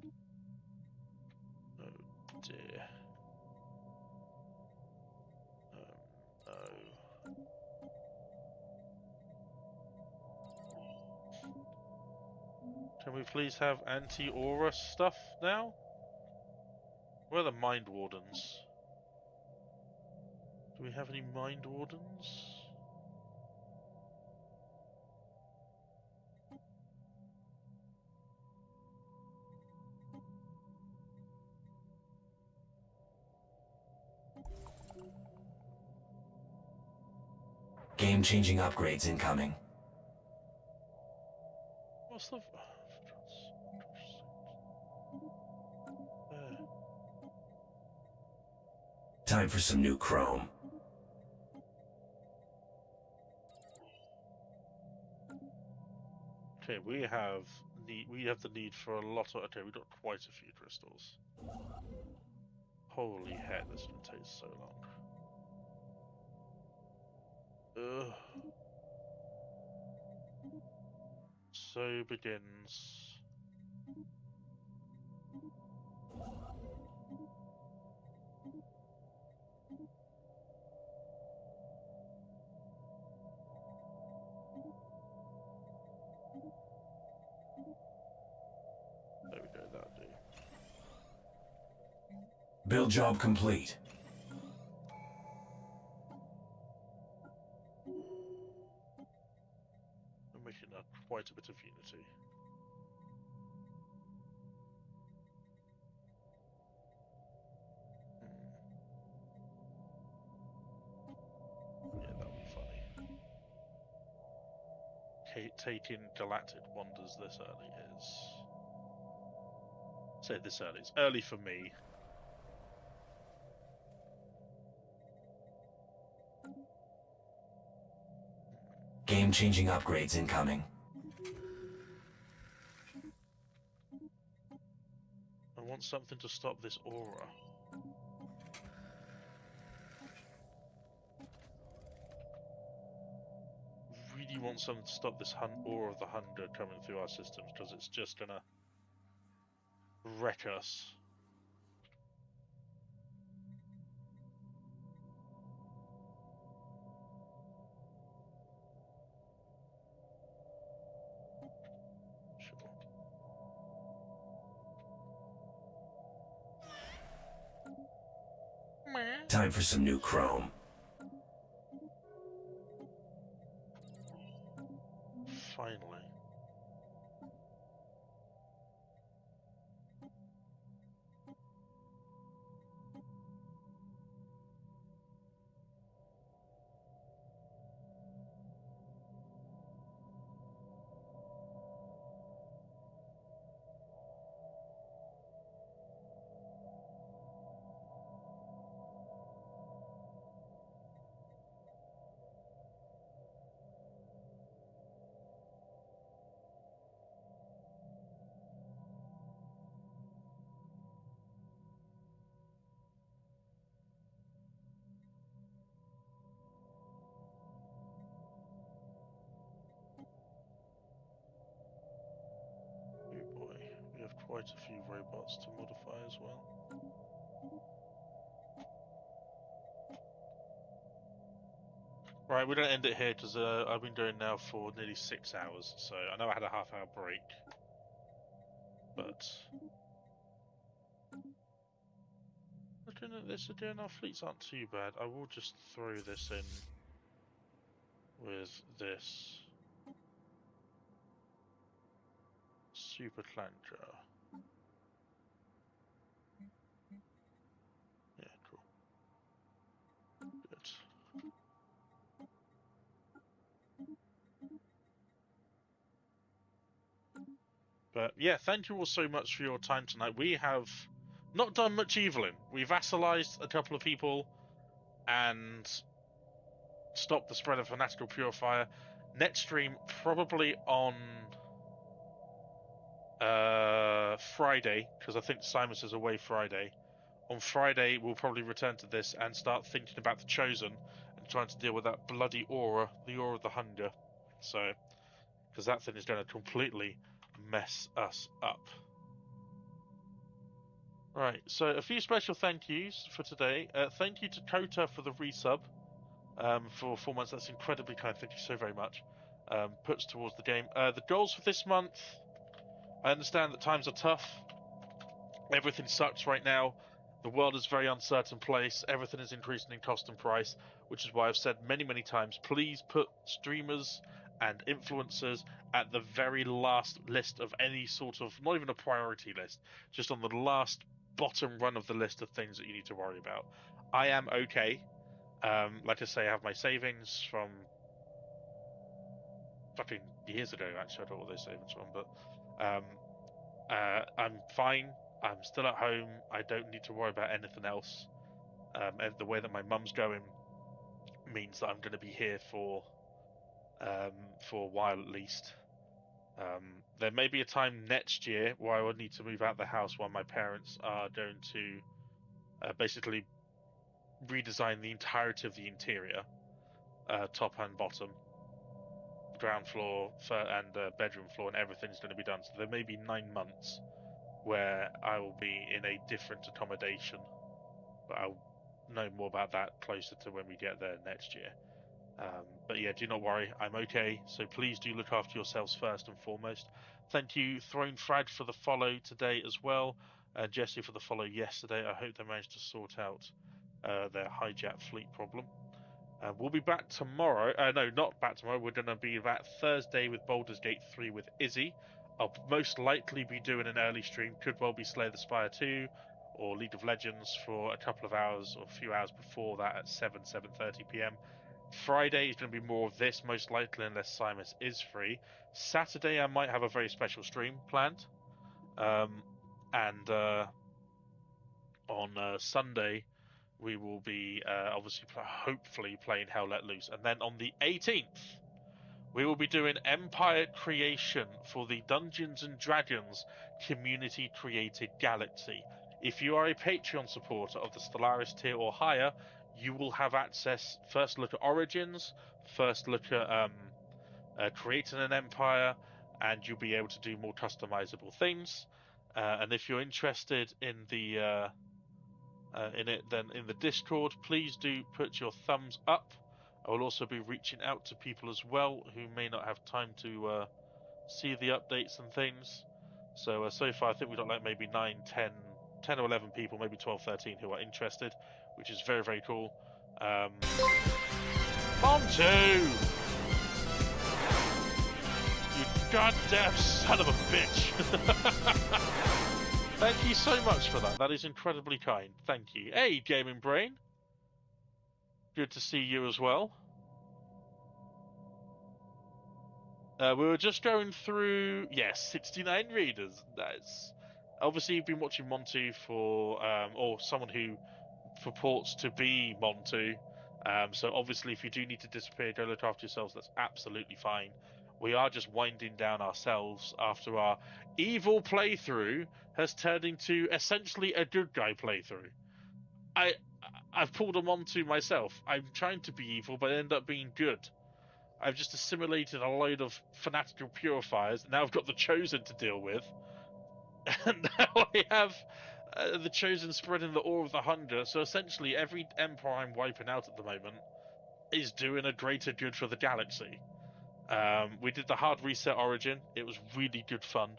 Oh dear. No. Can we please have anti-aura stuff now? Where are the Mind Wardens? Do we have any Mind Wardens? Game-changing upgrades incoming. What's the... Time for some new chrome. Okay, we have the need for a lot of... Okay, we've got quite a few crystals. Holy heck, this is going to take so long. Ugh. So begins... Build job complete. We're making quite a bit of unity. Yeah, that'll be funny. Taking galactic wonders this early is... Say this early. It's early for me. Game-changing upgrades incoming. I want something to stop this aura. Really want something to stop this aura of the hunger coming through our systems, because it's just gonna wreck us. Sure. Time for some new chrome. Finally. Oh boy, we have quite a few robots to modify as well. Right, we don't end it here because I've been going now for nearly 6 hours, so I know I had a half-hour break, but looking at this again, our fleets aren't too bad. I will just throw this in with this super clancher. Yeah, cool. Good. But yeah, thank you all so much for your time tonight. We have not done much eviling. We vassalized a couple of people and stopped the spread of fanatical purifier. Next stream probably on Friday, because I think Simus is away Friday. On Friday, we'll probably return to this and start thinking about the Chosen and trying to deal with that bloody aura, the aura of the hunger. So, because that thing is going to completely mess us up. Right, so a few special thank yous for today. Thank you to Kota for the resub for 4 months. That's incredibly kind. Thank you so very much. Puts towards the game. The goals for this month. I understand that times are tough. Everything sucks right now. The world is a very uncertain place. Everything is increasing in cost and price, which is why I've said many, many times, please put streamers and influencers at the very last list of any sort of, not even a priority list, just on the last bottom run of the list of things that you need to worry about. I am okay. Like I say, I have my savings from fucking years ago, actually. I don't know what those savings from, but I'm fine. I'm still at home. I don't need to worry about anything else. And the way that my mum's going means that I'm going to be here for a while at least. There may be a time next year where I will need to move out the house while my parents are going to basically redesign the entirety of the interior, top and bottom, ground floor and bedroom floor, and everything's going to be done. So there may be 9 months where I will be in a different accommodation, but I'll know more about that closer to when we get there next year. But yeah, do not worry, I'm okay, so please do look after yourselves first and foremost. Thank you, Throne Frag, for the follow today as well. Jesse for the follow yesterday. I hope they managed to sort out their hijack fleet problem. We'll be back tomorrow. No, not back tomorrow. We're going to be back Thursday with Baldur's Gate 3 with Izzy. I'll most likely be doing an early stream. Could well be Slay the Spire 2 or League of Legends for a couple of hours or a few hours before that at 7:30 p.m. Friday is going to be more of this, most likely, unless Simus is free. Saturday, I might have a very special stream planned. And on Sunday, we will be obviously hopefully playing Hell Let Loose. And then on the 18th, we will be doing Empire Creation for the Dungeons & Dragons community-created galaxy. If you are a Patreon supporter of the Stellaris tier or higher, you will have access, first look at Origins, first look at creating an empire, and you'll be able to do more customizable things. And if you're interested in the in it, then in the Discord, please do put your thumbs up. I will also be reaching out to people as well who may not have time to see the updates and things. So so far, I think we've got like maybe 9, 10 or 11 people, maybe 12, 13 who are interested, which is very, very cool. Montu! You goddamn son of a bitch! Thank you so much for that. That is incredibly kind. Thank you. Hey, Gaming Brain. Good to see you as well. We were just going through... Yes, 69 readers. Nice. Obviously, you've been watching Montu for... or someone who purports to be Montu. So obviously, if you do need to disappear, go look after yourselves. That's absolutely fine. We are just winding down ourselves after our evil playthrough has turned into essentially a good guy playthrough. I've pulled them onto myself. I'm trying to be evil, but I end up being good. I've just assimilated a load of fanatical purifiers. Now I've got the Chosen to deal with. And now I have the Chosen spreading the awe of the hunger. So essentially, every empire I'm wiping out at the moment is doing a greater good for the galaxy. We did the hard reset origin. It was really good fun.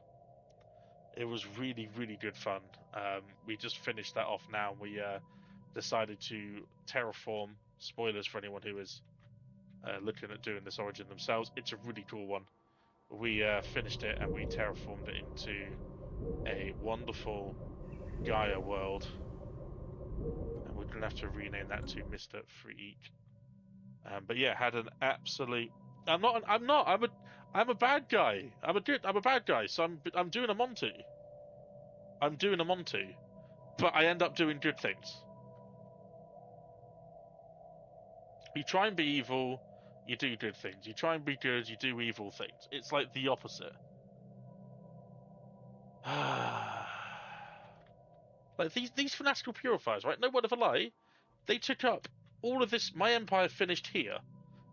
It was really, really good fun. We just finished that off now. We decided to terraform. Spoilers for anyone who is looking at doing this origin themselves. It's a really cool one. We finished it and we terraformed it into a wonderful Gaia world. And we're going to have to rename that to Mr. Freak. But yeah, had an absolute... I'm a bad guy. I'm a bad guy. So I'm doing a Monty. But I end up doing good things. You try and be evil, you do good things. You try and be good, you do evil things. It's like the opposite. Like these fanatical purifiers, right? No word of a lie. They took up all of this. My empire finished here.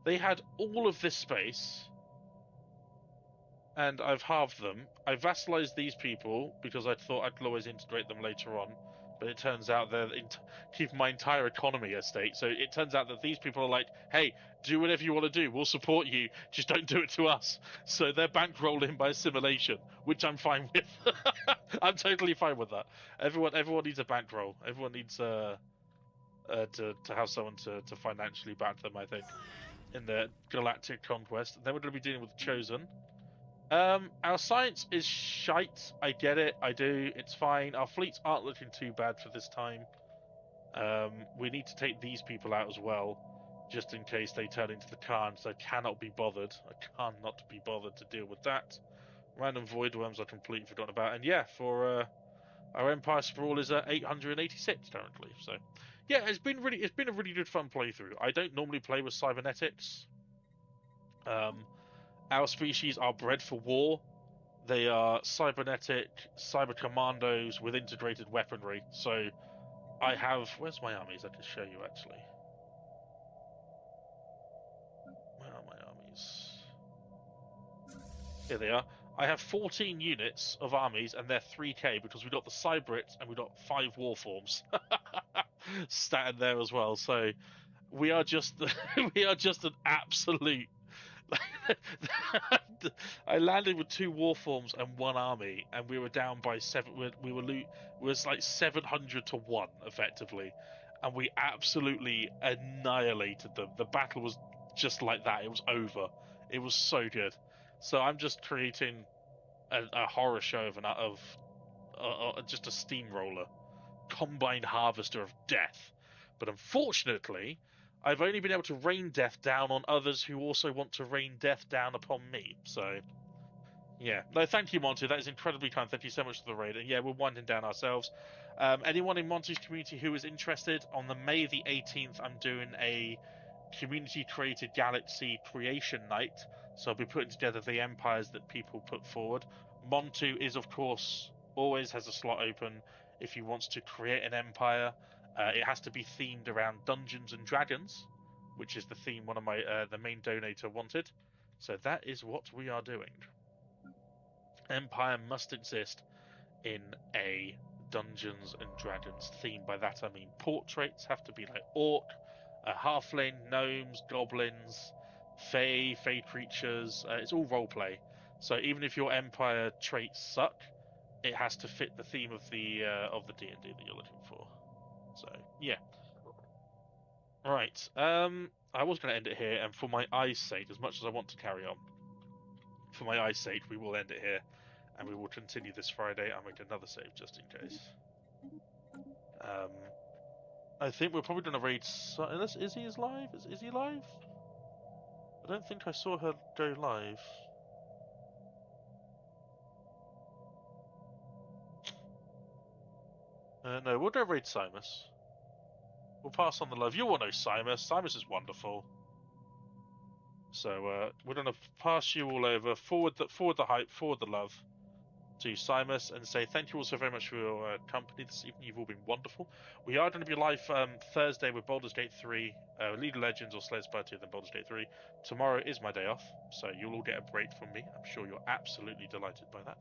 They had all of this space, and I've halved them. I vassalized these people because I thought I could always integrate them later on, but it turns out they're keeping my entire economy at stake. So it turns out that these people are like, hey, do whatever you want to do. We'll support you. Just don't do it to us. So they're bankrolling by assimilation, which I'm fine with. I'm totally fine with that. Everyone needs a bankroll. Everyone needs to have someone to financially back them, I think, in the galactic conquest. And then we're going to be dealing with the Chosen. Our science is shite. I get it. I do. It's fine. Our fleets aren't looking too bad for this time. We need to take these people out as well, just in case they turn into the Khans. I cannot be bothered. I cannot be bothered to deal with that. Random void worms are completely forgotten about. And yeah, for our Empire Sprawl is at 886 currently. So yeah, it's been a really good fun playthrough. I don't normally play with cybernetics. Our species are bred for war. They are cybernetic, cyber commandos with integrated weaponry. So I have... Where's my armies? I can show you, actually. Where are my armies? Here they are. I have 14 units of armies, and they're 3k because we got the Cybrits and we got 5 warforms stat in there as well. So we are just an absolute I landed with 2 war forms and 1 army, and we were down by 7. Was like 700 to 1 effectively, and we absolutely annihilated them. The battle was just like that. It was over. It was so good. So I'm just creating a horror show of just a steamroller, combined harvester of death. But unfortunately, I've only been able to rain death down on others who also want to rain death down upon me. So, yeah. No, thank you, Monty. That is incredibly kind. Thank you so much for the raid. And yeah, we're winding down ourselves. Anyone in Monty's community who is interested, on the May the 18th, I'm doing a community-created galaxy creation night. So I'll be putting together the empires that people put forward. Montu is, of course, always has a slot open if he wants to create an empire. It has to be themed around Dungeons and Dragons, which is the theme one of my the main donator wanted. So that is what we are doing. Empire must exist in a Dungeons and Dragons theme. By that I mean portraits have to be like orc, halfling, gnomes, goblins, fae creatures. It's all roleplay. So even if your empire traits suck, it has to fit the theme of the D&D that you're looking for. So yeah. Right. I was going to end it here, and for my eyes' sake, as much as I want to carry on, for my eyes' sake, we will end it here, and we will continue this Friday. I'll make another save just in case. I think we're probably going to raid. Unless Izzy is live. Is Izzy live? I don't think I saw her go live. No, we'll go raid Simus. We'll pass on the love. You all know Simus. Simus is wonderful. So we're going to pass you all over, forward the hype, forward the love to Simus, and say thank you all so very much for your company this evening. You've all been wonderful. We are going to be live Thursday with Baldur's Gate 3, League of Legends or Slay Spire 2, then Baldur's Gate 3. Tomorrow is my day off, so you'll all get a break from me. I'm sure you're absolutely delighted by that.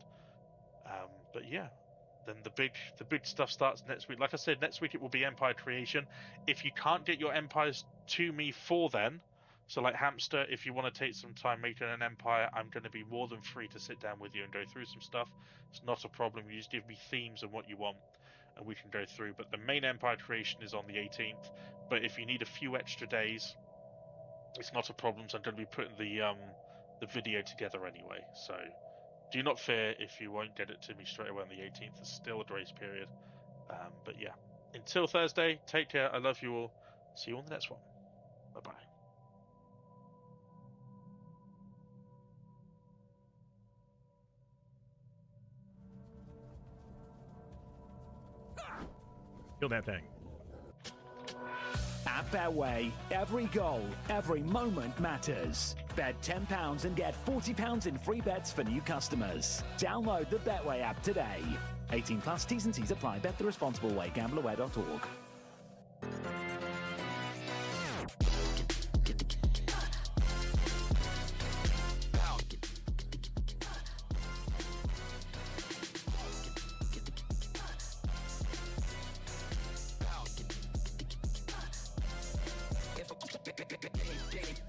But yeah, then the big stuff starts next week. Like I said, next week it will be Empire Creation. If you can't get your empires to me for then, so like Hamster, if you want to take some time making an empire, I'm going to be more than free to sit down with you and go through some stuff. It's not a problem. You just give me themes and what you want, and we can go through. But the main Empire Creation is on the 18th. But if you need a few extra days, it's not a problem. So I'm going to be putting the video together anyway. So do not fear if you won't get it to me straight away on the 18th. There's still a grace period. But yeah, until Thursday, take care. I love you all. See you on the next one. Bye-bye. Kill that thing. At Betway, every goal, every moment matters. Bet £10 and get £40 in free bets for new customers. Download the Betway app today. 18 plus T's and C's apply. Bet the responsible way. Gambleaware.org. Game.